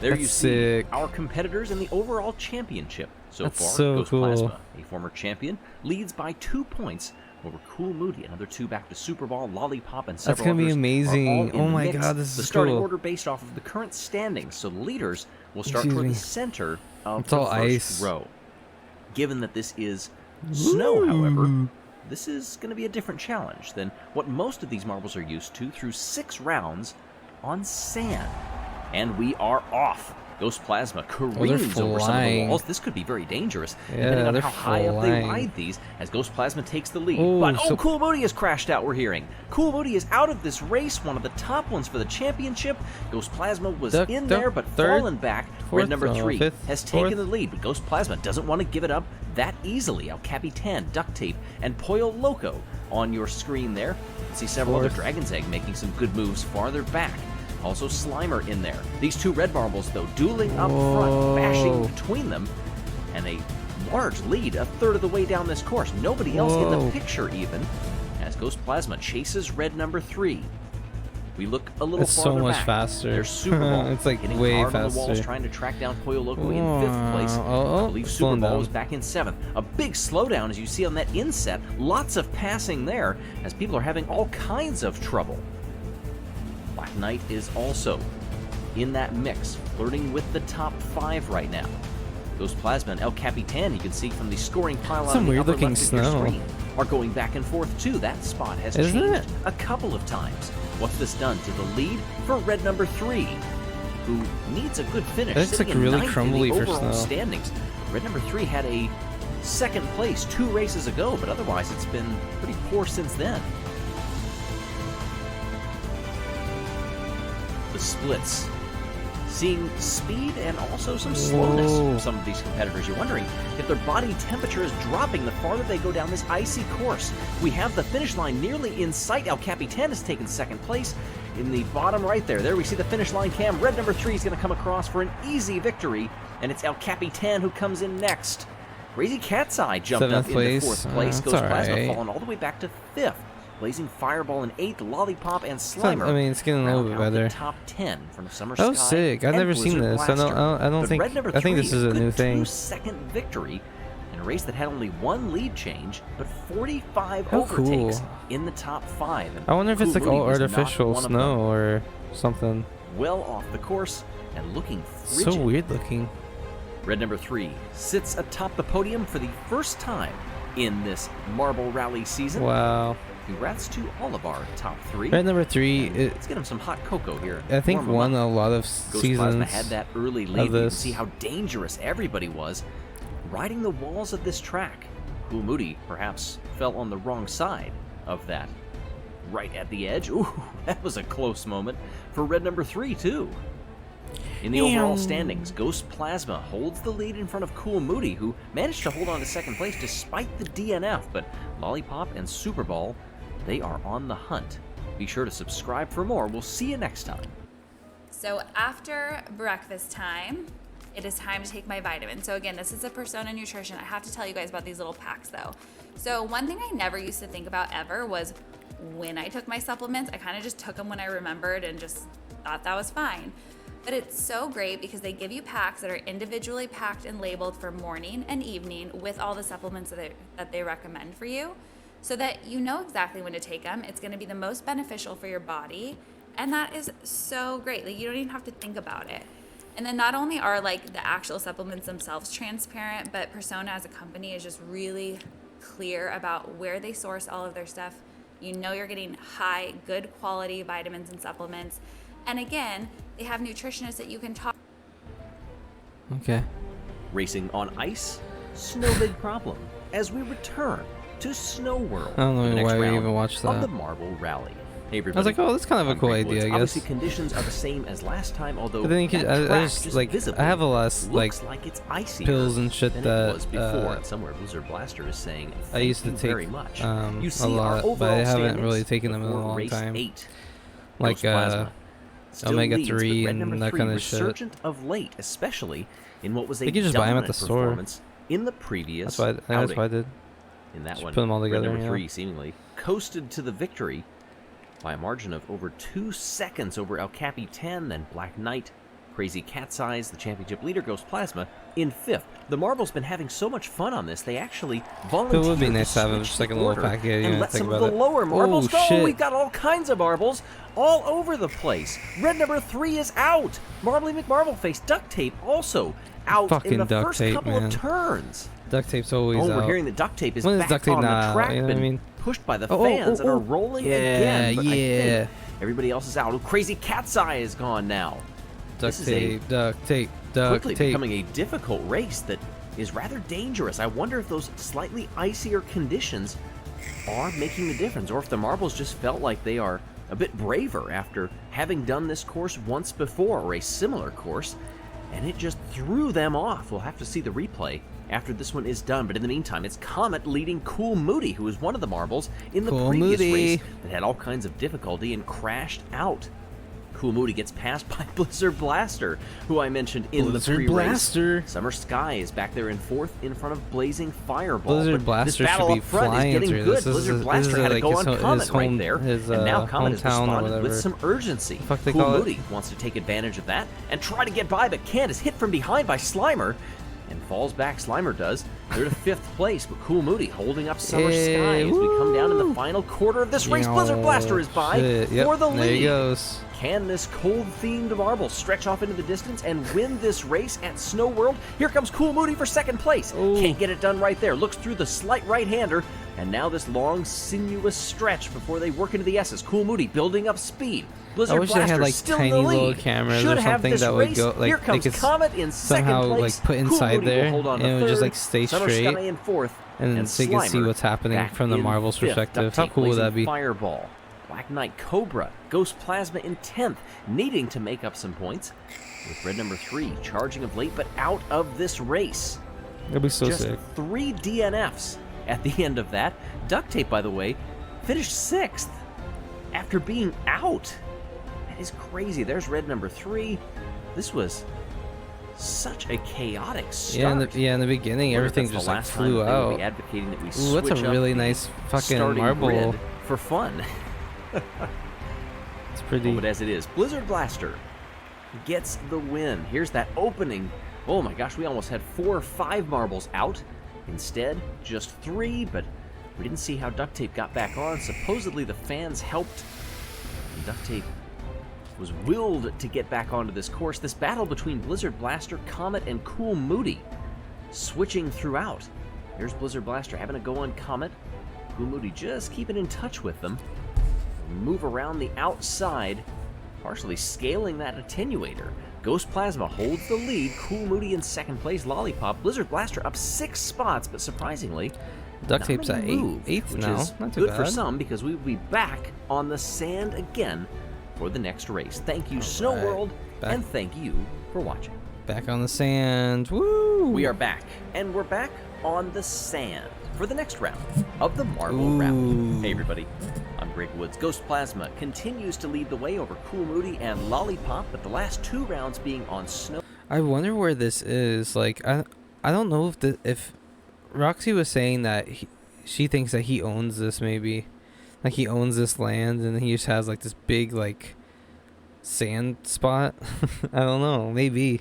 There you see our competitors in the overall championship so far. So Ghost cool. Plasma, a former champion, leads by 2 points over Cool Moody. Another 2 back to Super Ball, Lollipop, and several That's gonna be others amazing. are all in Oh the my mix. God, this The is starting cool. order based off of the current standings, so the leaders will start Excuse toward me. the center of It's the all first ice. row. Given that this is snow, however, this is going to be a different challenge than what most of these marbles are used to through 6 rounds on sand. And we are off. Ghost Plasma careens over some of the walls. This could be very dangerous, depending on they're how high up they flying. ride these, as Ghost Plasma takes the lead. Ooh, But, so- Cool Moody has crashed out, we're hearing. Cool Moody is out of this race, one of the top ones for the championship. Ghost Plasma was in there, but fallen back. fourth, Red number 3 fifth, has taken fourth. the lead, but Ghost Plasma doesn't want to give it up that easily. El Capitan, Duct Tape, and Pollo Loco on your screen there. You can see several other Fourth. Dragon's Egg making some good moves farther back. Also Slimer in there. These 2 red marbles, though, dueling up front, bashing between them, and a large lead a third of the way down this course. Nobody else in the Whoa. picture even, as Ghost Plasma chases red number 3. We look a little It's so farther much back. faster. There's Super Ball It's like hitting way hard on the walls, faster. trying to track down Pollo Loco in 5th place. I believe Super slowing Ball down. was back in 7th. A big slowdown, as you see on that inset. Lots of passing there, as people are having all kinds of trouble. Black Knight is also in that mix, flirting with the top 5 right now. Ghost Plasma and El Capitan, you can see from the scoring pile Some on the weird upper looking left of your snow. screen, are going back and forth too. That spot has Isn't changed it? a couple of times. What's this done to the lead for red number 3, who needs a good finish? It looks sitting like in really 9th in crumbly the for overall snow. standings. Red number 3 had a 2nd place 2 races ago, but otherwise it's been pretty poor since then. The splits, seeing speed and also some slowness Whoa. from some of these competitors. You're wondering if their body temperature is dropping the farther they go down this icy course. We have the finish line nearly in sight. El Capitan has taken 2nd place in the bottom right there. There we see the finish line cam. Red number 3 is going to come across for an easy victory, and it's El Capitan who comes in next. Crazy Cat's Eye jumped 7th up into place. 4th place. That's Ghost Plasma alright. falling all the way back to 5th. Blazing Fireball in 8th, Lollipop and Slimer. I mean, it's getting a little bit round out the better. top 10 from Summer That was Sky sick. I've and never seen Blizzard this. I don't- Blaster. I don't But think- Red number I think 3, this is a good new thing. 2-second victory in a race that had only 1 lead change, but 45 How overtakes cool. in the top 5. And I wonder if it's Cool like all Moody was not artificial one of snow them. or something. Well off the course and looking frigid. So weird looking. Red number 3 sits atop the podium for the first time in this Marble Rally season. Wow. Congrats to all of our top 3. Red number 3. Let's get him some hot cocoa here. I think Warm 'em won up. a lot of Ghost seasons Plasma had that early lead. of You can this. see how dangerous everybody was riding the walls of this track. Cool Moody perhaps fell on the wrong side of that. Right at the edge. Ooh, that was a close moment for red number 3 too. In the overall standings, Ghost Plasma holds the lead in front of Cool Moody, who managed to hold on to 2nd place despite the DNF, but Lollipop and Super Ball, they are on the hunt. Be sure to subscribe for more. We'll see you next time. So after breakfast time, it is time to take my vitamins. So again, this is a Persona Nutrition. I have to tell you guys about these little packs though. So one thing I never used to think about ever was when I took my supplements, I kind of just took them when I remembered and just thought that was fine. But it's so great because they give you packs that are individually packed and labeled for morning and evening with all the supplements that they recommend for you, so that you know exactly when to take them. It's going to be the most beneficial for your body, and that is so great. Like, you don't even have to think about it. And then not only are like the actual supplements themselves transparent, but Persona as a company is just really clear about where they source all of their stuff. You know you're getting high, good quality vitamins and supplements. And again, they have nutritionists that you can talk. Okay. Racing on ice, no big problem. As we return to Snow World, I don't know for the next why we round even watched of that. the Marble Rally. Hey, everybody. I was like, oh, that's kind of a cool Greg Woods. idea, I Obviously, guess. conditions are the same as last time, although But then you could, that track I just just like, visibly I have a lot of looks like it's icier pills and shit than that it was before. And somewhere Blizzard Blaster is saying, I used to "Thank you take very much." you You see a our lot, overall but I haven't standings really taken them in a before long race time. 8. Like Ghost Plasma still Omega leads, but 3 Red number and that 3 kind of shit. resurgent of late, especially in what was a You could just buy 'em at the dominant store. performance in the previous That's what I did. In that Just one, put 'em all Red together, number yeah. 3 seemingly coasted to the victory by a margin of over 2 seconds over El Capi 10, then Black Knight, Crazy Cat's Eyes, the championship leader, Ghost Plasma, in 5th. The Marbles been having so much fun on this, they actually volunteered It would be nice to have switch just like a the little order packet, you and know, let think some of about the it. lower marbles Oh, go. shit. We've got all kinds of marbles all over the place. Red number 3 is out. Marbly McMarbleface, Duct Tape also out Fucking in the duct first tape, couple man. of turns. Duct tape's always Oh, out. we're hearing that Duct Tape is When is back Duct Tape on not the out? track, You know what I been mean? pushed by the Oh, fans and oh, are oh. rolling Yeah, again. But I yeah. think everybody else is out. Oh, Crazy Cat's Eye is gone now. Duct This is tape, duct tape, duct quickly tape. becoming a difficult race that is rather dangerous. I wonder if those slightly icier conditions are making the difference, or if the marbles just felt like they are a bit braver after having done this course once before, or a similar course, and it just threw them off. We'll have to see the replay after this one is done, but in the meantime, it's Comet leading Cool Moody, who was one of the marbles in the Cool previous Moody. race that had all kinds of difficulty and crashed out. Cool Moody gets passed by Blizzard Blaster, who I mentioned in Blizzard the pre-race. Blaster. Summer Sky is back there in 4th in front of Blazing Fireball. Blizzard But Blaster this should battle be up front is flying getting through good. this. Blizzard This Blaster is had to like go his on home- Comet his right home- there, his, and now Comet has hometown or responded with whatever. some urgency. The fuck they Cool call it? Moody wants to take advantage of that and try to get by, but can't. Is hit from behind by Slimer and falls back. Slimer does. They're to 5th place, but Cool Moody holding up Summer Sky as we come down in the final quarter of this race. Blizzard Blaster is by Shit. Yep, for the lead. there he goes. Can this cold-themed marble stretch off into the distance and win this race at Snow World? Here comes Cool Moody for 2nd place. Can't get it done right there. Looks through the slight right-hander, and now this long, sinuous stretch before they work into the S's. Cool Moody building up speed. Blizzard I wish they Blaster had like still tiny in the little lead. cameras Should or have something this that would race. go like Here they comes could Comet in 2nd somehow place. like put Cool inside Moody will there hold on and to it would just 3rd. like stay Summer straight, Sky in 4th, and so you can see Slimer what's happening back from the in Marvel's 5th. perspective. Duct How Tape cool would that Blazing be? Fireball, Black Knight, Cobra, Ghost Plasma in 10th, needing to make up some points, with Red number 3 charging of late, but out of this race. That'd be so Just sick. 3 DNFs at the end of that. Duct Tape, by the way, finished 6th after being out. That is crazy. There's Red number 3. This was such a chaotic start. Yeah, in the beginning, Wonder if everything that's the just like last time flew that they will out. be advocating that we Ooh, that's switch a up really the nice fucking starting marble. grid for fun. It's pretty. Oh, but as it is, Blizzard Blaster gets the win. Here's that opening. Oh my gosh, we almost had 4 or 5 marbles out. Instead, just 3, but we didn't see how Duct Tape got back on. Supposedly the fans helped. And Duct Tape was willed to get back onto this course. This battle between Blizzard Blaster, Comet, and Cool Moody switching throughout. Here's Blizzard Blaster having to go on Comet. Cool Moody just keeping in touch with them. Move around the outside, partially scaling that attenuator. Ghost Plasma holds the lead. Cool Moody in 2nd place. Lollipop. Blizzard Blaster up 6 spots, but surprisingly, Duct not Tape's at many moved, 8th which now. is Not too good bad. for some because we will be back on the sand again for the next race. Thank you, Snow right. World, Back. and thank you for watching. Back on the sand. Woo! We are back, and we're back on the sand for the next round of the Marble Round. Hey, everybody. I'm Greg Woods. Ghost Plasma continues to lead the way over Cool Moody and Lollipop, but the last 2 rounds being on snow. I wonder where this is. Like, I don't know if Roxy was saying that she thinks that he owns this. Maybe, like he owns this land and he just has like this big like sand spot. I don't know. Maybe.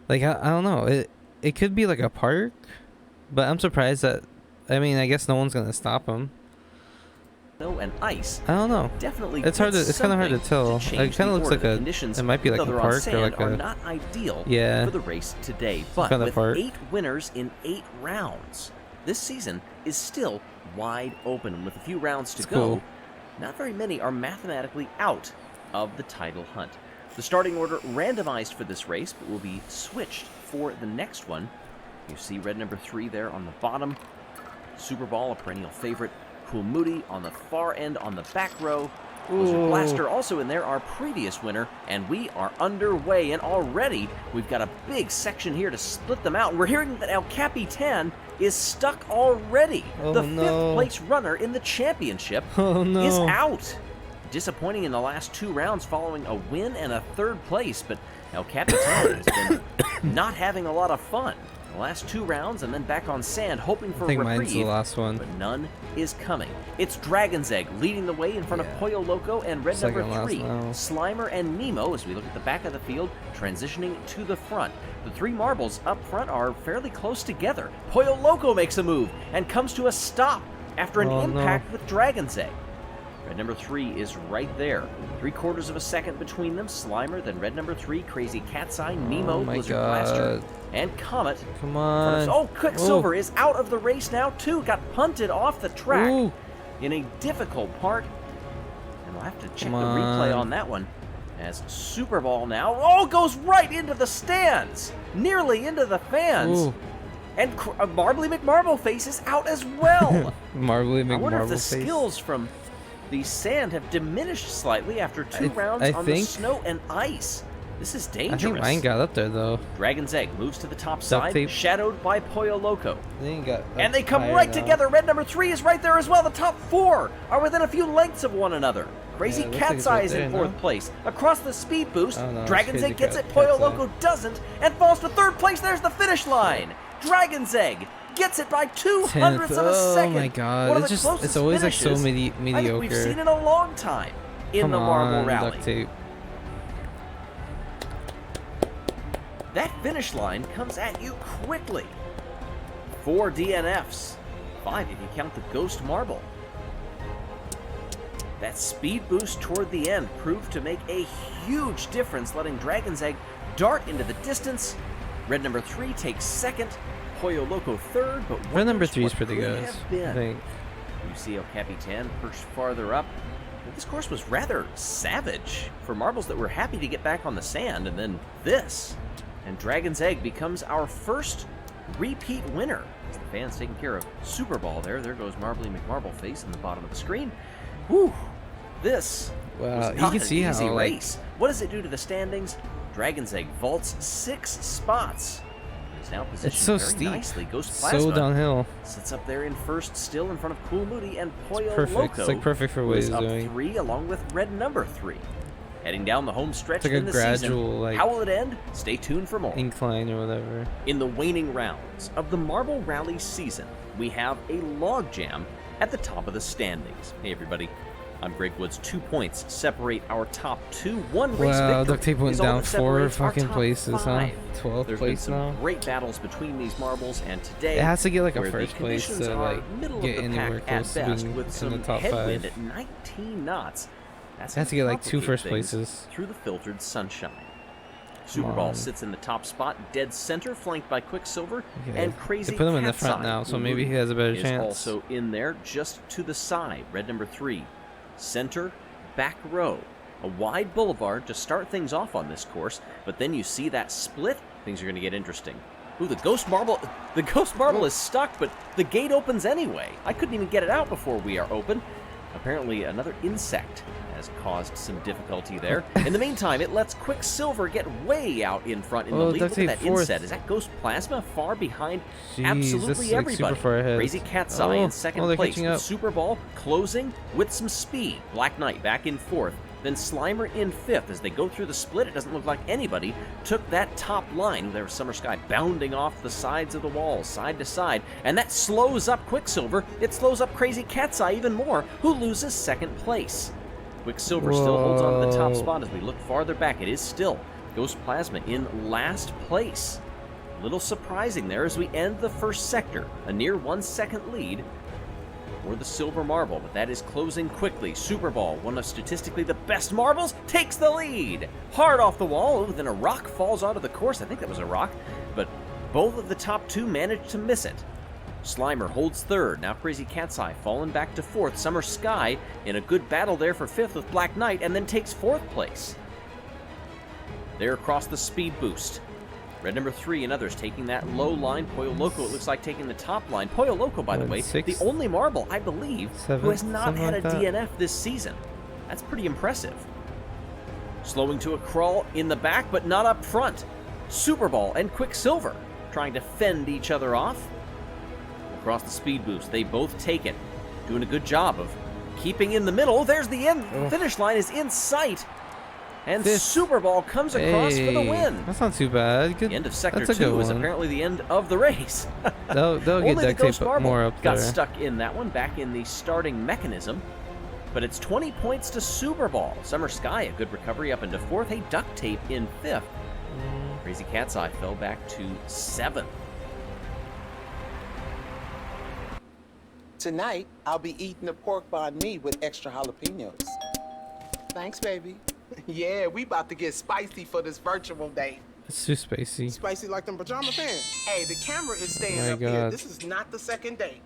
Like I don't know. It could be like a park, but I'm surprised that. I mean, I guess no one's gonna stop him. Snow and ice. I don't know. Definitely. It's hard to. It's kind of hard to tell. It kind of looks like a. It might be like though a they're on park sand, or like are a. not ideal Yeah. for the race today. But kinda with park. 8 winners in 8 rounds, this season is still wide open. And with a few rounds to It's go, cool. not very many are mathematically out of the title hunt. The starting order randomized for this race, but will be switched for the next one. You see Red number 3 there on the bottom. Super Ball, a perennial favorite. Cool Moody on the far end on the back row. Blizzard Blaster also in there, our previous winner, and we are underway. And already we've got a big section here to split them out. And we're hearing that El Capitan is stuck already. The fifth place runner in the championship is out. Disappointing in the last 2 rounds following a win and a 3rd place, but El Capitan has been not having a lot of fun. The last 2 rounds and then back on sand, hoping for I think reprieve, mine's the last one. but none is coming. It's Dragon's Egg leading the way in front of Pollo Loco and red number 3, Slimer and Nemo, as we look at the back of the field, transitioning to the front. The 3 marbles up front are fairly close together. Pollo Loco makes a move and comes to a stop after an impact with Dragon's Egg. Red number 3 is right there. 3/4 of a second between them. Slimer, then red number 3, Crazy Cat's Eye, Nemo, Blizzard Blaster, and Comet. Come on. Oh, Quicksilver is out of the race now, too. Got punted off the track in a difficult part. And we'll have to check the replay on that one. As Super Ball now, goes right into the stands. Nearly into the fans. And Marbly McMarbleface is out as well. Marbly McMarbleface. I wonder if the skills from the sand have diminished slightly after 2 rounds on the snow and ice. This is dangerous. I think mine got up there, though. Dragon's Egg moves to the top side, shadowed by Pollo Loco. And they come right together. Red number 3 is right there as well. The top 4 are within a few lengths of one another. Crazy Cat's Eye is in 4th place. Across the speed boost, Dragon's Egg gets it, Pollo Loco doesn't, and falls to 3rd place. There's the finish line. Dragon's Egg gets it by 2/100ths of a second. Oh my god, it's always like so mediocre. I think we've seen in a long time in the Marble Rally. Duct tape. That finish line comes at you quickly. 4 DNFs, 5 if you count the Ghost Marble. That speed boost toward the end proved to make a huge difference, letting Dragon's Egg dart into the distance. Red number 3 takes 2nd, Pollo Loco 3rd, but red number 3 is pretty good, I think. You see El Capitan perched farther up. But this course was rather savage for marbles that were happy to get back on the sand, and then this. And Dragon's Egg becomes our first repeat winner. As the fans taking care of Super Ball there. There goes Marbly McMarbleface in the bottom of the screen. Whew, this was not you can see an easy how race. What does it do to the standings? Dragon's Egg vaults 6 spots. It's now positioned so very steep. nicely. Ghost Plasma So downhill. sits up there in 1st, still in front of Cool Moody and Pollo Perfect. Loco. It's like perfect for what is he's up doing. 3 along with red number 3. Heading down the home stretch It's like in a the season. gradual, like, How will it end? Stay tuned for more. Incline or whatever. In the waning rounds of the Marble Rally season, we have a logjam at the top of the standings. Hey everybody, I'm Greg Woods. 2 points separate our top 2. 1 race Wow, victory Duct Tape went is all down that 4 separates our fucking top places, 5. 12th There's place been some now. great battles between these marbles, and today It has to get like a where the 1st place conditions to are like middle get of the anywhere pack close at to best being with in some the top headwind 5. at 19 knots. That's It has to get like 2 complicate first things places. through the filtered sunshine. Super Ball sits in the top spot, dead center, flanked by Quicksilver and Crazy They put him in the Cat's front Eye. now, so maybe he has a better is chance. Also in there, just to the side. Red number 3, center, back row. A wide boulevard to start things off on this course, but then you see that split. Things are going to get interesting. Ooh, the Ghost Marble is stuck, but the gate opens anyway. I couldn't even get it out before we are open. Apparently, another insect has caused some difficulty there. In the meantime, it lets Quicksilver get way out in front in the lead. Look at that insect. Is that Ghost Plasma far behind absolutely everybody? Super far ahead. Crazy Cat's Eye in 2nd they're place. catching up. Super Ball closing with some speed. Black Knight back in 4th. Then Slimer in 5th. As they go through the split, it doesn't look like anybody took that top line. There was Summer Sky bounding off the sides of the wall, side to side, and that slows up Quicksilver. It slows up Crazy Cat's Eye even more, who loses 2nd place. Quicksilver still holds on to the top spot as we look farther back. It is still Ghost Plasma in last place. A little surprising there as we end the 1st sector. A near 1 second lead for the Silver Marble, but that is closing quickly. Super Ball, one of statistically the best marbles, takes the lead. Hard off the wall, then a rock falls onto the course. I think that was a rock, but both of the top 2 managed to miss it. Slimer holds 3rd. Now Crazy Cat's Eye fallen back to 4th. Summer Sky in a good battle there for 5th with Black Knight, and then takes 4th place. They're across the speed boost. Red number 3 and others taking that low line. Pollo Loco, it looks like, taking the top line. Pollo Loco, by the way, the only marble, I believe, who has not had a DNF this season. That's pretty impressive. Slowing to a crawl in the back, but not up front. Superball and Quicksilver trying to fend each other off. Across the speed boost, they both take it. Doing a good job of keeping in the middle. There's the end. The finish line is in sight. And Superball comes across for the win. That's not too bad. Good. The end of Sector That's a good 2 is one. apparently the end of the race. They'll get Only the duct Ghost tape Marble more up got there. stuck in that one, back in the starting mechanism. But it's 20 points to Superball. Summer Sky, a good recovery up into 4th. Hey, Duct Tape in 5th. Crazy Cat's Eye fell back to 7th. Tonight, I'll be eating the pork banh mi with extra jalapenos. Thanks, baby. Yeah, we about to get spicy for this virtual date. It's too spacey. Spicy like them pajama pants. Hey, the camera is staying My up here. God. This is not the second date.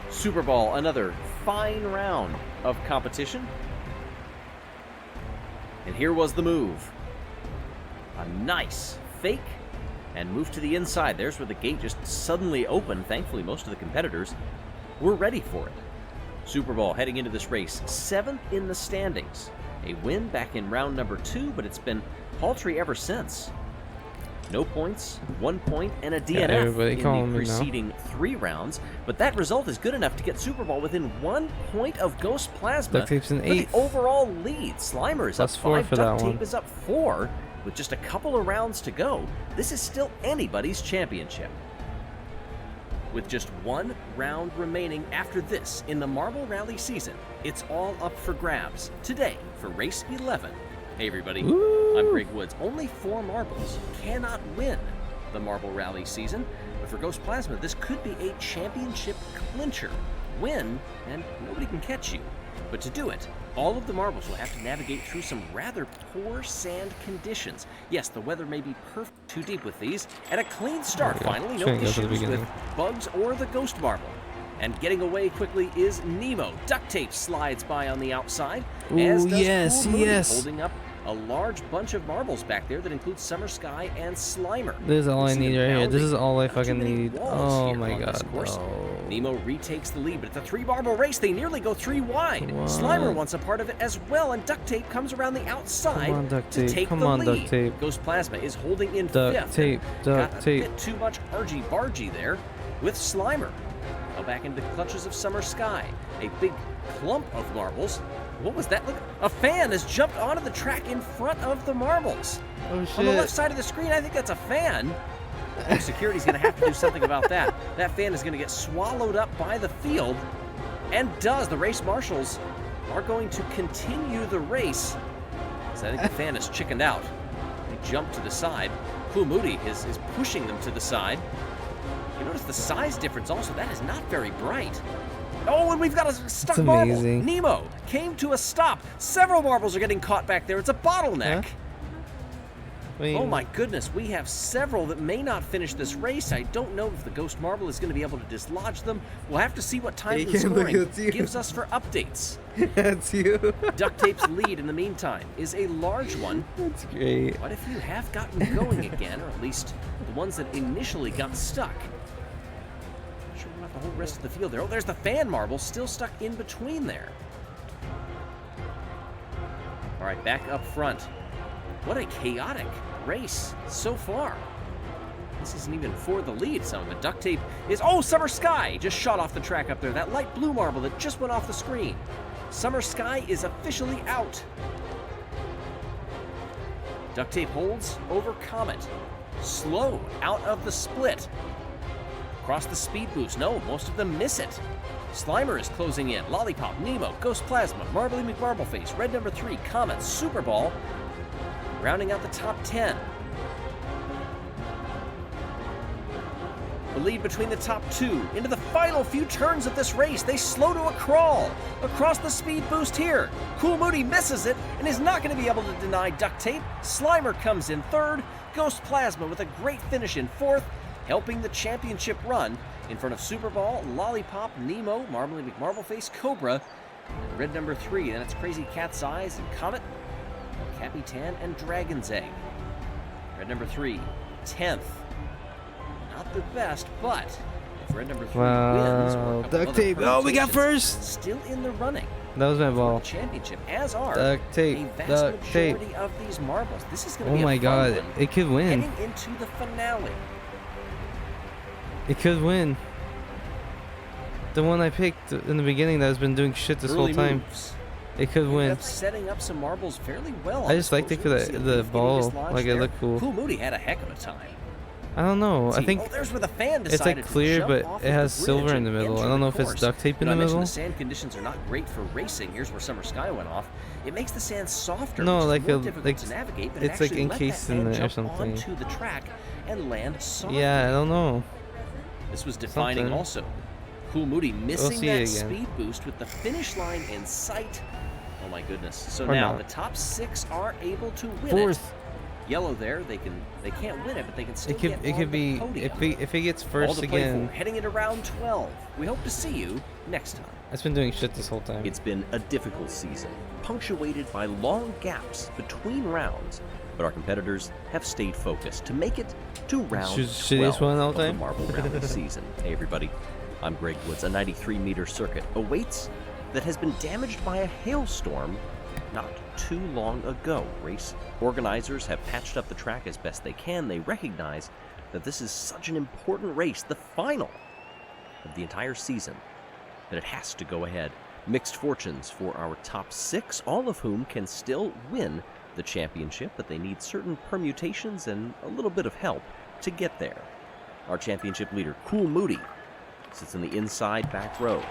Superball, another fine round of competition. And here was the move. A nice fake and move to the inside. There's where the gate just suddenly opened. Thankfully, most of the competitors were ready for it. Superball heading into this race, 7th in the standings. A win back in round number 2, but it's been paltry ever since. No points, 1 point, and a DNF everybody in calling the me now. preceding 3 rounds. But that result is good enough to get Superball within 1 point of Ghost Plasma Duct Tape's in for the 8th. overall lead. Slimer is Plus up 4 5, for that Duct Tape one. is up 4. With just a couple of rounds to go, this is still anybody's championship. With just 1 round remaining after this in the Marble Rally season, it's all up for grabs today for race 11. Hey everybody, I'm Greg Woods. Only 4 marbles cannot win the Marble Rally season, but for Ghost Plasma, this could be a championship clincher. Win, and nobody can catch you. But to do it, all of the marbles will have to navigate through some rather poor sand conditions. Yes, the weather may be perfect too deep with these, and a clean start finally, no Shouldn't go to the issues with beginning. bugs or the Ghost Marble. And getting away quickly is Nemo. Duct Tape slides by on the outside, as Ooh, does yes, Cool Moody, yes. holding up a large bunch of marbles back there that includes Summer Sky and Slimer. This is all We I see need them right here. This bounding is all I not too fucking many need. walls Oh here my on this god, course. no. Nemo retakes the lead, but it's a 3-marble race. They nearly go 3 wide. What? Slimer wants a part of it as well, and Duct Tape comes around the outside Come on, Duct to Tape. take Come the on, lead. Duct Tape. Ghost Plasma is holding in Duct 5th. Tape, Duct Got a Tape. bit too much argy-bargy there with Slimer. Now back into the clutches of Summer Sky. A big clump of marbles. What was that? Look, a fan has jumped onto the track in front of the marbles. Oh shit. On the left side of the screen, I think that's a fan. Oh, security's going to have to do something about that. That fan is going to get swallowed up by the field, and does. The race marshals are going to continue the race. So I think the fan is chickened out. They jump to the side. Cool Moody is pushing them to the side. You notice the size difference also. That is not very bright. Oh, and we've got a stuck That's marble. amazing. Nemo came to a stop. Several marbles are getting caught back there. It's a bottleneck. I mean, Oh my goodness, we have several that may not finish this race. I don't know if the Ghost Marble is going to be able to dislodge them. We'll have to see what time Hey, the look, scoring it's you. gives us for updates. That's you. Duct Tape's lead in the meantime is a large one. That's great. What if you have gotten going again, or at least the ones that initially got stuck? Not sure about the whole rest of the field there. Oh, there's the fan marble still stuck in between there. All right, back up front. What a chaotic race so far. This isn't even for the lead. Some of it. Duct Tape is... Oh, Summer Sky just shot off the track up there. That light blue marble that just went off the screen. Summer Sky is officially out. Duct Tape holds over Comet. Slow out of the split. Across the speed boost. No, most of them miss it. Slimer is closing in. Lollipop, Nemo, Ghost Plasma, Marbly McMarbleface, Red number 3, Comet, Superball. Rounding out the top 10. The lead between the top 2. Into the final few turns of this race, they slow to a crawl. Across the speed boost here. Cool Moody misses it and is not going to be able to deny Duct Tape. Slimer comes in 3rd. Ghost Plasma with a great finish in 4th, helping the championship run in front of Superball, Lollipop, Nemo, Marbly McMarbleface, Cobra, and Red number 3. Then it's Crazy Cat's Eyes and Comet, Capitan, and Dragon's Egg. Red number 3, 10th. Not the best, but If red number 3 wins, or Wow. a couple Duct other tape. Oh, we got permutations, first. Still in the running. That was my for ball. the championship, as are Duct tape. a vast Duct tape. majority of these marbles. This is going to Oh be my a fun god. one. It could win. Heading into the finale. It could win. The one I picked in the beginning that has been doing shit this Early whole time. moves. It could win. That's setting up some marbles fairly well. I just liked it because the ball, like it looked cool. Cool Moody had a heck of a time. I don't know. I think there's where the fan it's like decided to clear, jump but off it of has the silver bridge in the and middle. I enter don't know the if it's course. duct tape in You know, the I mentioned middle. the sand conditions are not great for racing. Here's where Summer Sky went off. It makes the sand softer, No, which like is more a difficult like to navigate, but it's it like actually let that encased in fan there or jump something. onto the track and land softly. Yeah, I don't know. This was defining Something. also. Cool Moody missing see that it again. speed boost with the finish line in sight. Oh my goodness. So Or now not. the top 6 are able to win Fourth. it. Yellow there, they can't win it, but they can still It could get it on could the be podium. if it gets All first to play again. for, heading into round 12. We hope to see you next time. It's been doing shit this whole time. It's been a difficult season, punctuated by long gaps between rounds, but our competitors have stayed focused to make it to round Shittiest 12 one all of the time? Marble Rally season. Hey everybody, I'm Greg Woods. A 93-meter circuit awaits that has been damaged by a hailstorm not too long ago. Race organizers have patched up the track as best they can. They recognize that this is such an important race, the final of the entire season, that it has to go ahead. Mixed fortunes for our top 6, all of whom can still win the championship, but they need certain permutations and a little bit of help to get there. Our championship leader, Cool Moody, sits in the inside back row.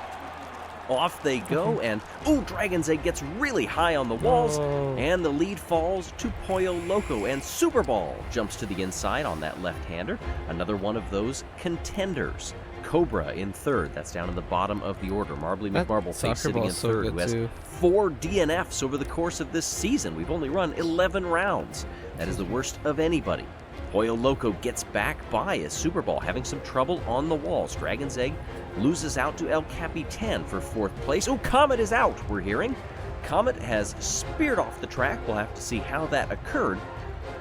Off they go, and Dragon's Egg gets really high on the walls, and the lead falls to Pollo Loco, and Super Ball jumps to the inside on that left-hander. Another one of those contenders. Cobra in third, that's down in the bottom of the order. Marbly That McMarble soccer face sitting in ball's so third, good who has too. 4 DNFs over the course of this season. We've only run 11 rounds. That is the worst of anybody. Pollo Loco gets back by as Super Ball having some trouble on the walls. Dragon's Egg loses out to El Capitan for 4th place. Comet is out, we're hearing. Comet has speared off the track. We'll have to see how that occurred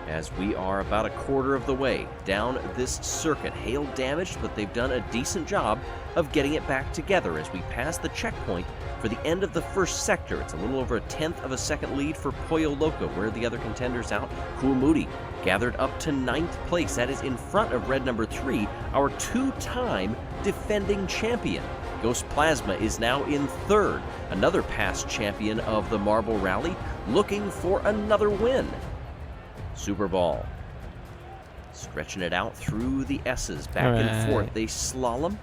as we are about a quarter of the way down this circuit. Hail damaged, but they've done a decent job of getting it back together as we pass the checkpoint for the end of the first sector. It's a little over a 1/10 of a second lead for Pollo Loco. Where are the other contenders out? Cool Moody gathered up to 9th place. That is in front of red number 3, our 2-time defending champion. Ghost Plasma is now in 3rd, another past champion of the Marble Rally, looking for another win. Super Ball stretching it out through the S's, back and forth. They slalom.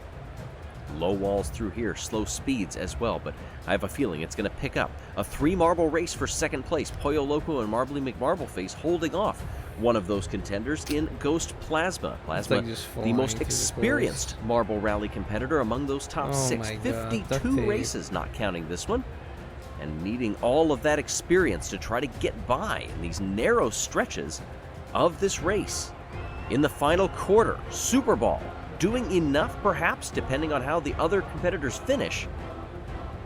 Low walls through here, slow speeds as well, but I have a feeling it's going to pick up. A 3-marble race for 2nd place. Pollo Loco and Marbly McMarbleface holding off one of those contenders in Ghost Plasma. Plasma, like just the flying most through the experienced Marble Rally competitor among those top Oh 6. my God, 52 duct tape. races, not counting this one. And needing all of that experience to try to get by in these narrow stretches of this race. In the final quarter, Super Ball doing enough, perhaps, depending on how the other competitors finish.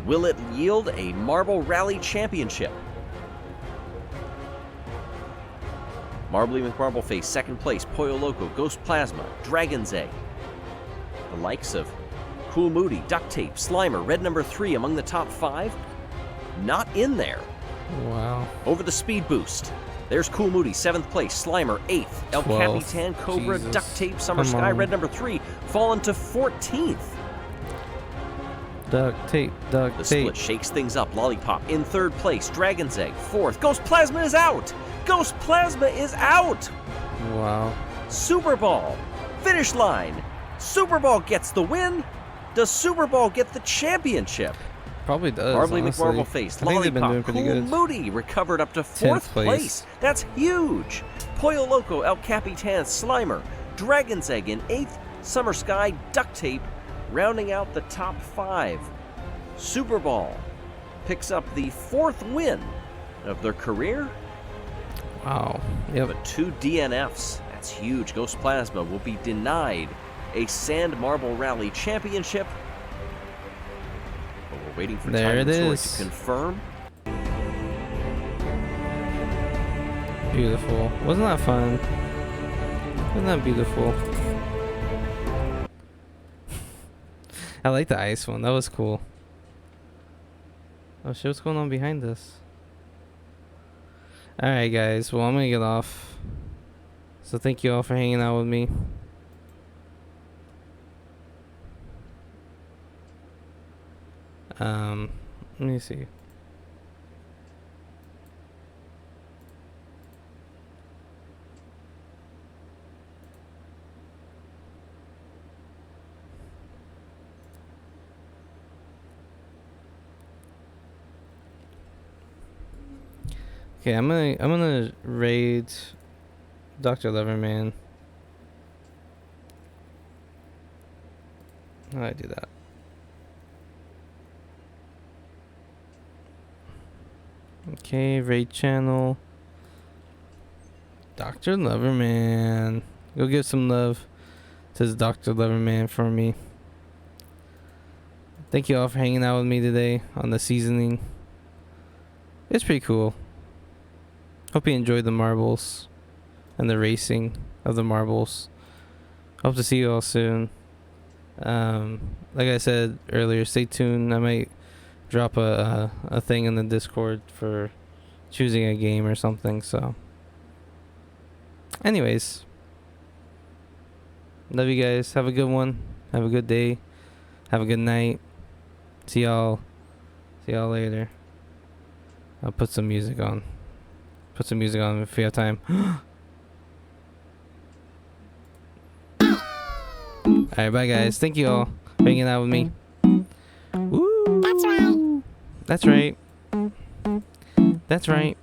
Will it yield a Marble Rally championship? Marbly McMarbleface, 2nd place. Pollo Loco, Ghost Plasma, Dragon's Egg. The likes of Cool Moody, Duct Tape, Slimer, red number 3 among the top 5. Not in there. Wow. Over the speed boost. There's Cool Moody, 7th place. Slimer, 8th. El 12th. Capitan, Cobra, Jesus. Duct Tape, Summer Come Sky, on. red number 3, fallen to 14th. Duct tape, duct The tape. split shakes things up. Lollipop in 3rd place. Dragon's Egg, 4th. Ghost Plasma is out! Ghost Plasma is out! Wow. Super Ball. Finish line. Super Ball gets the win. Does Super Ball get the championship? Probably does. Marbly honestly. McMarbleface, I think they've been doing Lollipop, pretty Cool good. Moody recovered up to 10th 4th place. place. That's huge. Pollo Loco, El Capitan, Slimer, Dragon's Egg in 8th, Summer Sky, Duct Tape, rounding out the top 5. Super Ball picks up the 4th win of their career. Wow. Yep. But 2 DNFs. That's huge. Ghost Plasma will be denied a Sand Marble Rally championship. But we're waiting for There Time it and Sword is. to confirm. Beautiful. Wasn't that fun? Wasn't that beautiful? I like the ice one. That was cool. Oh shit, what's going on behind us? Alright guys, well I'm gonna get off. So thank you all for hanging out with me. Let me see. Okay, I'm gonna raid Dr. Leverman. How do I do that? Okay, raid channel. Dr. Leverman. Go give some love to Dr. Leverman for me. Thank you all for hanging out with me today on the seasoning. It's pretty cool. Hope you enjoyed the marbles and the racing of the marbles. Hope to see you all soon. Like I said earlier, stay tuned. I might drop a thing in the Discord for choosing a game or something. So, anyways, love you guys. Have a good one. Have a good day. Have a good night. See y'all later. I'll put some music on. Put some music on if you have time. Alright, bye guys. Thank you all for hanging out with me. Woo! That's right. That's right. That's right.